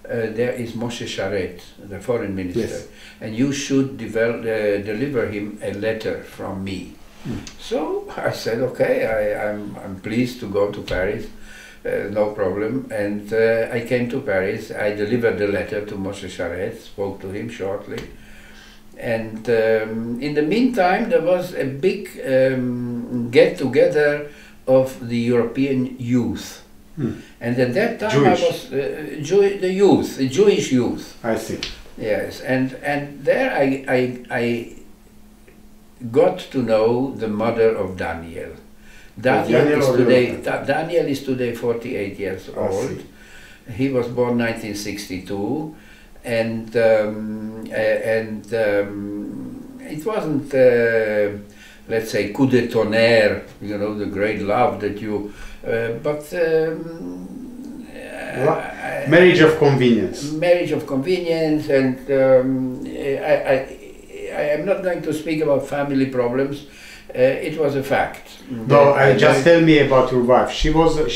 there is Moshe Sharet, the foreign minister, and you should deliver him a letter from me. So I said, okay, I'm pleased to go to Paris. No problem, and I came to Paris. I delivered the letter to Moshe Sharet, spoke to him shortly, and in the meantime there was a big get-together of the European youth, and at that time Jewish. I was the youth, the Jewish youth. I see. Yes, and there I got to know the mother of Daniel. Daniel is today 48 years old. He was born 1962, and it wasn't, let's say, coup de tonnerre, you know, the great love that you, but marriage of convenience. Marriage of convenience, and I am not going to speak about family problems. It was a fact. No, just tell me about your wife. She was a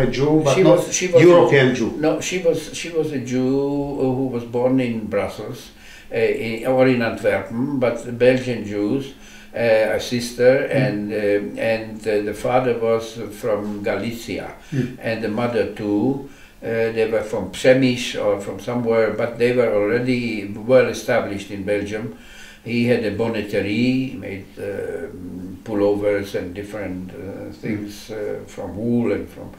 Jew, but she was European Jew. No, she was a Jew who was born in Brussels or in Antwerpen, but Belgian Jews. A sister, and the father was from Galicia, and the mother too. They were from Przemyśl or from somewhere, but they were already well established in Belgium. He had a bonneterie, made pullovers and different things from wool and from.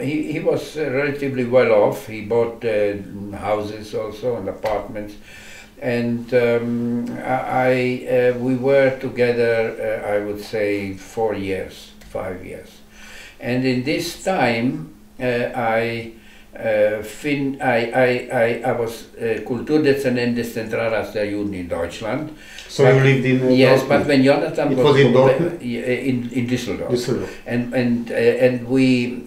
He was relatively well off. He bought houses also and apartments, and we were together. I would say 5 years, and in this time I was Kulturdezernent des Zentralrats der Juden in Deutschland. So you lived in yes, Dortmund. but when Jonathan was in Dortmund? In Düsseldorf. And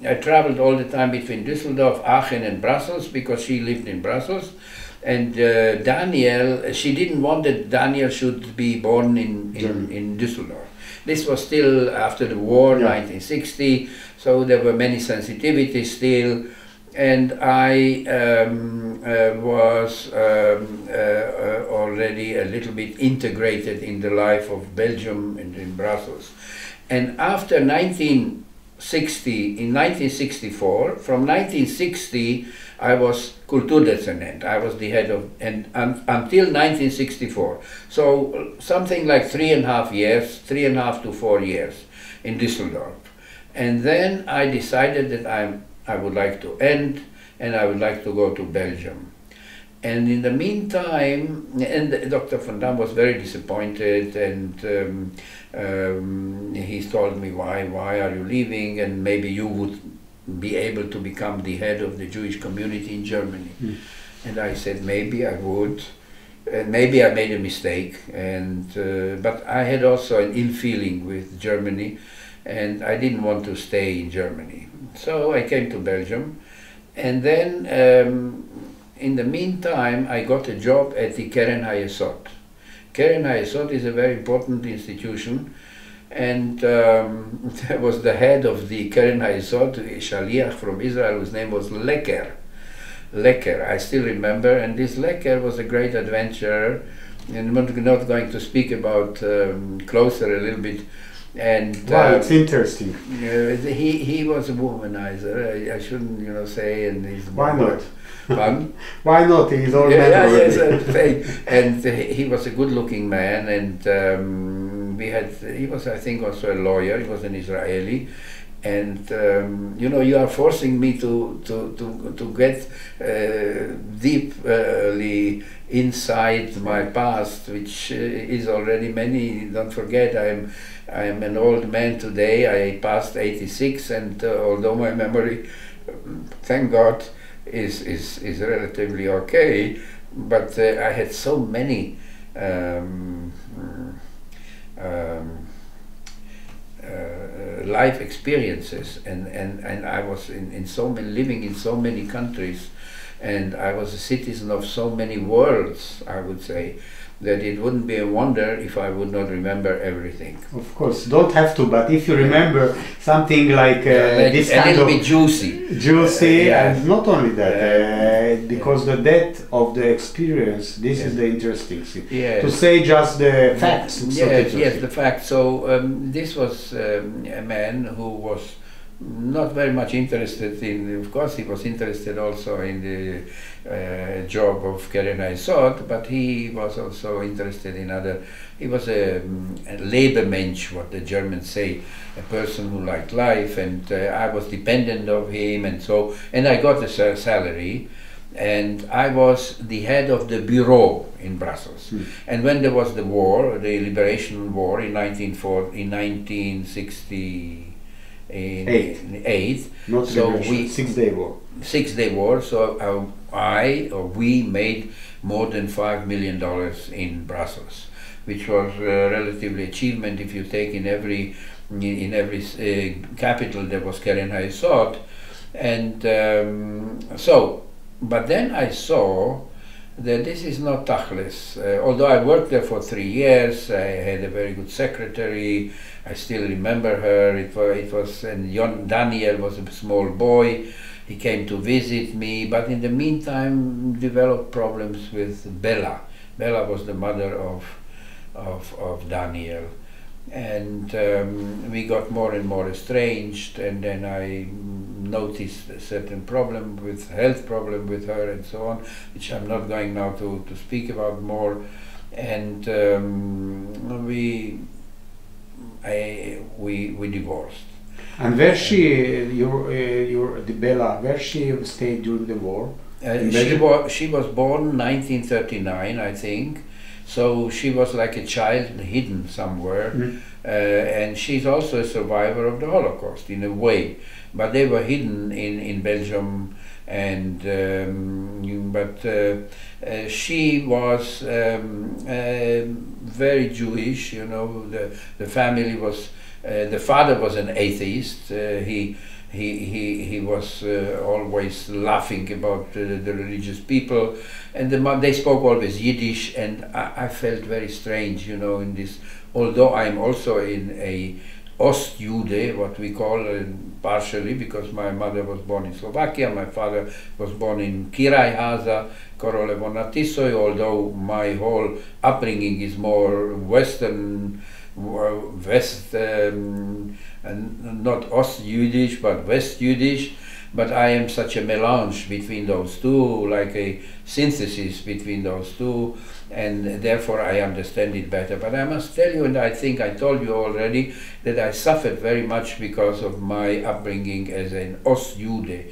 I traveled all the time between Düsseldorf, Aachen, and Brussels, because she lived in Brussels, And Daniel, she didn't want that Daniel should be born in Düsseldorf. This was still after the war, 1960, so there were many sensitivities still. And I was already a little bit integrated in the life of Belgium and in Brussels. And after 1964, from 1960, I was Kulturdezernent. I was the head of, until 1964. So something like 3.5 years, 3.5 to 4 years in Düsseldorf. And then I decided that I would like to end, and I would like to go to Belgium. And in the meantime, and Dr. Van Dam was very disappointed, and he told me, why are you leaving, and maybe you would be able to become the head of the Jewish community in Germany. And I said, maybe I would, and maybe I made a mistake, and but I had also an ill feeling with Germany, and I didn't want to stay in Germany. So I came to Belgium, and then in the meantime I got a job at the Keren HaYesod. Keren HaYesod is a very important institution, and there was the head of the Keren HaYesod, a Shaliach from Israel, whose name was Lecker. Lecker, I still remember, and this Lecker was a great adventurer, and I'm not going to speak about closer a little bit. And wow, it's interesting. He was a womanizer. I shouldn't, say. And he's why not? Fun. Why not? He's all man. Yes, and he was a good-looking man, and he was, I think, also a lawyer. He was an Israeli, and you are forcing me to get deeply inside my past, which is already many. Don't forget, I am an old man today. I passed 86, and although my memory, thank God, is relatively okay, but I had so many life experiences, and I was in so many, living in so many countries, and I was a citizen of so many worlds, I would say, that it wouldn't be a wonder if I would not remember everything. Of course, don't have to, but if you remember something like this kind a little of bit juicy, and not only that, because the depth of the experience, this is the interesting thing. To say just the facts. Yes, the facts. So this was a man who was not very much interested in, of course he was interested also in the job of Keren HaYesod, but he was also interested in other, he was a Lebemensch, what the Germans say, a person who liked life, and I was dependent of him, and I got a salary, and I was the head of the bureau in Brussels. And when there was the war, the Liberation War in 1968, not so we 6-day war. 6-day war. So we made more than $5 million in Brussels, which was a relatively achievement if you take in every capital there was Keren HaYesod, and but then I saw that this is not tachlis. Although I worked there for 3 years, I had a very good secretary. I still remember her. It was and Daniel was a small boy. He came to visit me, but in the meantime developed problems with Bella. Bella was the mother of Daniel, and we got more and more estranged. And then I noticed a certain problem with health problem with her and so on, which I'm not going now to speak about more. And we divorced. And where the Bella, where she stayed during the war? She was born 1939, I think. So she was like a child hidden somewhere. And she's also a survivor of the Holocaust in a way. But they were hidden in Belgium, and she was very Jewish. The family was. The father was an atheist. He he was always laughing about the religious people, and they spoke always Yiddish, and I felt very strange, you know, in this. Although I'm also in a Ostjude, what we call partially, because my mother was born in Slovakia, my father was born in Kirajháza, Korolevo na Tisoj, although my whole upbringing is more Western, and not Ost-Yiddish, but West-Yiddish, but I am such a melange between those two, like a synthesis between those two, and therefore I understand it better. But I must tell you, and I think I told you already, that I suffered very much because of my upbringing as an Ostjude,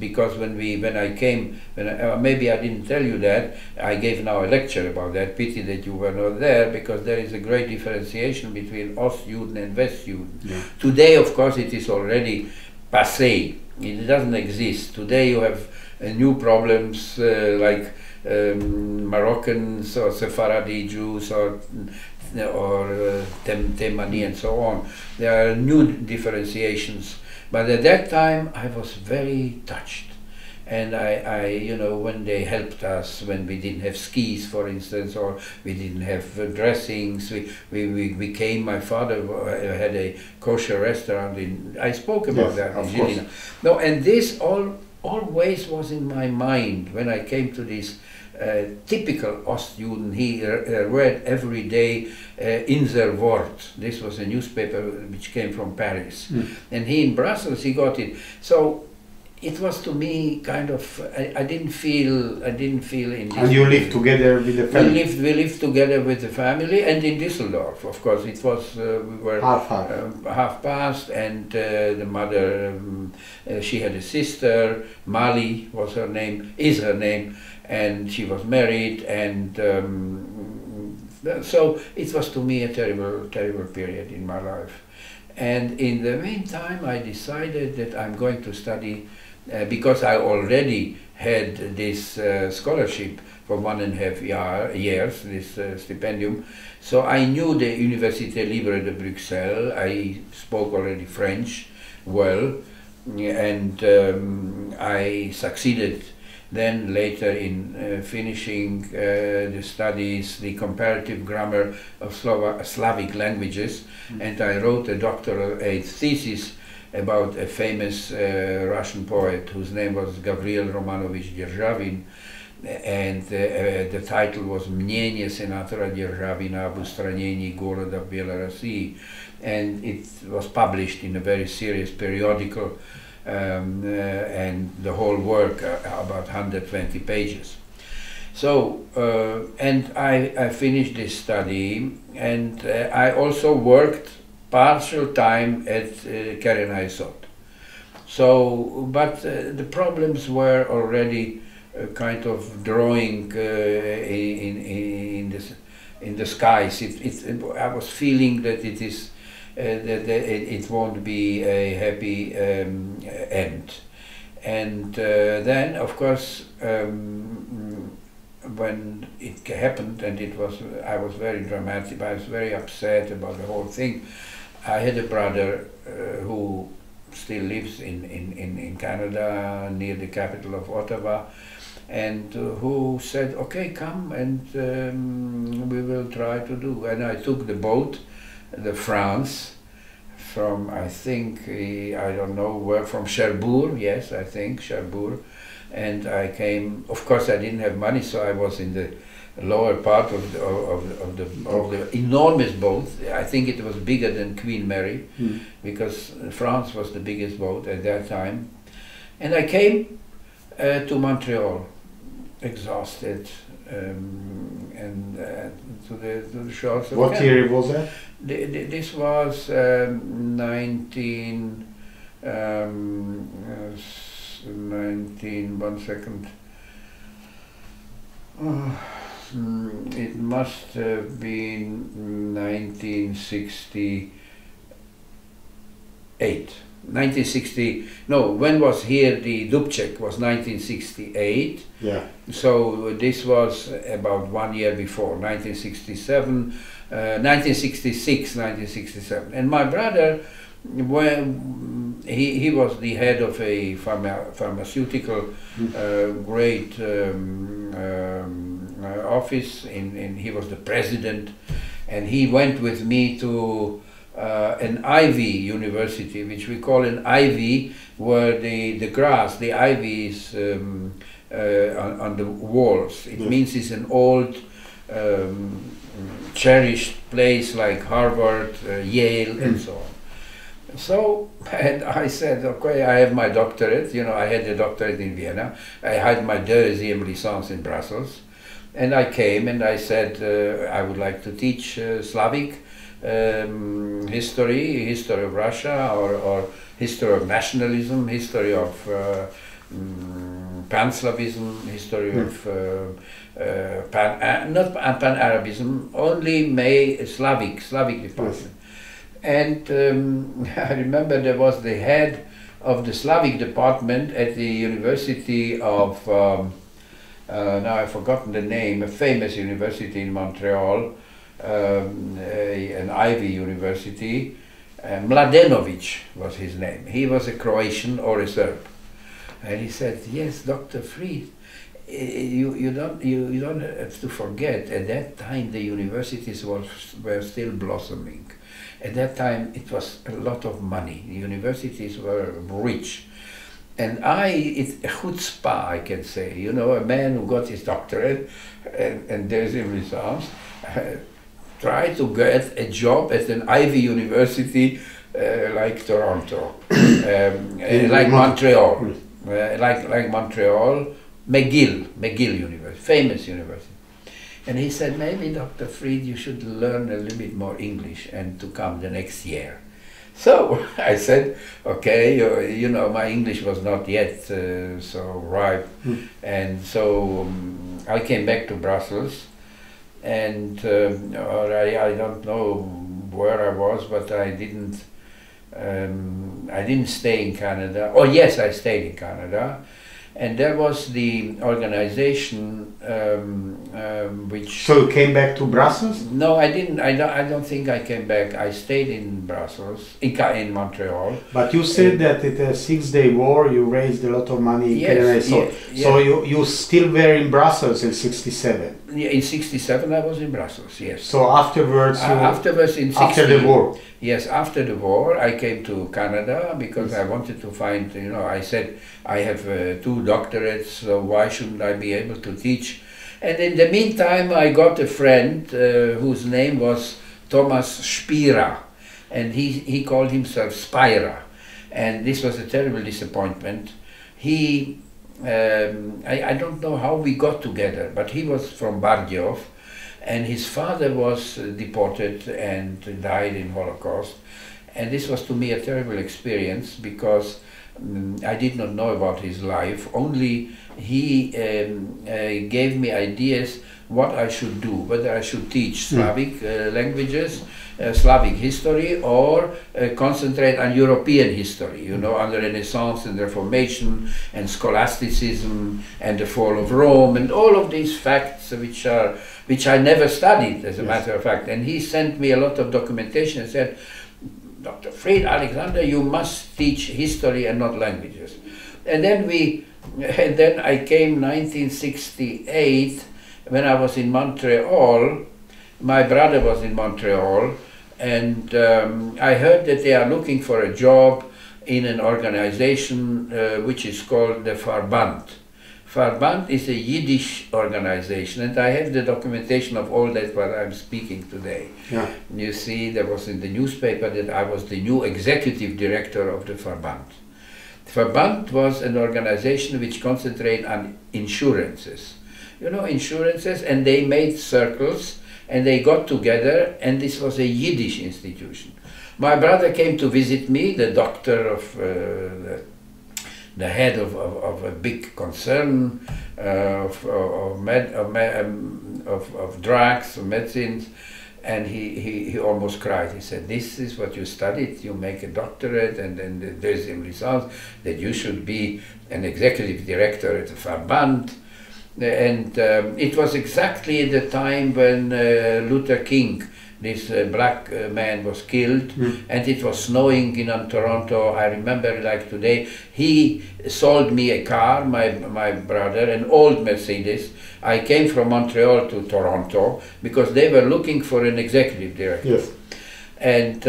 because when I came, maybe I didn't tell you that, I gave now a lecture about that, pity that you were not there, because there is a great differentiation between Ostjuden and Westjuden. Yeah. Today, of course, it is already passé, it doesn't exist. Today you have new problems like Moroccans or Sephardi Jews or Temani and so on. There are new differentiations. But at that time I was very touched. And I you know, when they helped us, when we didn't have skis, for instance, or we didn't have dressings, we came, my father had a kosher restaurant in, I spoke about that in Žilina. No, and this always was in my mind when I came to this typical Ostjuden. He read every day Inser Wort. This was a newspaper which came from Paris. And he in Brussels, he got it. So it was to me kind of, I didn't feel in this. And you lived together with the family? We lived together with the family, and in Düsseldorf, of course. It was, we were half past, and the mother, she had a sister, Mali was her name, is her name, and she was married, and so it was to me a terrible, terrible period in my life. And in the meantime, I decided that I'm going to study, because I already had this scholarship for 1.5 years, this stipendium. So I knew the Université Libre de Bruxelles. I spoke already French well, and I succeeded then later in finishing the studies, the comparative grammar of Slavic languages, and I wrote a doctoral thesis about a famous Russian poet whose name was Gavril Romanovich Derzhavin, and the title was Мнение сенатора Державина об устранении голода в Белоруссии, and it was published in a very serious periodical, and the whole work about 120 pages. So, and I finished this study, and I also worked partial time at Keren Hayesod. So, but the problems were already kind of drawing in the skies. I was feeling that it is that it won't be a happy end. And then, of course, when it happened, and I was very dramatic. I was very upset about the whole thing. I had a brother who still lives in Canada, near the capital of Ottawa, and who said, okay, come and we will try to do. And I took the boat, the France, from, I think, I don't know where, from Cherbourg, yes, I think, Cherbourg. And I came, of course I didn't have money, so I was in the lower part of the enormous boat. I think it was bigger than Queen Mary, because France was the biggest boat at that time. And I came to Montreal, exhausted, and to the shores of What Canada. year was that? This was 19, one second. It must have been 1968. 1960, no, when was here the Dubček was 1968. Yeah. So this was about 1 year before, 1967, 1966, 1967. And my brother when he was the head of a pharmaceutical great office, he was the president, and he went with me to an ivy university, which we call an ivy, where the grass, the ivy is on the walls. It means it's an old cherished place like Harvard, Yale, and so on. So, and I said, okay, I have my doctorate, I had a doctorate in Vienna, I had my deuxième licence in Brussels, and I came and I said, I would like to teach Slavic history of Russia, or history of nationalism, history of Pan-Slavism, history of not Pan-Arabism, only Slavic department. And I remember there was the head of the Slavic department at the University of, now I've forgotten the name, a famous university in Montreal, an Ivy University. Mladenovic was his name. He was a Croatian or a Serb. And he said, yes, Dr. Fried, you don't have to forget, at that time the universities were still blossoming. At that time it was a lot of money. The universities were rich. And it's a chutzpah, I can say, a man who got his doctorate and there's a result, tried to get a job at an Ivy University like Toronto, like Montreal, like Montreal, McGill University, famous university. And he said, maybe Dr. Fried, you should learn a little bit more English and to come the next year. So I said, okay, my English was not yet so ripe. And so I came back to Brussels, and I don't know where I was, but I didn't stay in Canada. Oh yes, I stayed in Canada. And there was the organization which... So you came back to Brussels? No, I didn't. I don't think I came back. I stayed in Brussels, in Montreal. But you said that at a 6-day war you raised a lot of money in Canada. So you still were in Brussels in 1967? In 1967 I was in Brussels, yes. So afterwards in after the war? Yes, after the war I came to Canada because I wanted to find, I said, I have 2 doctorates, so why shouldn't I be able to teach? And in the meantime I got a friend whose name was Thomas Spira, and he called himself Spira, and this was a terrible disappointment. I don't know how we got together, but he was from Bardejov, and his father was deported and died in Holocaust. And this was to me a terrible experience because I did not know about his life. Only he gave me ideas what I should do, whether I should teach Slavic languages, Slavic history, or concentrate on European history, on the Renaissance and Reformation and scholasticism and the fall of Rome and all of these facts which I never studied, as a matter of fact. And he sent me a lot of documentation and said, Dr. Fried, Alexander, you must teach history and not languages. And then I came 1968 when I was in Montreal. My brother was in Montreal, and I heard that they are looking for a job in an organization which is called the Verband. Verband is a Yiddish organization, and I have the documentation of all that what I'm speaking today. Yeah. You see, there was in the newspaper that I was the new executive director of the Verband. The Verband was an organization which concentrated on insurances. Insurances, and they made circles, and they got together, and this was a Yiddish institution. My brother came to visit me, the doctor of the head of a big concern of drugs, of medicines, and he almost cried. He said, this is what you studied, you make a doctorate, and then there's the result that you should be an executive director at the Verband. And it was exactly the time when Luther King this black man was killed, and it was snowing in Toronto. I remember like today. He sold me a car, my brother, an old Mercedes. I came from Montreal to Toronto because they were looking for an executive director. Yes. And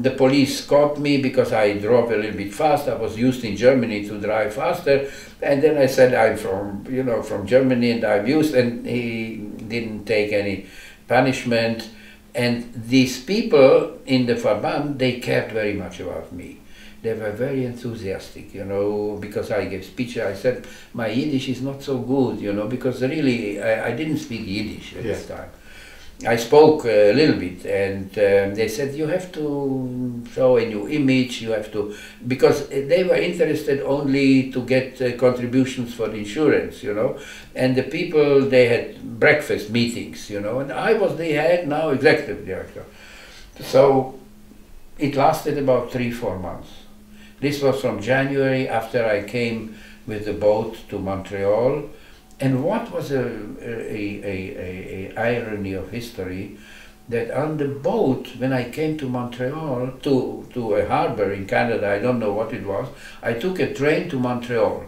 the police caught me because I drove a little bit fast. I was used in Germany to drive faster. And then I said, I'm from Germany and I'm used, and he didn't take any punishment. And these people in the Verband, they cared very much about me. They were very enthusiastic, because I gave speeches. I said, my Yiddish is not so good, because really I didn't speak Yiddish at that time. I spoke a little bit, and they said, you have to show a new image, you have to, because they were interested only to get contributions for the insurance, and the people, they had breakfast meetings, and I was the head, now executive director. So it lasted about 3-4 months. This was from January, after I came with the boat to Montreal. And what was a irony of history, that on the boat, when I came to Montreal, to a harbor in Canada, I don't know what it was, I took a train to Montreal.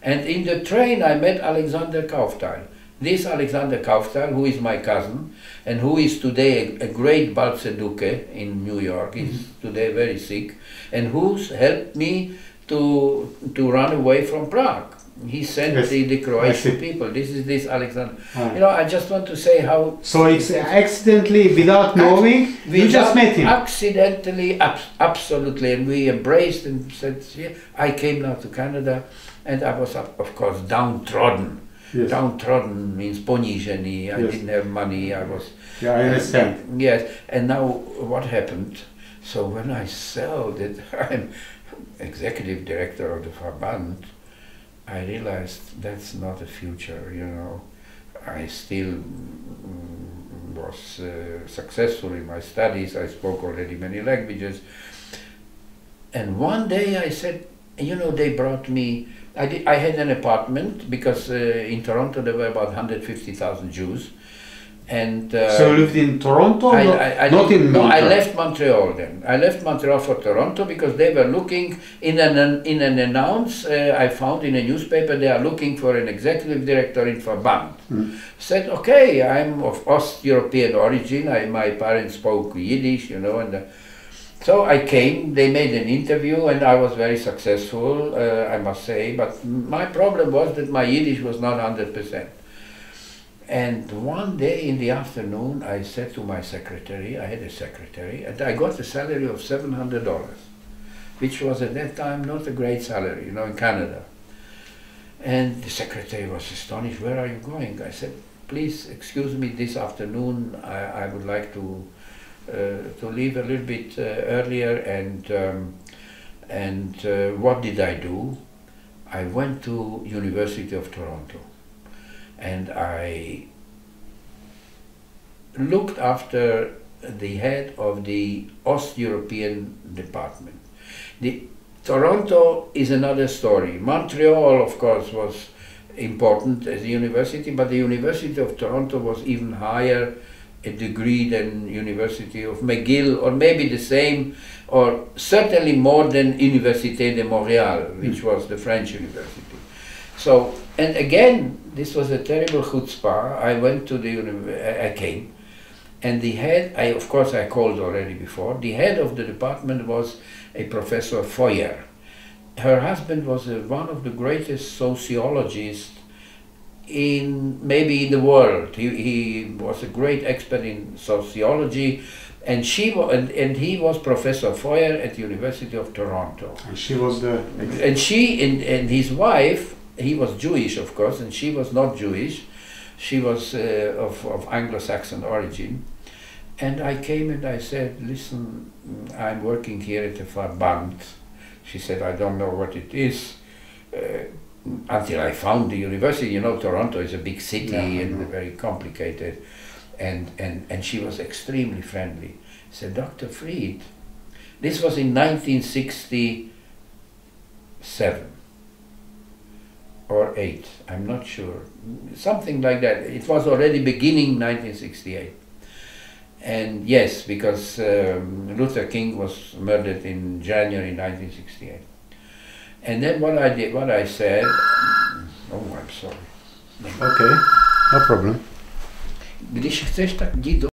And in the train I met Alexander Kaufthal. This Alexander Kaufthal, who is my cousin, and who is today a great Baltzeduke in New York, is today very sick, and who's helped me to run away from Prague. He sent the Croatian people. This is this Alexander. I just want to say how... So it's accidentally, without knowing, you just met him? Accidentally, absolutely. And we embraced and said, yeah. I came now to Canada, and I was, of course, downtrodden. Yes. Downtrodden means ponižený. I didn't have money. I was... Yeah, I understand. Yes. And now what happened? So when I saw that I'm executive director of the Verband, I realized that's not a future, I still was successful in my studies. I spoke already many languages. And one day I said, they brought me, I had an apartment because in Toronto there were about 150,000 Jews. And so you lived in Toronto? Not in Montreal? No, I left Montreal then. I left Montreal for Toronto because they were looking, in an announce I found in a newspaper, they are looking for an executive director in Verband. Said, okay, I'm of East-European origin, my parents spoke Yiddish, and so I came, they made an interview, and I was very successful, I must say, but my problem was that my Yiddish was not 100%. And one day in the afternoon, I said to my secretary, I had a secretary, and I got a salary of $700, which was at that time not a great salary, in Canada. And the secretary was astonished, where are you going? I said, please excuse me, this afternoon I would like to leave a little bit earlier, and what did I do? I went to University of Toronto. And I looked after the head of the East-European department. Toronto is another story. Montreal, of course, was important as a university, but the University of Toronto was even higher a degree than University of McGill, or maybe the same, or certainly more than Université de Montréal, which was the French university. So, and again, this was a terrible chutzpah. I went to I came, and the head, of course I called already before, the head of the department was a Professor Feuer. Her husband was one of the greatest sociologists maybe in the world. He was a great expert in sociology, and he was Professor Feuer at the University of Toronto. And she was the... And and his wife, he was Jewish, of course, and she was not Jewish. She was of Anglo-Saxon origin. And I came and I said, listen, I'm working here at the Verband. She said, I don't know what it is. Until I found the university, Toronto is a big city and very complicated. And she was extremely friendly. Said, Dr. Fried, this was in 1967. Or 8, I'm not sure, something like that. It was already beginning 1968. And yes, because Luther King was murdered in January 1968. And then what I did, what I said, oh, I'm sorry. Okay, no problem. Když chceš, tak jdi do